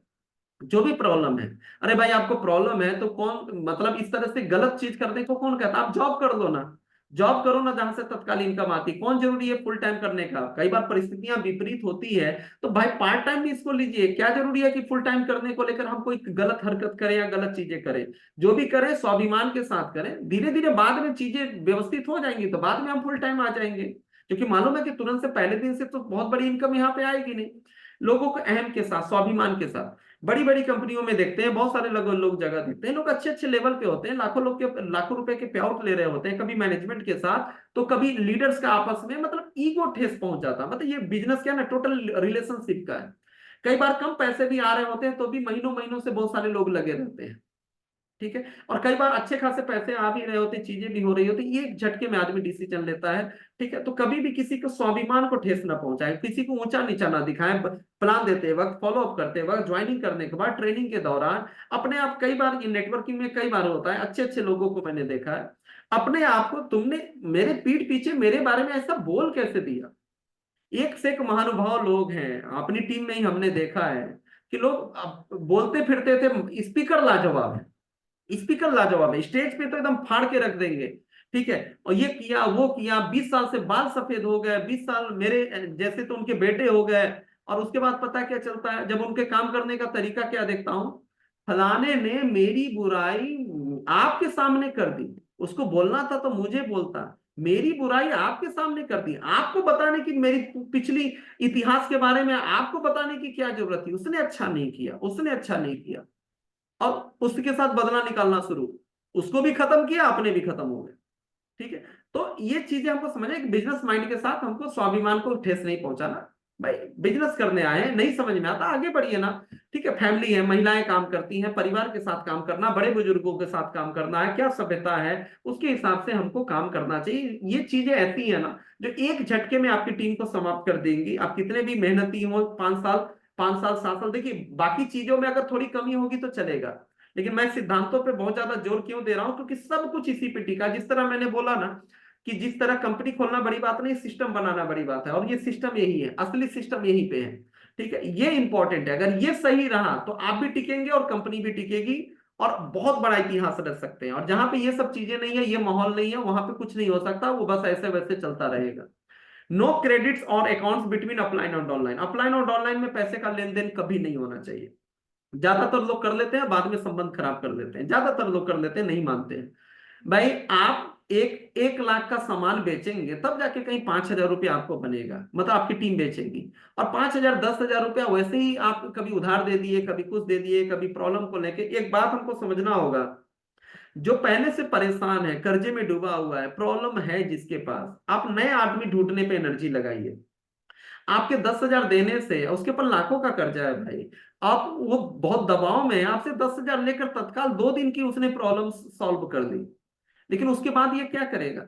जो भी प्रॉब्लम है, अरे भाई आपको प्रॉब्लम है तो कौन, मतलब इस तरह से गलत चीज करने को कौन कहता है? आप जॉब कर लो ना, जॉब करो ना जहां से तत्काल इनकम आती। कौन जरूरी है फुल टाइम करने का? कई बार परिस्थितियां विपरीत होती है, तो भाई पार्ट टाइम भी इसको लीजिए। क्या जरूरी है कि फुल टाइम करने को लेकर हम कोई गलत हरकत करें या गलत चीजें करें? जो भी करें स्वाभिमान के साथ करें, धीरे धीरे बाद में चीजें व्यवस्थित हो जाएंगी, तो बाद में हम फुल टाइम आ जाएंगे। क्योंकि मालूम है कि तुरंत से पहले दिन से तो बहुत बड़ी इनकम यहाँ पे आएगी नहीं। लोगों को अहम के साथ, स्वाभिमान के साथ। बड़ी बड़ी कंपनियों में देखते हैं, बहुत सारे लोग जगह देते हैं, लोग अच्छे अच्छे लेवल पे होते हैं, लाखों लोग के लाखों रुपए के पे आउट ले रहे होते हैं, कभी मैनेजमेंट के साथ, तो कभी लीडर्स का आपस में, मतलब ईगो ठेस पहुंच जाता है। मतलब ये बिजनेस क्या है ना, टोटल रिलेशनशिप का है। कई बार कम पैसे भी आ रहे होते हैं, तो भी महीनों महीनों से बहुत सारे लोग लगे रहते हैं। ठीक है। और कई बार अच्छे खासे पैसे आ भी रहे होते, चीजें भी हो रही होती, ये एक झटके में आदमी डिसीजन लेता है। ठीक है, तो कभी भी किसी को स्वाभिमान को ठेस ना पहुंचाए, किसी को ऊंचा नीचा ना दिखाएं। प्लान देते वक्त, फॉलो अप करते वक्त, ज्वाइनिंग करने के बाद, ट्रेनिंग के दौरान अपने आप, कई बार ये नेटवर्किंग में कई बार होता है, अच्छे अच्छे लोगों को मैंने देखा है, अपने आप को तुमने मेरे पीठ पीछे मेरे बारे में ऐसा बोल कैसे दिया। एक से एक महानुभाव लोग हैं अपनी टीम में ही, हमने देखा है कि लोग बोलते फिरते थे, स्पीकर लाजवाब है, स्पीकर लाजवाब है, स्टेज पे तो एकदम फाड़ के रख देंगे। ठीक है, और ये किया वो किया, 20 साल से बाल सफेद हो गए, 20 साल मेरे जैसे तो उनके बेटे हो गए। और उसके बाद पता क्या चलता है, जब उनके काम करने का तरीका क्या देखता हूं, फलाने ने मेरी बुराई आपके सामने कर दी, उसको बोलना था तो मुझे बोलता, मेरी बुराई आपके सामने कर दी, आपको बताने की, मेरी पिछली इतिहास के बारे में आपको बताने की क्या जरूरत थी, उसने अच्छा नहीं किया, उसने अच्छा नहीं किया। और उसके साथ बदला निकालना शुरू, उसको भी खत्म किया, अपने भी खत्म हो गए। ठीक है, तो ये चीजें हमको समझना, एक बिजनेस माइंड के साथ हमको स्वाभिमान को ठेस नहीं पहुंचाना। भाई बिजनेस करने आए हैं, नहीं समझ में आता आगे बढ़िए ना। ठीक है, फैमिली है, महिलाएं काम करती हैं, परिवार के साथ काम करना, बड़े बुजुर्गों के साथ काम करना है, क्या सभ्यता है उसके हिसाब से हमको काम करना चाहिए। ये चीजें ऐसी है ना जो एक झटके में आपकी टीम को समाप्त कर देंगी। आप कितने भी मेहनती हो, 5 साल, 5 साल 7 साल, देखिए बाकी चीजों में अगर थोड़ी कमी होगी तो चलेगा, लेकिन मैं सिद्धांतों पे बहुत ज्यादा जोर क्यों दे रहा हूं, क्योंकि सब कुछ इसी पे टिका। जिस तरह मैंने बोला ना कि जिस तरह कंपनी खोलना बड़ी बात नहीं, सिस्टम बनाना बड़ी बात है, और ये सिस्टम यही है, असली सिस्टम यही पे है। ठीक है, ये इंपॉर्टेंट है, अगर ये सही रहा तो आप भी टिकेंगे और कंपनी भी टिकेगी, और बहुत बड़ा इतिहास रच सकते हैं। और जहां पे ये सब चीजें नहीं है, ये माहौल नहीं है, वहां पे कुछ नहीं हो सकता, वो बस ऐसे वैसे चलता रहेगा। नो क्रेडिट्स और अकाउंट्स बिटवीन अपलाइन और ऑनलाइन, अपलाइन और ऑनलाइन में पैसे का लेन देन कभी नहीं होना चाहिए। ज्यादातर लोग कर लेते हैं, बाद में संबंध खराब कर लेते हैं, ज्यादातर लोग कर लेते हैं, नहीं मानते हैं। भाई आप 1 लाख का सामान बेचेंगे तब जाके कहीं 5,000 रुपया आपको बनेगा, मतलब आपकी टीम बेचेगी। और 5,000 10,000 रुपया वैसे ही आप कभी उधार दे दिए, कभी कुछ दे दिए, कभी प्रॉब्लम को लेके, एक बात हमको समझना होगा, जो पहले से परेशान है, कर्जे में डूबा हुआ है, प्रॉब्लम है जिसके पास, आप नए आदमी ढूंढने पे एनर्जी लगाइए। आपके 10,000 देने से, उसके ऊपर लाखों का कर्जा है भाई, आप वो बहुत दबाव में है, आपसे 10,000 लेकर तत्काल 2 दिन की उसने प्रॉब्लम सॉल्व कर दी, लेकिन उसके बाद ये क्या करेगा,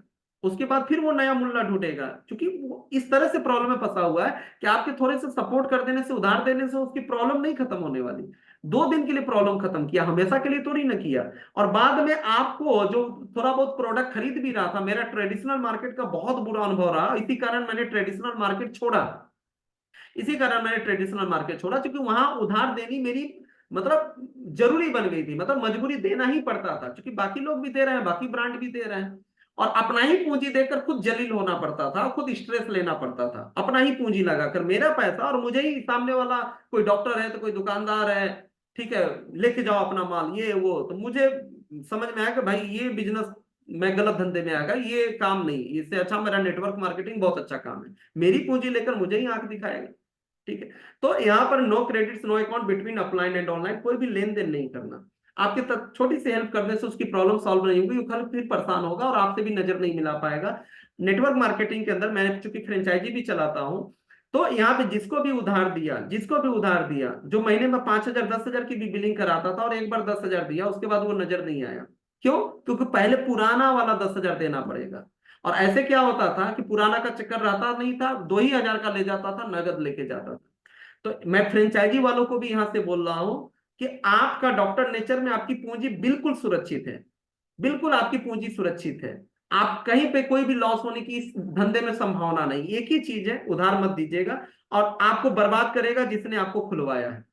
उसके बाद फिर वो नया मुल्ला ढूंढेगा, क्योंकि वो इस तरह से प्रॉब्लम में फंसा हुआ है कि आपके थोड़े से सपोर्ट कर देने से, उधार देने से उसकी प्रॉब्लम नहीं खत्म होने वाली। 2 दिन के लिए प्रॉब्लम खत्म किया, हमेशा के लिए थोड़ी ना किया। और बाद में आपको जो थोड़ा बहुत प्रोडक्ट खरीद भी रहा था, मेरा ट्रेडिशनल मार्केट का बहुत बुरा अनुभव रहा, इसी कारण मैंने ट्रेडिशनल मार्केट छोड़ा, इसी कारण मैंने ट्रेडिशनल मार्केट छोड़ा, क्योंकि वहां उधार देनी मेरी मतलब जरूरी बन गई थी, मतलब मजबूरी, देना ही पड़ता था, क्योंकि बाकी लोग भी दे रहे हैं, बाकी ब्रांड भी दे रहे हैं। और अपना ही पूंजी देकर खुद जलील होना पड़ता था, खुद स्ट्रेस लेना पड़ता था, अपना ही पूंजी लगाकर, मेरा पैसा, और मुझे ही सामने वाला कोई डॉक्टर है तो कोई दुकानदार है, ठीक है, लेके जाओ अपना माल, ये वो, तो मुझे समझ में आया कि भाई ये बिजनेस मैं गलत धंधे में आ गया, ये काम नहीं, इससे अच्छा मेरा नेटवर्क मार्केटिंग बहुत अच्छा काम है, मेरी पूंजी लेकर मुझे ही आंख दिखाएगा। ठीक है, तो यहाँ पर no credits no account between upline and online, कोई भी लेन देन नहीं करना। आपके तक छोटी सी हेल्प करने से उसकी प्रॉब्लम सॉल्व नहीं होगी, वो कल फिर परेशान होगा और आपसे भी नजर नहीं मिला पाएगा। नेटवर्क मार्केटिंग के अंदर मैं चूंकि फ्रेंचाइजी भी चलाता हूं, तो यहाँ पे जिसको भी उधार दिया, जिसको भी उधार दिया, जो महीने में 5,000 10,000 की भी बिलिंग कराता था और एक बार 10,000 दिया, उसके बाद वो नजर नहीं आया। क्यों? क्योंकि पहले पुराना वाला 10,000 देना पड़ेगा। और ऐसे क्या होता था कि पुराना का चक्कर रहता नहीं था, 2 ही हजार का ले जाता था, नगद लेके जाता था। तो मैं फ्रेंचाइजी वालों को भी यहां से बोल रहा हूं कि आपका डॉक्टर नेचर में आपकी पूंजी बिल्कुल सुरक्षित है, बिल्कुल आपकी पूंजी सुरक्षित है। आप कहीं पे कोई भी लॉस होने की इस धंधे में संभावना नहीं, एक ही चीज है, उधार मत दीजिएगा, और आपको बर्बाद करेगा जिसने आपको खुलवाया है।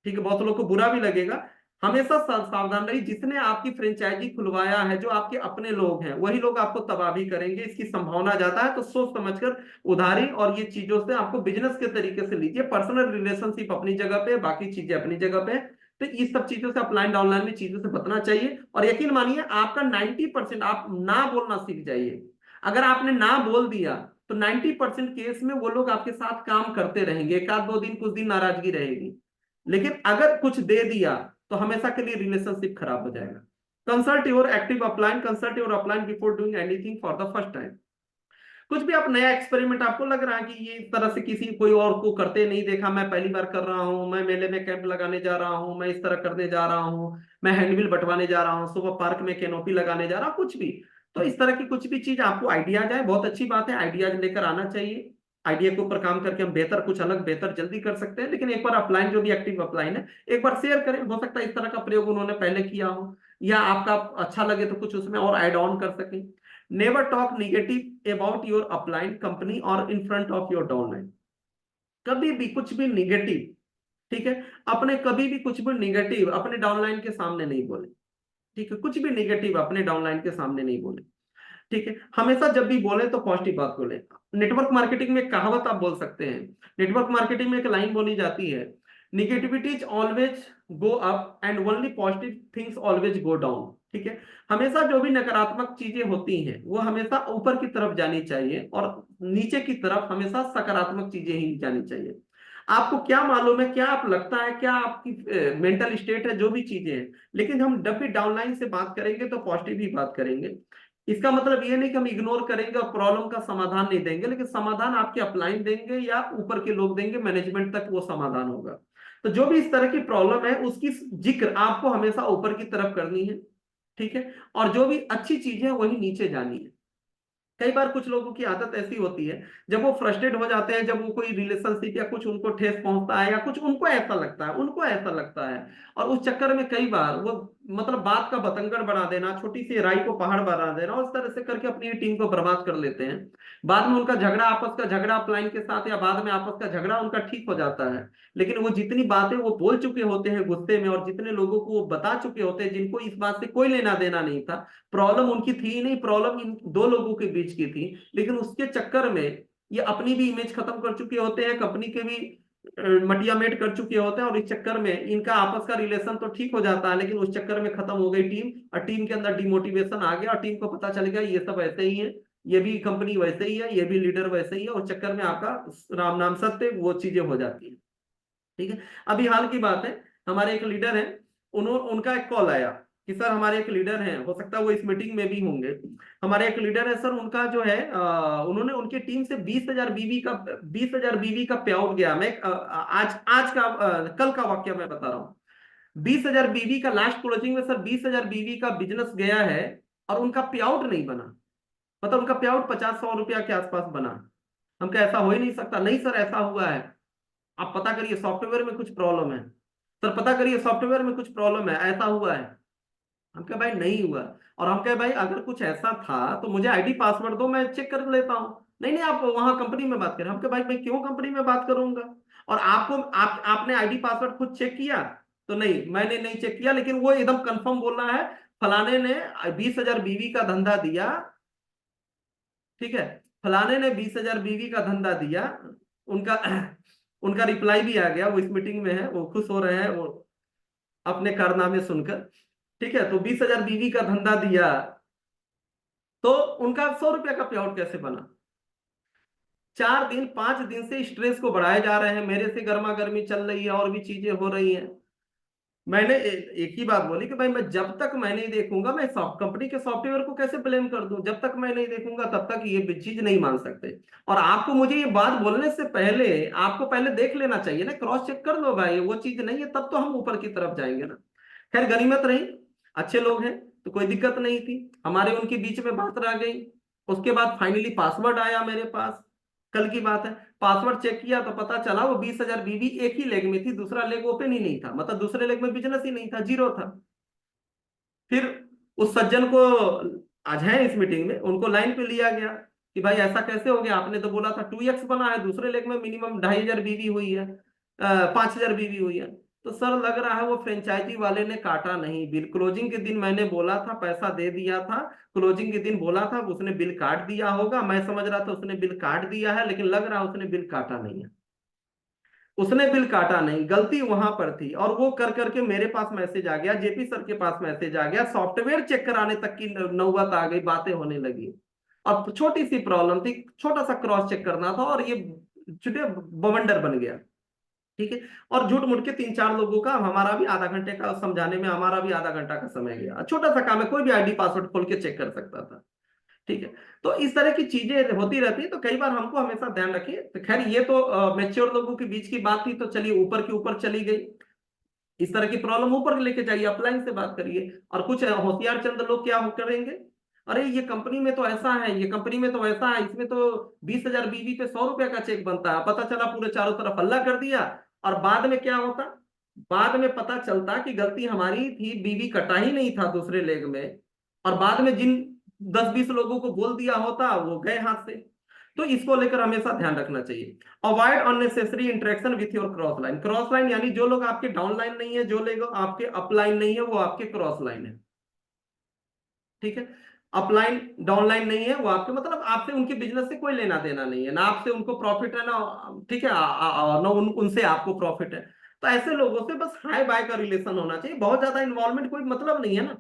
ठीक है, बहुत लोग को बुरा भी लगेगा, हमेशा सावधान रहिए, जिसने आपकी फ्रेंचाइजी खुलवाया है, जो आपके अपने लोग हैं, वही लोग आपको तबाह भी करेंगे, इसकी संभावना ज्यादा है। तो सोच समझकर उधारी और ये चीजों से, आपको बिजनेस के तरीके से लीजिए, पर्सनल रिलेशनशिप अपनी जगह पे, बाकी चीजें अपनी जगह पे। तो इस सब चीजों से, अपलाइन डाउनलाइन में चीजों से बचना चाहिए। और यकीन मानिए आपका 90% आप ना बोलना सीख जाइए। अगर आपने ना बोल दिया तो 90% केस में वो लोग आपके साथ काम करते रहेंगे, 1 आध 2 दिन कुछ दिन नाराजगी रहेगी, लेकिन अगर कुछ दे दिया तो हमेशा के लिए रिलेशनशिप खराब हो जाएगा। Consult your active upline, consult your upline before doing anything for the first time. कुछ भी आप नया एक्सपेरिमेंट आपको लग रहा है कि ये इस तरह से किसी कोई और को करते नहीं देखा, मैं पहली बार कर रहा हूँ, मैं मेले में कैंप लगाने जा रहा हूँ, मैं इस तरह करने जा रहा हूँ, मैं हैंडबिल बंटवाने जा रहा हूँ, सुबह पार्क में कैनोपी लगाने जा रहा हूँ, कुछ भी। तो इस तरह की कुछ भी चीज आपको आइडियाज आए, बहुत अच्छी बात है, आइडियाज लेकर आना चाहिए। आइडिया के ऊपर काम करके हम बेहतर कुछ अलग बेहतर जल्दी कर सकते हैं। लेकिन एक बार अपलाइन जो भी एक्टिव अपलाइन है एक बार शेयर करें, हो सकता है इस तरह का प्रयोग उन्होंने पहले किया हो, या आपका अच्छा लगे तो कुछ उसमें और ऐड ऑन कर सकें। Never talk negative about your upline company और in front of your downline. कभी भी कुछ भी निगेटिव, ठीक है, अपने कभी भी कुछ भी निगेटिव अपने डाउनलाइन के सामने नहीं बोले। ठीक है, कुछ भी निगेटिव अपने डाउनलाइन के सामने नहीं बोले। ठीक है, हमेशा जब भी बोले तो पॉजिटिव बात बोले। नेटवर्क मार्केटिंग में एक कहावत आप बोल सकते हैं, नेटवर्क मार्केटिंग में एक लाइन बोली जाती है, negativity is always go up and only positive things always go down. ठीक है, हमेशा जो भी नकारात्मक चीजें होती हैं वो हमेशा ऊपर की तरफ जानी चाहिए, और नीचे की तरफ हमेशा सकारात्मक चीजें ही जानी चाहिए। आपको क्या मालूम है, क्या आप लगता है, क्या आपकी मेंटल स्टेट है, जो भी चीजें हैं, लेकिन हम जब भी डाउनलाइन से बात करेंगे तो पॉजिटिव ही बात करेंगे। इसका मतलब ये नहीं कि हम इग्नोर करेंगे और प्रॉब्लम का समाधान नहीं देंगे, लेकिन समाधान आपके अपलाइन देंगे या ऊपर के लोग देंगे, मैनेजमेंट तक वो समाधान होगा। तो जो भी इस तरह की प्रॉब्लम है उसकी जिक्र आपको हमेशा ऊपर की तरफ करनी है। ठीक है, और जो भी अच्छी चीज है वही नीचे जानी है। कई बार कुछ लोगों की आदत ऐसी होती है, जब वो फ्रस्ट्रेट हो जाते हैं, जब वो कोई रिलेशनशिप या कुछ उनको ठेस पहुंचता है, या कुछ उनको ऐसा लगता है, और उस चक्कर में कई बार वो मतलब बात का बतंगड़ बना देना, छोटी सी राई को पहाड़ बना देना, उस तरह से करके अपनी टीम को बर्बाद कर लेते हैं। बाद में उनका झगड़ा, आपस का झगड़ा अपलाइन के साथ, या बाद में आपस का झगड़ा उनका ठीक हो जाता है। लेकिन वो जितनी बातें वो बोल चुके होते हैं गुस्से में, और जितने लोगों को वो बता चुके होते हैं जिनको इस बात से कोई लेना देना नहीं था, प्रॉब्लम उनकी थी ही नहीं, प्रॉब्लम इन दो लोगों के बीच की थी, लेकिन उसके चक्कर में ये अपनी भी इमेज खत्म कर चुके होते हैं, कंपनी के भी मटिया मेट कर चुके होते हैं, और इस चक्कर में इनका आपस का रिलेशन तो ठीक हो जाता है, लेकिन उस चक्कर में खत्म हो गई टीम, और टीम के अंदर डिमोटिवेशन आ गया, और टीम को पता चल गया ये सब ऐसे ही है, ये भी कंपनी वैसे ही है, ये भी लीडर वैसे ही है, उस चक्कर में आपका राम नाम सत्य वो चीजें हो जाती है। ठीक है, अभी हाल की बात है, हमारे एक लीडर है, उनका एक कॉल आया कि सर हमारे एक लीडर हैं, हो सकता है वो इस मीटिंग में भी होंगे, हमारे एक लीडर है सर, उनका जो है उन्होंने उनकी टीम से 20,000 बीवी का पे आउट गया। मैं आज आज का कल का वाक्य मैं बता रहा हूँ। 20,000 बीवी का लास्ट क्लोजिंग में सर 20,000 बीवी का बिजनेस गया है, और उनका पे आउट नहीं बना। मतलब उनका पे आउट 50-100 रुपया के आसपास बना। हम क्या, ऐसा हो ही नहीं सकता? नहीं सर, ऐसा हुआ है, आप पता करिए सॉफ्टवेयर में कुछ प्रॉब्लम है, सर पता करिए सॉफ्टवेयर में कुछ प्रॉब्लम है, ऐसा हुआ है। हम कहे भाई नहीं हुआ। और हम कहे भाई अगर कुछ ऐसा था तो मुझे आईडी पासवर्ड दो, मैं चेक कर लेता हूँ। नहीं नहीं, आप वहां कंपनी में बात करें। हम कहे भाई मैं क्यों कंपनी में बात करूंगा, और आपने आईडी पासवर्ड खुद चेक किया? तो नहीं, मैंने नहीं चेक किया, लेकिन वो एकदम कंफर्म बोल रहा है फलाने ने 20,000 बीवी का धंधा दिया। ठीक है, फलाने ने 20,000 बीवी का धंधा दिया। उनका उनका रिप्लाई भी आ गया, वो इस मीटिंग में है, वो खुश हो रहे हैं वो अपने कारनामे सुनकर। ठीक है, तो 20,000 बीवी का धंधा दिया, तो उनका 100 रुपया का पे आउट कैसे बना? 4 दिन 5 दिन से स्ट्रेस को बढ़ाए जा रहे हैं, मेरे से गर्मा गर्मी चल रही है, और भी चीजें हो रही हैं। मैंने एक ही बात बोली कि भाई मैं जब तक मैं नहीं देखूंगा, मैं कंपनी के सॉफ्टवेयर को कैसे ब्लेम कर दूं? जब तक मैं नहीं देखूंगा तब तक ये चीज नहीं मान सकते। और आपको मुझे ये बात बोलने से पहले आपको पहले देख लेना चाहिए ना, क्रॉस चेक कर लो भाई, वो चीज नहीं है तब तो हम ऊपर की तरफ जाएंगे ना। खैर गनीमत रही, अच्छे लोग हैं तो कोई दिक्कत नहीं थी, हमारे उनके बीच में बात रह गई। उसके बाद फाइनली पासवर्ड आया मेरे पास, कल की बात है। पासवर्ड चेक किया तो पता चला वो 20,000 बीवी एक ही लेग में थी, दूसरा लेग ओपन ही नहीं था, मतलब दूसरे लेग में बिजनेस ही नहीं था, जीरो था। फिर उस सज्जन को, आज है इस मीटिंग में, उनको लाइन पे लिया गया कि भाई ऐसा कैसे हो गया, आपने तो बोला था 2x बना है, दूसरे लेग में मिनिमम 2,500 बीवी हुई है, 5,000 बीवी हुई है। तो सर लग रहा है वो फ्रेंचाइजी वाले ने काटा नहीं बिल, क्लोजिंग के दिन मैंने बोला था, पैसा दे दिया था, क्लोजिंग के दिन बोला था, उसने बिल काट दिया होगा, मैं समझ रहा था उसने बिल काट दिया है, लेकिन लग रहा है उसने बिल काटा नहीं है। उसने बिल काटा नहीं, गलती वहां पर थी, और वो कर करके मेरे पास मैसेज आ गया, जेपी सर के पास मैसेज आ गया, सॉफ्टवेयर चेक कराने तक की नौबत आ गई, बातें होने लगी। और छोटी सी प्रॉब्लम थी, छोटा सा क्रॉस चेक करना था, और ये छुटे बवंडर बन गया। ठीक है, और झूठ मूठ के 3-4 लोगों का, हमारा भी आधा घंटे का समझाने में हमारा भी आधा घंटा का समय गया। छोटा सा काम है, कोई भी आईडी पासवर्ड खोल के चेक कर सकता था। ठीक है। तो इस तरह की चीजें होती रहती है, तो कई बार हमको हमेशा ध्यान रखिए। तो खैर ये तो मैच्योर लोगों के बीच की बात थी, तो चलिए ऊपर की ऊपर चली गई। इस तरह की प्रॉब्लम ऊपर लेके जाइए, अपलाइन से बात करिए। और कुछ होशियार चंद लोग क्या करेंगे, अरे ये कंपनी में तो ऐसा है, ये कंपनी में तो वैसा है, इसमें तो 20,000 बीवी पे 100 रुपया का चेक बनता है, पता चला पूरे चारों तरफ हल्ला कर दिया। और बाद में क्या होता, बाद में पता चलता कि गलती हमारी थी, बीवी कटा ही नहीं था दूसरे लेग में। और बाद में जिन 10-20 लोगों को बोल दिया होता वो गए हाथ से। तो इसको लेकर हमेशा ध्यान रखना चाहिए। Avoid unnecessary interaction with your cross line. Cross line यानी जो लोग आपके डाउन लाइन नहीं है, जो लोग आपके अपलाइन नहीं है, वो आपके क्रॉस लाइन है। ठीक है, अपलाइन डाउनलाइन नहीं है, वो आपके मतलब आपसे उनके बिजनेस से कोई लेना देना नहीं है, ना आपसे उनको प्रॉफिट है ना, ठीक है, ना उनसे आपको प्रॉफिट है। तो ऐसे लोगों से बस हाई बाय का रिलेशन होना चाहिए, बहुत ज्यादा इन्वॉल्वमेंट कोई मतलब नहीं है ना।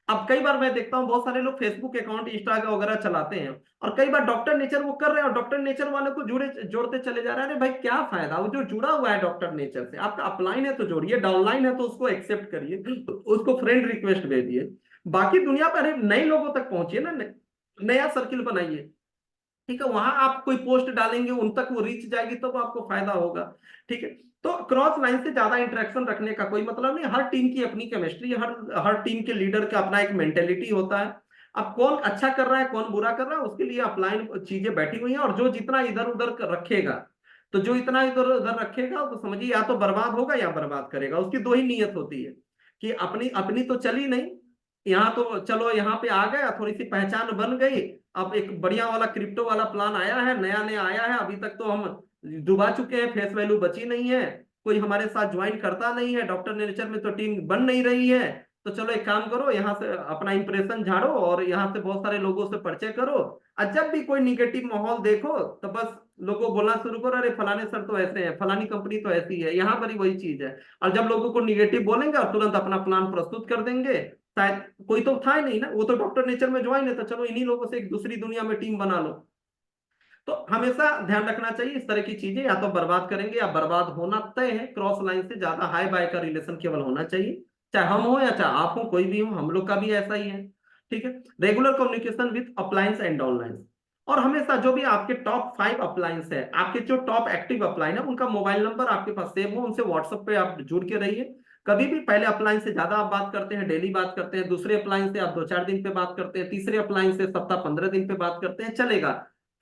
अब कई बार मैं देखता हूँ बहुत सारे लोग फेसबुक अकाउंट, इंस्टा वगैरह चलाते हैं, और कई बार डॉक्टर नेचर वो कर रहे हैं और डॉक्टर नेचर वाले को जोड़ते चले जा रहे हैं। अरे भाई क्या फायदा, वो जो जुड़ा हुआ है डॉक्टर नेचर से, आपका अपलाइन है तो जोड़िए, डाउनलाइन है तो उसको एक्सेप्ट करिए, उसको फ्रेंड रिक्वेस्ट भेजिए। बाकी दुनिया पर नए लोगों तक पहुंचिए ना, नया सर्किल बनाइए। ठीक है, वहां आप कोई पोस्ट डालेंगे, उन तक वो रीच जाएगी, तब आपको फायदा होगा। ठीक है, तो क्रॉस लाइन से ज्यादा इंटरेक्शन रखने का कोई मतलब नहीं। हर टीम की अपनी केमिस्ट्री, हर हर टीम के लीडर का अपना एक मेंटेलिटी होता है। अब कौन अच्छा कर रहा है कौन बुरा कर रहा है, उसके लिए अपलाइन चीजें बैठी हुई हैं। और जो जितना इधर उधर रखेगा, तो जो इतना इधर उधर रखेगा तो समझिए या तो बर्बाद होगा या बर्बाद करेगा। उसकी दो ही नीयत होती है कि अपनी अपनी तो चली नहीं, यहाँ तो चलो यहाँ पे आ गया, थोड़ी सी पहचान बन गई। अब एक बढ़िया वाला क्रिप्टो वाला प्लान आया है, नया नया आया है, अभी तक तो हम डुबा चुके हैं, फेस वैल्यू बची नहीं है, कोई हमारे साथ ज्वाइन करता नहीं है, डॉक्टर नेचर में तो टीम बन नहीं रही है। तो चलो एक काम करो, यहाँ से अपना इंप्रेशन झाड़ो और यहाँ से बहुत सारे लोगों से परिचय करो। और जब भी कोई निगेटिव माहौल देखो तो बस लोगों को बोलना शुरू करो, अरे फलाने सर तो ऐसे हैं, फलानी कंपनी तो ऐसी है, यहाँ पर ही वही चीज है। और जब लोगों को निगेटिव बोलेंगे और तुरंत अपना प्लान प्रस्तुत कर देंगे, शायद कोई तो था ही नहीं ना, वो तो डॉक्टर नेचर में ज्वाइन है, तो चलो इन्हीं लोगों से एक दूसरी दुनिया में टीम बना लो। तो हमेशा ध्यान रखना चाहिए, इस तरह की चीजें या तो बर्बाद करेंगे या बर्बाद होना तय है। क्रॉस लाइन से ज्यादा हाई बाय का रिलेशन केवल होना चाहिए, चाहे हम हो या चाहे आप हो, कोई भी हो, हम लोग का भी ऐसा ही है। ठीक है, regular communication with uplines and downlines. और हमेशा जो भी आपके टॉप 5 अप्लायंस है, आपके जो टॉप एक्टिव अप्लायन है, उनका मोबाइल नंबर आपके पास सेव हो, उनसे व्हाट्सएप पे आप जुड़ के रहिए। कभी भी पहले अप्लायंस से ज्यादा आप बात करते हैं, डेली बात करते हैं, दूसरे अप्लायंस से आप 2-4 दिन पे बात करते हैं, तीसरे अप्लायंस से सप्ताह 15 दिन पे बात करते हैं, चलेगा।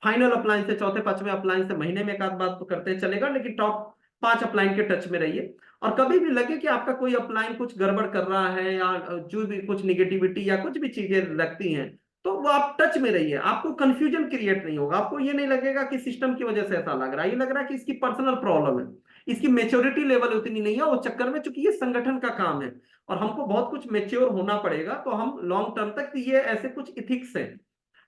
फाइनल अप्लायंस से चौथे पांचवें अप्लायंस से महीने में एक आध बात तो करते चलेगा, लेकिन टॉप 5 अप्लायंस के टच में रहिए। और कभी भी लगे कि आपका कोई अप्लायंस कुछ गड़बड़ कर रहा है या जो भी कुछ निगेटिविटी या कुछ भी चीजें लगती हैं, तो वो आप टच में रहिए, आपको कंफ्यूजन क्रिएट नहीं होगा, आपको ये नहीं लगेगा कि सिस्टम की वजह से ऐसा लग रहा है, ये लग रहा है कि इसकी पर्सनल प्रॉब्लम है, इसकी मेच्योरिटी लेवल उतनी नहीं है वो चक्कर में, चूंकि ये संगठन का काम है और हमको बहुत कुछ मेच्योर होना पड़ेगा, तो हम लॉन्ग टर्म तक ये ऐसे कुछ इथिक्स है,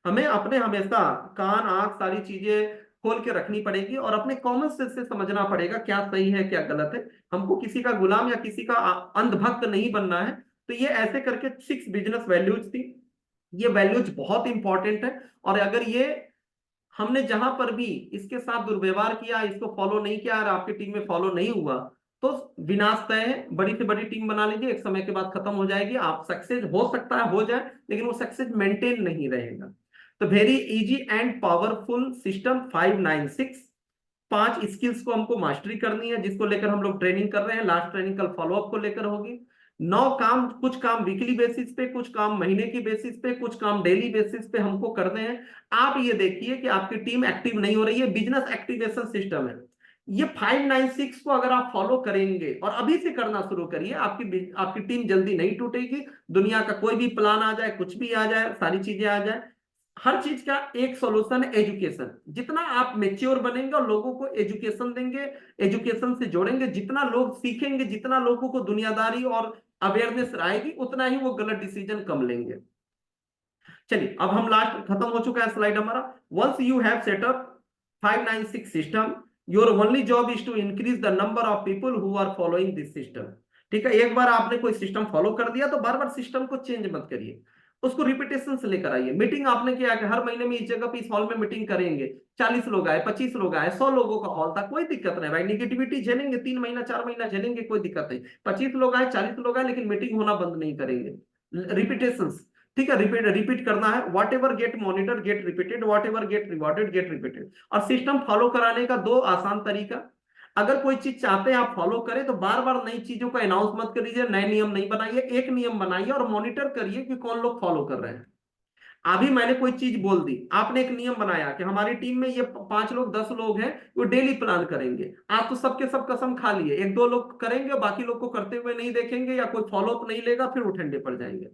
हमें अपने हमेशा कान आंख सारी चीजें खोल के रखनी पड़ेगी और अपने कॉमन सेंस से समझना पड़ेगा क्या सही है क्या गलत है। हमको किसी का गुलाम या किसी का अंधभक्त नहीं बनना है। तो ये ऐसे करके 6 बिजनेस वैल्यूज थी। ये वैल्यूज बहुत इंपॉर्टेंट है, और अगर ये हमने जहां पर भी इसके साथ दुर्व्यवहार किया, इसको फॉलो नहीं किया और आपकी टीम में फॉलो नहीं हुआ, तो विनाश तय है। बड़ी से बड़ी टीम बना लीजिए, एक समय के बाद खत्म हो जाएगी, आप सक्सेस हो सकता है हो जाए, लेकिन वो सक्सेस मेंटेन नहीं रहेगा। तो very easy and powerful system 596, 5 skills को हमको मास्टरी करनी है, जिसको लेकर हम लोग ट्रेनिंग कर रहे हैं। लास्ट ट्रेनिंग कल फॉलोअप को लेकर होगी। 9 काम, कुछ काम वीकली बेसिस पे, कुछ काम महीने की बेसिस पे, कुछ काम डेली बेसिस पे हमको करने हैं। आप ये देखिए कि आपकी टीम एक्टिव नहीं हो रही है, बिजनेस एक्टिवेशन सिस्टम है ये। 596 को अगर आप फॉलो करेंगे और अभी से करना शुरू करिए, आपकी आपकी टीम जल्दी नहीं टूटेगी। दुनिया का कोई भी प्लान आ जाए, कुछ भी आ जाए, सारी चीजें आ जाए, हर चीज का एक सॉल्यूशन है एजुकेशन। जितना आप मेच्योर बनेंगे और लोगों को एजुकेशन देंगे, एजुकेशन से जोड़ेंगे, जितना लोग सीखेंगे, जितना लोगों को दुनियादारी और अवेयरनेस आएगी, उतना ही वो गलत डिसीजन कम लेंगे। चलिए अब हम लास्ट, खत्म हो चुका है स्लाइड हमारा। Once you have set up 596 system, your only job is to increase the number of people who are following this system. ठीक है, एक बार आपने कोई सिस्टम फॉलो कर दिया तो बार बार सिस्टम को चेंज मत करिए, उसको रिपीटेशन से लेकर आइए। मीटिंग आपने किया कि हर महीने में इस जगह पे इस हॉल में मीटिंग करेंगे, 40 लोग आए, 25 लोग आए, 100 लोगों का हॉल था, कोई दिक्कत नहीं भाई, निगेटिविटी झेलेंगे, 3 महीना 4 महीना झेलेंगे, कोई दिक्कत नहीं। 25 लोग आए, 40 लोग आए, लेकिन मीटिंग होना बंद नहीं करेंगे। रिपीटेशन, ठीक है, रिपीट रिपीट करना है। Whatever get monitor get repeated, whatever get rewarded get repeated. और सिस्टम फॉलो कराने का दो आसान तरीका, अगर कोई चीज चाहते हैं आप फॉलो करें तो बार बार नई चीजों को अनाउंस मत करिए, नए नियम नहीं बनाइए, एक नियम बनाइए और मॉनिटर करिए कि कौन लोग फॉलो कर रहे हैं। अभी मैंने कोई चीज बोल दी, आपने एक नियम बनाया कि हमारी टीम में ये 5 लोग 10 लोग हैं, वो डेली प्लान करेंगे। आप तो सबके सब कसम खा लिए, एक दो लोग करेंगे, बाकी लोग को करते हुए नहीं देखेंगे या कोई फॉलोअप नहीं लेगा, फिर वो ठंडे पड़ जाएंगे।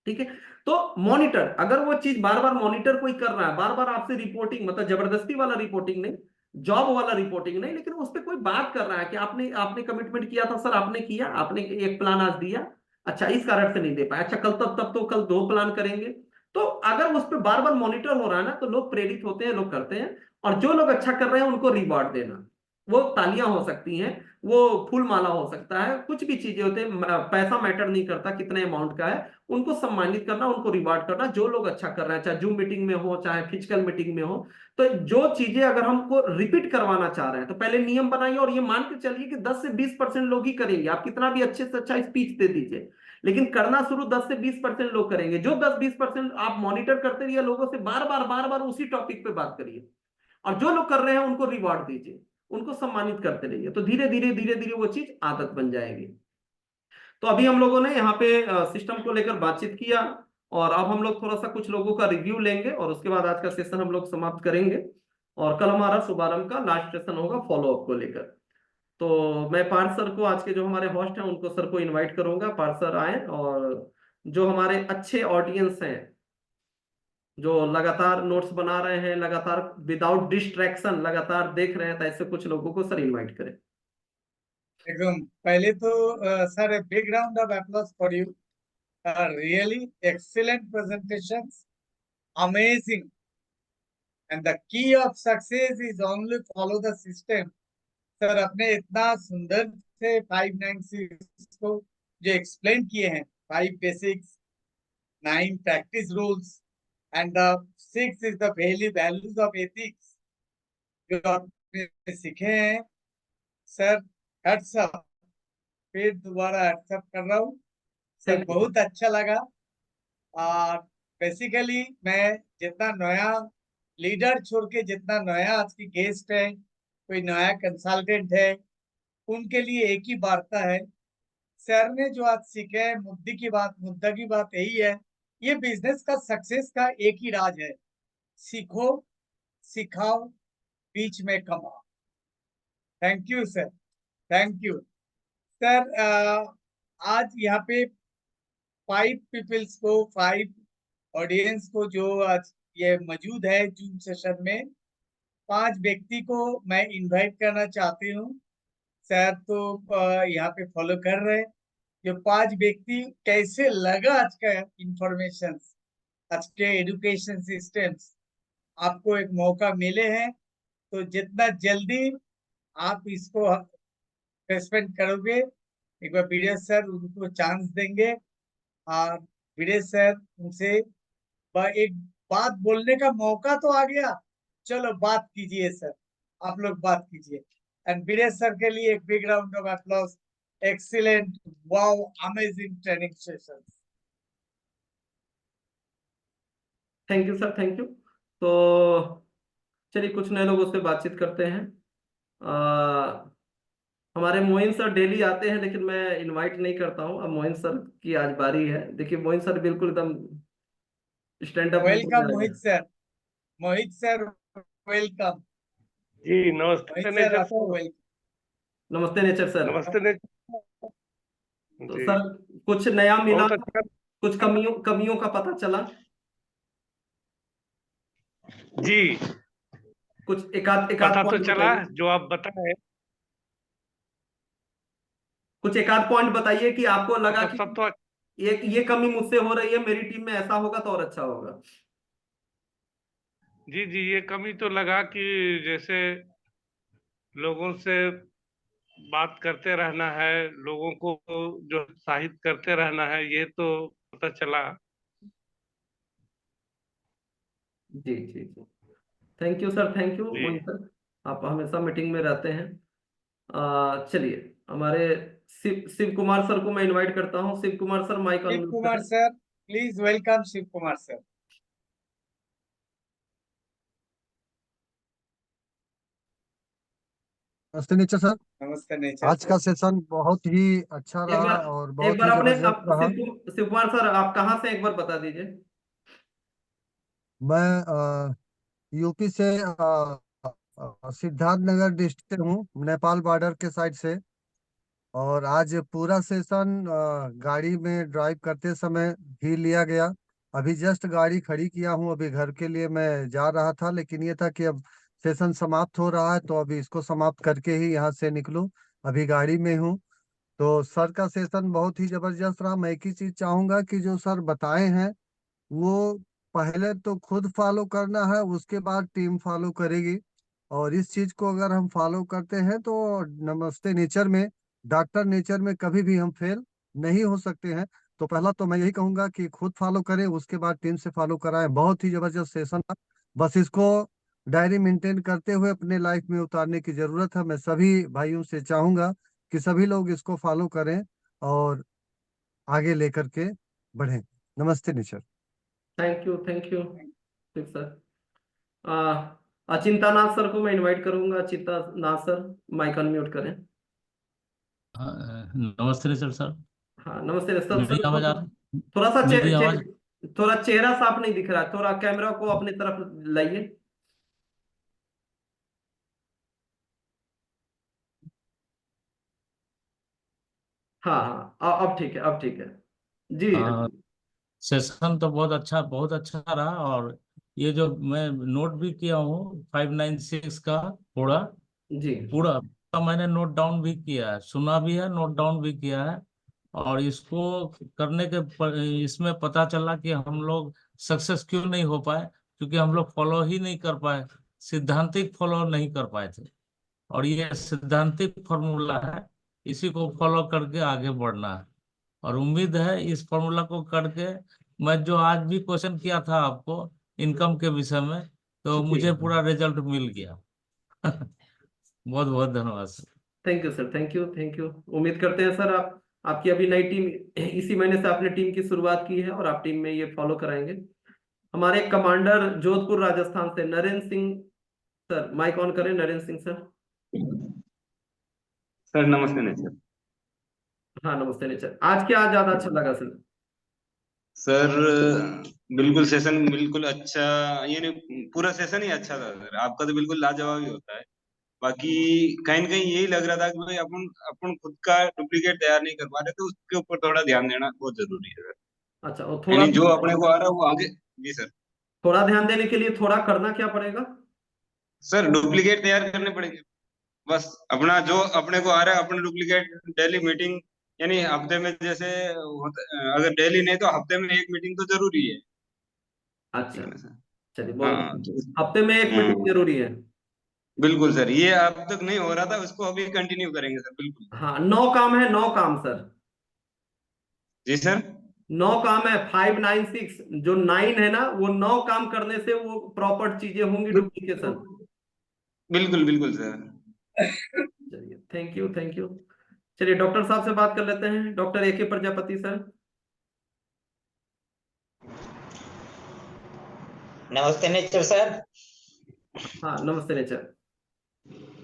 ठीक है, तो मॉनिटर, अगर वो चीज बार बार मॉनिटर कोई कर रहा है, बार बार आपसे रिपोर्टिंग, मतलब जबरदस्ती वाला रिपोर्टिंग नहीं, जॉब वाला रिपोर्टिंग नहीं, लेकिन उस पर कोई बात कर रहा है कि आपने आपने कमिटमेंट किया था सर, आपने किया, आपने एक प्लान आज दिया, अच्छा इस कारण से नहीं दे पाया, अच्छा कल, तब तब तो कल 2 प्लान करेंगे। तो अगर उस पर बार बार मॉनिटर हो रहा है ना, तो लोग प्रेरित होते हैं, लोग करते हैं। और जो लोग अच्छा कर रहे हैं उनको रिवॉर्ड देना, वो तालियां हो सकती हैं, वो फूल माला हो सकता है, कुछ भी चीजें होते हैं, पैसा मैटर नहीं करता कितने अमाउंट का है, उनको सम्मानित करना, उनको रिवार्ड करना, जो लोग अच्छा कर रहे हैं, चाहे जूम मीटिंग में हो चाहे फिजिकल मीटिंग में हो। तो जो चीजें अगर हमको रिपीट करवाना चाह रहे हैं तो पहले नियम बनाइए, और ये मान के चलिए कि 10 से 20% लोग ही करेंगे, आप कितना भी अच्छे से अच्छा स्पीच दे दीजिए, लेकिन करना शुरू 10 से 20% लोग करेंगे। जो 10-20% आप मॉनिटर करते रहिए, लोगों से बार बार उसी टॉपिक पे बात करिए, और जो लोग कर रहे हैं उनको रिवॉर्ड दीजिए, उनको सम्मानित करते रहिए, तो धीरे धीरे वो चीज आदत बन जाएगी। तो अभी हम लोगों ने यहाँ पे सिस्टम को लेकर बातचीत किया, और अब हम लोग थोड़ा सा कुछ लोगों का रिव्यू लेंगे, और उसके बाद आज का सेशन हम लोग समाप्त करेंगे, और कल हमारा शुभारंभ का लास्ट सेशन होगा फॉलोअप को लेकर। तो मैं पार्थ सर को, आज के जो हमारे होस्ट हैं उनको, सर को इनवाइट करूंगा, पार्थ सर आए, और जो हमारे अच्छे ऑडियंस हैं जो लगातार नोट्स बना रहे हैं, लगातार विदाउट डिस्ट्रैक्शन लगातार देख रहे हैं, तो ऐसे कुछ लोगों को सर इनवाइट करें। एकदम पहले तो sir big round of applause for you, really excellent presentations, amazing, and the key of success is only follow the system. Sir आपने इतना सुंदर से 5 9 6 को जो एक्सप्लेन किए हैं, 5 basics, 9 practice rules, and the 6 is the values of ethics जो आपने सीखे हैं। सर हेड्स अप, फिर दोबारा हेड्स अप कर रहा हूँ सर, थैंक यू। बहुत अच्छा लगा। और बेसिकली मैं जितना नया लीडर छोड़ के जितना नया आज की गेस्ट है, कोई नया कंसल्टेंट है, उनके लिए एक ही वार्ता है। सर ने जो आज सीखे हैं, मुद्दा की बात यही है, ये बिजनेस का सक्सेस का एक ही राज है, सीखो, सिखाओ, बीच में कमाओ। Thank you sir, thank you sir. आज यहाँ पे 5 पीपल्स को, 5 ऑडियंस को जो आज ये मौजूद है जूम सेशन में, 5 व्यक्ति को मैं इनवाइट करना चाहती हूँ। सर तो यहाँ पे फॉलो कर रहे हैं। जो 5 व्यक्ति, कैसे लगा आज का इंफॉर्मेशन, आज के एजुकेशन सिस्टम्स, आपको एक मौका मिले हैं, तो जितना जल्दी आप इसको रेस्पेक्ट करोगे, एक बार वीडियो सर उनको चांस देंगे। और वीडियो सर उनसे एक बात बोलने का मौका तो आ गया, चलो बात कीजिए सर, आप लोग बात कीजिए। एंड वीडियो सर के लिए एक big round of applause. Excellent, wow, amazing training session. Thank you sir, thank you. तो चलिए कुछ नए लोगों से बातचीत करते हैं। हमारे मोइन सर डेली आते हैं, लेकिन मैं इनवाइट नहीं करता हूँ, अब मोइन सर की आज बारी है। देखिए मोइन सर बिल्कुल एकदम स्टैंड अप हो वेलकम जाएगा। मोहित सर, मोहित सर, वेलकम। जी नमस्ते मोहित सर नेचर आपको सर। वेलकम। नमस्ते नेचर सर। नमस्ते नेचर तो जी। सर कुछ नया मिला, बहुत अच्छा। कुछ कमियों कमियों का पता चला, जी कुछ एकाध एकाध पता तो पॉइंट चला बताइए, जो आप बताए। कुछ एकाध पॉइंट बताइए कि आपको लगा मतलब कि सब तो ये कमी मुझसे हो रही है, मेरी टीम में ऐसा होगा तो और अच्छा होगा। जी जी, ये कमी तो लगा कि जैसे लोगों से बात करते रहना है, लोगों को जो उत्साहित करते रहना है, ये तो पता चला। जी जी जी, thank you sir, thank you जी मोहित सर, आप हमेशा मीटिंग में रहते हैं। चलिए हमारे शिव शिव कुमार सर को मैं इनवाइट करता हूँ। Shiv Kumar sir, mike Shiv unmute Kumar करें। Sir, Please welcome Shiv Kumar sir. नमस्ते नेचर सर। नमस्ते नेचर आज सर। का सेशन बहुत ही अच्छा एक रहा बार और एक बहुत बार ही अपने जबरदस्त रहा। शिव कुमार सर, आप कहाँ से एक बार बता दीजिए। मैं यूपी से सिद्धार्थ नगर डिस्ट्रिक्ट से हूँ, नेपाल बॉर्डर के साइड से। और आज पूरा सेशन गाड़ी में ड्राइव करते समय ही लिया गया। अभी जस्ट गाड़ी खड़ी किया हूँ, अभी घर के लिए मैं जा रहा था, लेकिन ये था कि अब सेशन समाप्त हो रहा है तो अभी इसको समाप्त करके ही यहाँ से निकलूं। अभी गाड़ी में हूँ। तो सर का सेशन बहुत ही जबरदस्त रहा। मैं एक ही चीज चाहूंगा कि जो सर बताए हैं वो पहले तो खुद फॉलो करना है, उसके बाद टीम फॉलो करेगी। और इस चीज को अगर हम फॉलो करते हैं तो नमस्ते नेचर में, डॉक्टर नेचर में कभी भी हम फेल नहीं हो सकते हैं। तो पहला तो मैं यही कहूंगा कि खुद फॉलो करें, उसके बाद टीम से फॉलो कराएं। बहुत ही जबरदस्त सेशन था। बस इसको डायरी मेंटेन करते हुए अपने लाइफ में उतारने की जरूरत है। मैं सभी भाइयों से चाहूंगा कि सभी लोग इसको फॉलो करें और आगे लेकर के बढ़ें। नमस्ते nature. Thank you, thank you. ठीक सर। अचिंता नाथ सर को मैं इनवाइट करूंगा। अचिंता नाथ सर, माइक अनम्यूट करें। नमस्ते सर। सर हाँ नमस्ते सर। मेरी आवाज आ रही? थोड़ा सा मेरी आवाज? थोड़ा चेहरा साफ नहीं दिख रहा, थोड़ा कैमरा को अपनी तरफ लाइए। हाँ हाँ, अब ठीक है, अब ठीक है जी। सेशन तो बहुत अच्छा रहा। और ये जो मैं नोट भी किया हूँ 596 का पूरा जी पूरा का मैंने नोट डाउन भी किया है, सुना भी है, नोट डाउन भी किया है। और इसको करने के इसमें पता चला कि हम लोग सक्सेस क्यों नहीं हो पाए, क्योंकि हम लोग फॉलो ही नहीं कर पाए, सिद्धांतिक फॉलो नहीं कर पाए थे। और ये सिद्धांतिक फॉर्मूला है, इसी को फॉलो करके आगे बढ़ना है। और उम्मीद है इस फॉर्मूला को करके, मैं जो आज भी क्वेश्चन किया था आपको इनकम के विषय में, तो जी। मुझे पूरा रिजल्ट मिल गया। बहुत बहुत धन्यवाद sir. Thank you sir, thank you, thank you. उम्मीद करते हैं सर आपकी अभी नई टीम, इसी महीने से आपने टीम की शुरुआत की है और आप टीम में ये फॉलो कराएंगे। हमारे कमांडर जोधपुर राजस्थान से Narendra Singh sir, mike on करें। नरेंद्र सिंह सर। सर नमस्ते नेचर। हाँ नमस्ते नेचर। आज क्या ज्यादा अच्छा लगा सर? सर बिल्कुल सेशन बिल्कुल अच्छा, यानी पूरा सेशन ही अच्छा था सर। आपका तो बिल्कुल लाजवाब ही होता है। बाकी कहीं न कहीं यही लग रहा था कि भाई अपन अपन खुद का डुप्लीकेट तैयार नहीं कर पा रहे, तो उसके ऊपर थोड़ा ध्यान देना बहुत जरूरी है सर। अच्छा, और यानी जो अपने को आ रहा है वो आगे। जी सर। थोड़ा ध्यान देने के लिए थोड़ा करना क्या पड़ेगा? सर डुप्लीकेट तैयार करने पड़ेंगे। बस अपना जो अपने को आ रहा है अपने डुप्लीकेट डेली मीटिंग, यानी हफ्ते में जैसे अगर डेली नहीं तो हफ्ते में एक मीटिंग तो जरूरी है। ठीक अच्छा, है ना सर? चलिए बहुत हाँ बढ़िया। हफ्ते में एक मीटिंग जरूरी है। बिल्कुल सर, ये अब तक नहीं हो रहा था, उसको अभी कंटिन्यू करेंगे सर। बिल्कुल। हाँ, 9 काम है, 9 काम सर। जी सर। 9 काम है, 596। जो 9 है ना, वो 9 काम करने से वो प्रॉपर चीजें होंगी, डुप्लीकेशन। बिल्कुल बिल्कुल सर। चलिए, थैंक यू, थैंक यू। चलिए डॉक्टर साहब से बात कर लेते हैं। डॉक्टर ए के प्रजापति सर। नमस्ते नेचर सर। हाँ नमस्ते नेचर।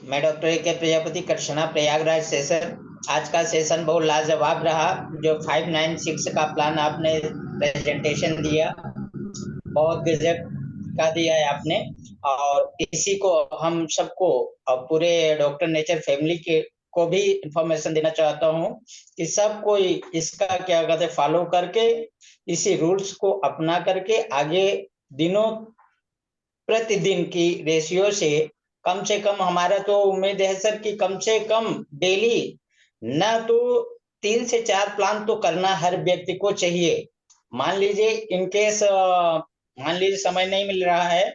मैं डॉक्टर ए के प्रजापति, कृष्णा प्रयागराज से सर। आज का सेशन बहुत लाजवाब रहा। जो 596 का प्लान आपने प्रेजेंटेशन दिया, बहुत गजब का दिया है आपने। और इसी को हम सबको और पूरे डॉक्टर नेचर फैमिली के को भी इंफॉर्मेशन देना चाहता हूँ कि सब कोई इसका क्या कहते हैं फॉलो करके, इसी रूल्स को अपना करके आगे दिनों प्रतिदिन की रेशियो से कम हमारा तो उम्मीद है सर कि कम से कम डेली ना तो 3 से 4 प्लान तो करना हर व्यक्ति को चाहिए। मान लीजिए इनकेस मान लीजिए समय नहीं मिल रहा है,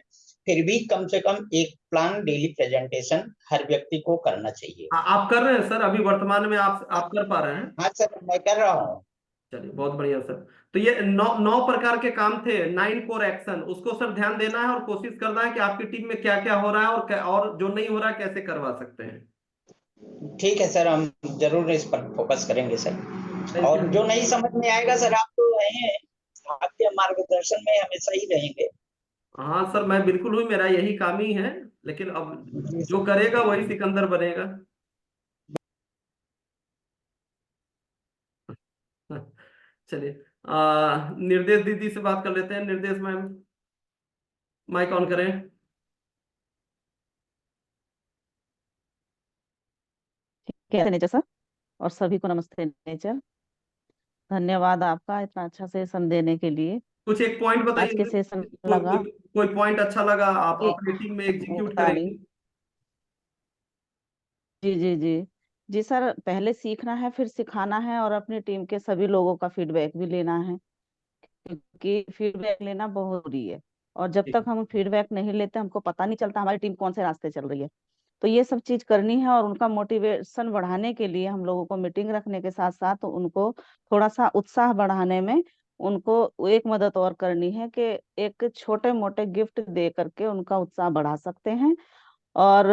फिर भी कम से कम एक प्लान डेली प्रेजेंटेशन हर व्यक्ति को करना चाहिए। आप कर रहे हैं सर? अभी वर्तमान में आप कर पा रहे हैं? हाँ सर, मैं कर रहा हूँ। चलिए बहुत बढ़िया सर। तो ये 9 प्रकार के काम थे, 9 कोर एक्शन। उसको सर ध्यान देना है और कोशिश करना है कि आपकी टीम में क्या क्या हो रहा है और जो नहीं हो रहा है कैसे करवा सकते हैं। ठीक है सर, हम जरूर इस पर फोकस करेंगे सर। थैंक और यू। जो नहीं समझ में आएगा सर, आप तो हैं, आप मार्गदर्शन में हमेशा ही रहेंगे। हाँ सर, मैं बिल्कुल हूँ, मेरा यही काम ही है, लेकिन अब जो करेगा वही सिकंदर बनेगा। चलिए, निर्देश दीदी से बात कर लेते हैं। निर्देश मैम, माइक ऑन करें। कैसे नेचर सर, और सभी को नमस्ते नेचर। धन्यवाद आपका इतना अच्छा सेशन देने के लिए। कुछ एक पॉइंट आज के बताइए, सेशन कोई लगा कोई कोई पॉइंट अच्छा लगा आप कि अपनी टीम में एग्जीक्यूट बता रही, करेंगे? जी जी जी जी सर, पहले सीखना है फिर सिखाना है, और अपनी टीम के सभी लोगों का फीडबैक भी लेना है, क्योंकि फीडबैक लेना बहुत जरूरी है। और जब तक हम फीडबैक नहीं लेते हमको पता नहीं चलता हमारी टीम कौन से रास्ते चल रही है। तो ये सब चीज करनी है, और उनका मोटिवेशन बढ़ाने के लिए हम लोगों को मीटिंग रखने के साथ साथ उनको थोड़ा सा उत्साह बढ़ाने में उनको एक मदद और करनी है कि एक छोटे मोटे गिफ्ट दे करके उनका उत्साह बढ़ा सकते हैं। और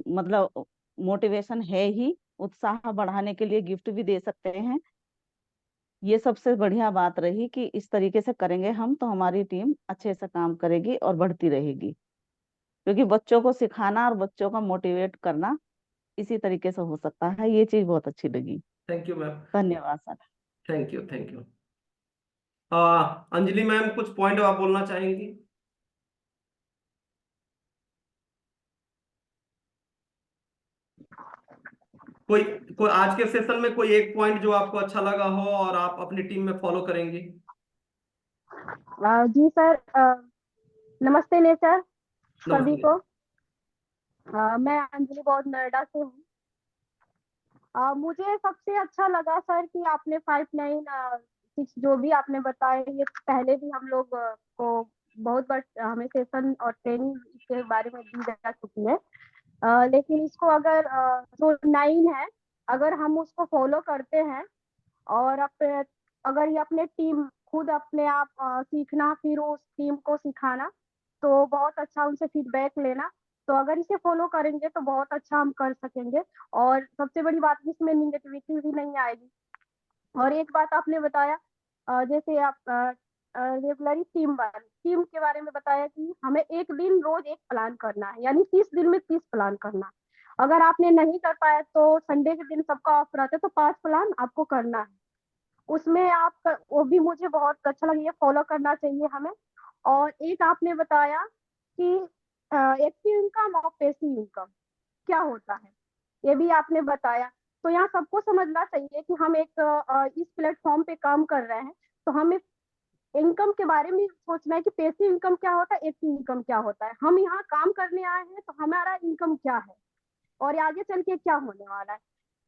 मतलब मोटिवेशन है ही, उत्साह बढ़ाने के लिए गिफ्ट भी दे सकते हैं। ये सबसे बढ़िया बात रही कि इस तरीके से करेंगे हम तो हमारी टीम अच्छे से काम करेगी और बढ़ती रहेगी, क्योंकि बच्चों को सिखाना और बच्चों का मोटिवेट करना इसी तरीके से हो सकता है। ये चीज बहुत अच्छी लगी। Thank you ma'am. धन्यवाद sir. Thank you, thank you. Anjali ma'am, कुछ पॉइंट आप बोलना चाहेंगी? कोई कोई आज के सेशन में कोई एक पॉइंट जो आपको अच्छा लगा हो और आप अपनी टीम में फॉलो करेंगी? जी सर, नमस्ते नेचर सभी नमस्ते। को। मैं अंजलि बौद्ध नोएडा से हूँ। मुझे सबसे अच्छा लगा सर कि आपने 596 जो भी आपने बताया, ये पहले भी हम लोग को बहुत बार हमें सेशन और ट्रेनिंग के बारे में दी जा चुकी है। लेकिन इसको अगर जो 9 है, अगर हम उसको फॉलो करते हैं और अगर ये अपने टीम खुद अपने आप सीखना फिर उस टीम को सिखाना, तो बहुत अच्छा उनसे फीडबैक लेना, तो अगर इसे फॉलो करेंगे तो बहुत अच्छा हम कर सकेंगे। और सबसे बड़ी बात कि इसमें निगेटिविटी भी नहीं आएगी। और एक बात आपने बताया, जैसे आप रेगुलरी टीम के बारे में बताया कि हमें एक दिन रोज एक प्लान करना है, यानी 30 दिन में 30 प्लान करना। अगर आपने नहीं कर पाया तो संडे के दिन सबका ऑफ रहता है, तो 5 प्लान आपको करना है। उसमें आप वो भी मुझे बहुत अच्छा लगा, ये फॉलो करना चाहिए हमें। और एक आपने बताया कि एक्टिव इनकम और पैसिव इनकम क्या होता है, ये भी आपने बताया। तो यहाँ सबको समझना चाहिए कि हम एक इस प्लेटफॉर्म पे काम कर रहे हैं, तो हमें इनकम के बारे में सोचना है कि पैसिव इनकम क्या होता है, एक्टिव इनकम क्या होता है। हम यहाँ काम करने आए हैं तो हमारा इनकम क्या है और आगे चल के क्या होने वाला है।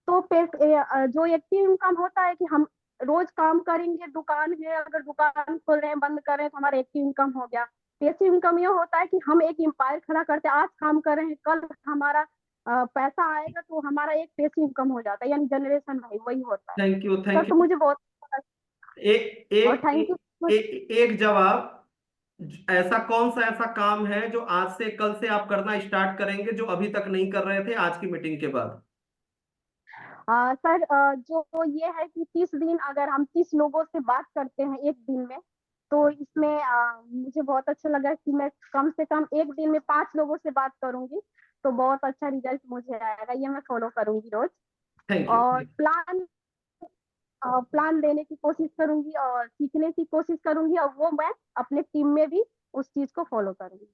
तो जो एक्टिव इनकम होता है कि हम रोज काम करेंगे, दुकान है अगर दुकान खोल रहे हैं बंद कर रहे हैं तो हमारा एक्टिव इनकम हो गया। पैसिव इनकम ये होता है कि हम एक एम्पायर खड़ा करते हैं, आज काम कर रहे हैं, कल हमारा पैसा आएगा तो हमारा एक पैसिव इनकम हो जाता है, यानी जनरेशन भाई वही होता है। थैंक यू, सर थैंक तो यू। मुझे बहुत एक और एक थैंक यू। एक जवाब, ऐसा कौन सा ऐसा काम है जो आज से कल से आप करना स्टार्ट करेंगे जो अभी तक नहीं कर रहे थे आज की मीटिंग के बाद? सर जो ये है कि 30 दिन अगर हम 30 लोगों से बात करते हैं एक दिन में, तो इसमें मुझे बहुत अच्छा लगा कि मैं कम से कम एक दिन में 5 लोगों से बात करूंगी, तो बहुत अच्छा रिजल्ट मुझे आएगा। ये मैं फॉलो करूंगी रोज। Thank you. और प्लान देने की कोशिश करूंगी और सीखने की कोशिश करूंगी, और वो मैं अपने टीम में भी उस चीज को फॉलो करूंगी।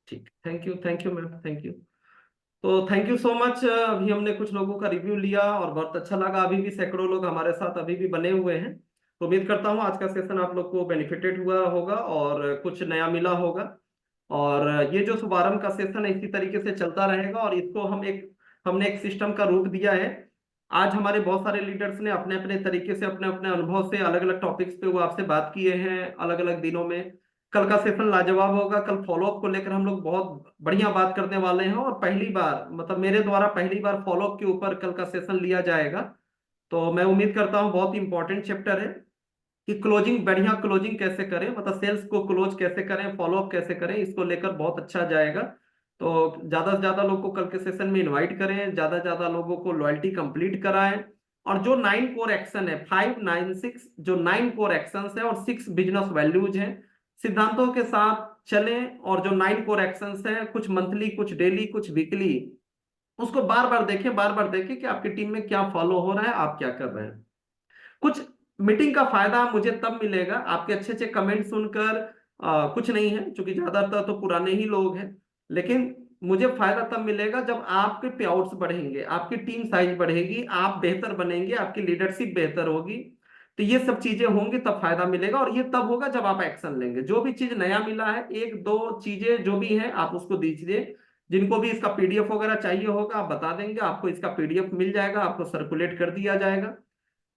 ठीक, thank you ma'am, thank you. तो थैंक यू सो मच। अभी हमने कुछ लोगों का रिव्यू लिया और बहुत अच्छा लगा। अभी भी सैकड़ों लोग हमारे साथ अभी भी बने हुए हैं। तो उम्मीद करता हूँ आज का सेशन आप लोग को बेनिफिटेड हुआ होगा और कुछ नया मिला होगा। और ये जो शुभारंभ का सेशन है इसी तरीके से चलता रहेगा, और इसको हमने एक सिस्टम का रूप दिया है। आज हमारे बहुत सारे लीडर्स ने अपने अपने तरीके से अपने अपने अनुभव से अलग अलग टॉपिक्स पे वो आपसे बात किए हैं अलग अलग दिनों में। कल का सेशन लाजवाब होगा। कल फॉलोअप को लेकर हम लोग बहुत बढ़िया बात करने वाले हैं, और पहली बार मतलब मेरे द्वारा पहली बार फॉलोअप के ऊपर कल का सेशन लिया जाएगा। तो मैं उम्मीद करता हूँ बहुत इंपॉर्टेंट चैप्टर है कि क्लोजिंग, बढ़िया क्लोजिंग कैसे करें, मतलब सेल्स को क्लोज कैसे करें, फॉलोअप कैसे करें, इसको लेकर बहुत अच्छा जाएगा। तो ज्यादा से ज्यादा लोग को कल के सेशन में इनवाइट करें, ज्यादा से ज्यादा लोगों को लॉयल्टी कंप्लीट कराएं, और जो 9 कोर एक्शन है 596 जो 9 कोर एक्शंस है और 6 बिजनेस वैल्यूज हैं, सिद्धांतों के साथ चलें। और जो 9 कोर एक्शंस है, कुछ मंथली, कुछ डेली, कुछ वीकली, उसको बार बार देखें कि आपकी टीम में क्या फॉलो हो रहा है, आप क्या कर रहे हैं। कुछ मीटिंग का फायदा मुझे तब मिलेगा, आपके अच्छे अच्छे कमेंट सुनकर कुछ नहीं है, क्योंकि ज्यादातर तो पुराने ही लोग हैं, लेकिन मुझे फायदा तब मिलेगा जब आपके पे आउट्स बढ़ेंगे, आपकी टीम साइज बढ़ेगी, आप बेहतर बनेंगे, आपकी लीडरशिप बेहतर होगी। तो ये सब चीजें होंगी तब फायदा मिलेगा, और ये तब होगा जब आप एक्शन लेंगे। जो भी चीज नया मिला है, एक दो चीजें जो भी हैं आप उसको दीजिए। जिनको भी इसका पीडीएफ वगैरह चाहिए होगा आप बता देंगे, आपको इसका पीडीएफ मिल जाएगा, आपको सर्कुलेट कर दिया जाएगा।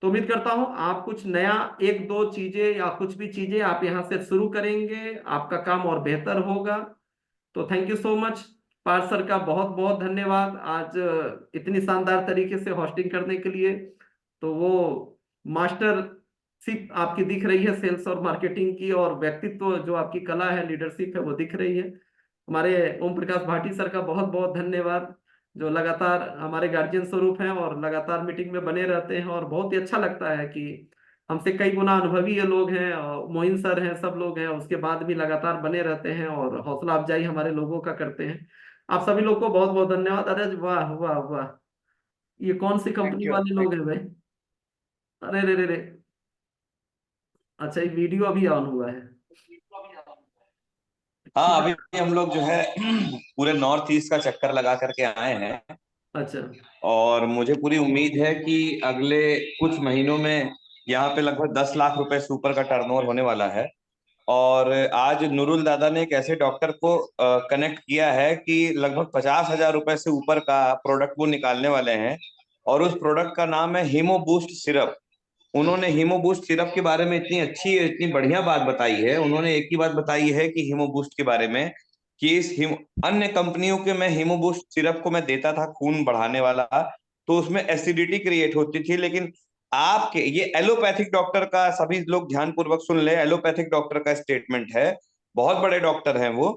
तो उम्मीद करता हूं आप कुछ नया, एक दो चीजें या कुछ भी चीजें आप यहां से शुरू करेंगे, आपका काम और बेहतर होगा। तो thank you so much. Parth sir का बहुत बहुत धन्यवाद आज इतनी शानदार तरीके से होस्टिंग करने के लिए। तो वो मास्टरशिप आपकी दिख रही है सेल्स और मार्केटिंग की, और व्यक्तित्व जो आपकी कला है, लीडरशिप है, वो दिख रही है। हमारे ओम प्रकाश भाटी सर का बहुत बहुत धन्यवाद, जो लगातार हमारे गार्जियन स्वरूप हैं और लगातार मीटिंग में बने रहते हैं। और बहुत ही अच्छा लगता है कि हमसे कई गुना अनुभवी ये लोग हैं, और मोइन सर हैं, सब लोग हैं, उसके बाद भी लगातार बने रहते हैं और हौसला अफजाई हमारे लोगों का करते हैं। आप सभी लोग को बहुत बहुत धन्यवाद। अरे वाह वाह वाह, ये कौन सी थैंक कंपनी यू। वाले लोग हैं भाई? अरे रे रे रे, अच्छा ये वीडियो अभी ऑन हुआ है। हाँ, अभी हम लोग जो है पूरे नॉर्थ ईस्ट का चक्कर लगा करके आए हैं, अच्छा और मुझे पूरी उम्मीद है कि अगले कुछ महीनों में यहाँ पे लगभग 10 लाख रुपए से ऊपर का टर्नओवर होने वाला है। और आज नूरुल दादा ने एक ऐसे डॉक्टर को कनेक्ट किया है कि लगभग 50,000 रुपए से ऊपर का प्रोडक्ट वो निकालने वाले हैं, और उस प्रोडक्ट का नाम है हीमो बूस्ट सिरप। उन्होंने हीमो बूस्ट सिरप के बारे में इतनी अच्छी, इतनी बढ़िया बात बताई है। उन्होंने एक ही बात बताई है कि हीमो बूस्ट के बारे में, कि अन्य कंपनियों के मैं हीमो बूस्ट सिरप को मैं देता था खून बढ़ाने वाला, तो उसमें एसिडिटी क्रिएट होती थी, लेकिन आपके ये एलोपैथिक डॉक्टर का, सभी लोग ध्यानपूर्वक सुन ले, एलोपैथिक डॉक्टर का स्टेटमेंट है, बहुत बड़े डॉक्टर हैं वो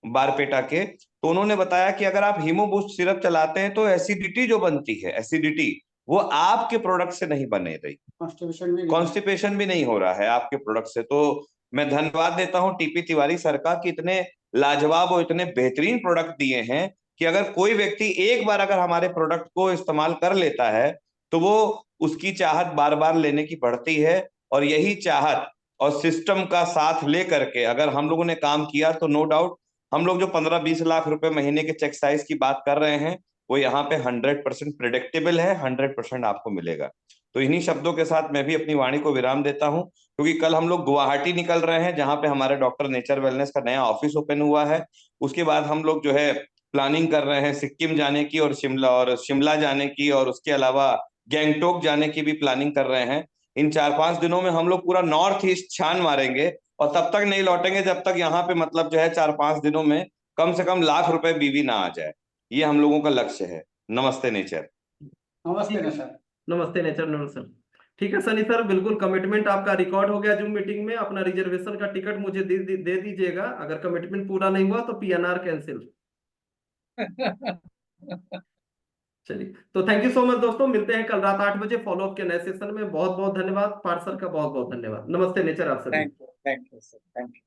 बारपेटा के। तो उन्होंने बताया कि अगर आप हीमो बूस्ट सिरप चलाते हैं तो एसिडिटी जो बनती है, एसिडिटी वो आपके प्रोडक्ट से नहीं बने रही, कॉन्स्टिपेशन भी नहीं हो रहा है आपके प्रोडक्ट से। तो मैं धन्यवाद देता हूं टीपी तिवारी सर का कि इतने लाजवाब और इतने बेहतरीन प्रोडक्ट दिए हैं कि अगर कोई व्यक्ति एक बार अगर हमारे प्रोडक्ट को इस्तेमाल कर लेता है तो वो उसकी चाहत बार बार लेने की बढ़ती है। और यही चाहत और सिस्टम का साथ ले करके अगर हम लोगों ने काम किया तो नो डाउट हम लोग जो 15-20 लाख रुपए महीने के चेक साइज की बात कर रहे हैं वो यहाँ पे 100% प्रिडिक्टेबल है, 100% आपको मिलेगा। तो इन्हीं शब्दों के साथ मैं भी अपनी वाणी को विराम देता हूं, क्योंकि कल हम लोग गुवाहाटी निकल रहे हैं, जहां पे हमारे डॉक्टर नेचर वेलनेस का नया ऑफिस ओपन हुआ है। उसके बाद हम लोग जो है प्लानिंग कर रहे हैं सिक्किम जाने की, और शिमला जाने की, और उसके अलावा गैंगटोक जाने की भी प्लानिंग कर रहे हैं। इन 4-5 दिनों में हम लोग पूरा नॉर्थ ईस्ट छान मारेंगे, और तब तक नहीं लौटेंगे जब तक यहाँ पे मतलब जो है 4-5 दिनों में कम से कम लाख रुपए बीवी ना आ जाए। ये हम लोगों का लक्ष्य है। नमस्ते नेचर। नमस्ते नेचर। नमस्ते नेचर नमन सर। ठीक है सनी सर, बिल्कुल कमिटमेंट आपका रिकॉर्ड हो गया जूम मीटिंग में। अपना रिजर्वेशन का टिकट मुझे दे दीजिएगा, अगर कमिटमेंट पूरा नहीं हुआ तो पीएनआर कैंसिल। चलिए, तो थैंक यू सो मच दोस्तों, मिलते हैं कल रात 8 बजे फॉलोअप के नए सेशन में। बहुत बहुत धन्यवाद। पार्थ सर का बहुत बहुत धन्यवाद। नमस्ते नेचर आप सभी। Thank you sir, thank you.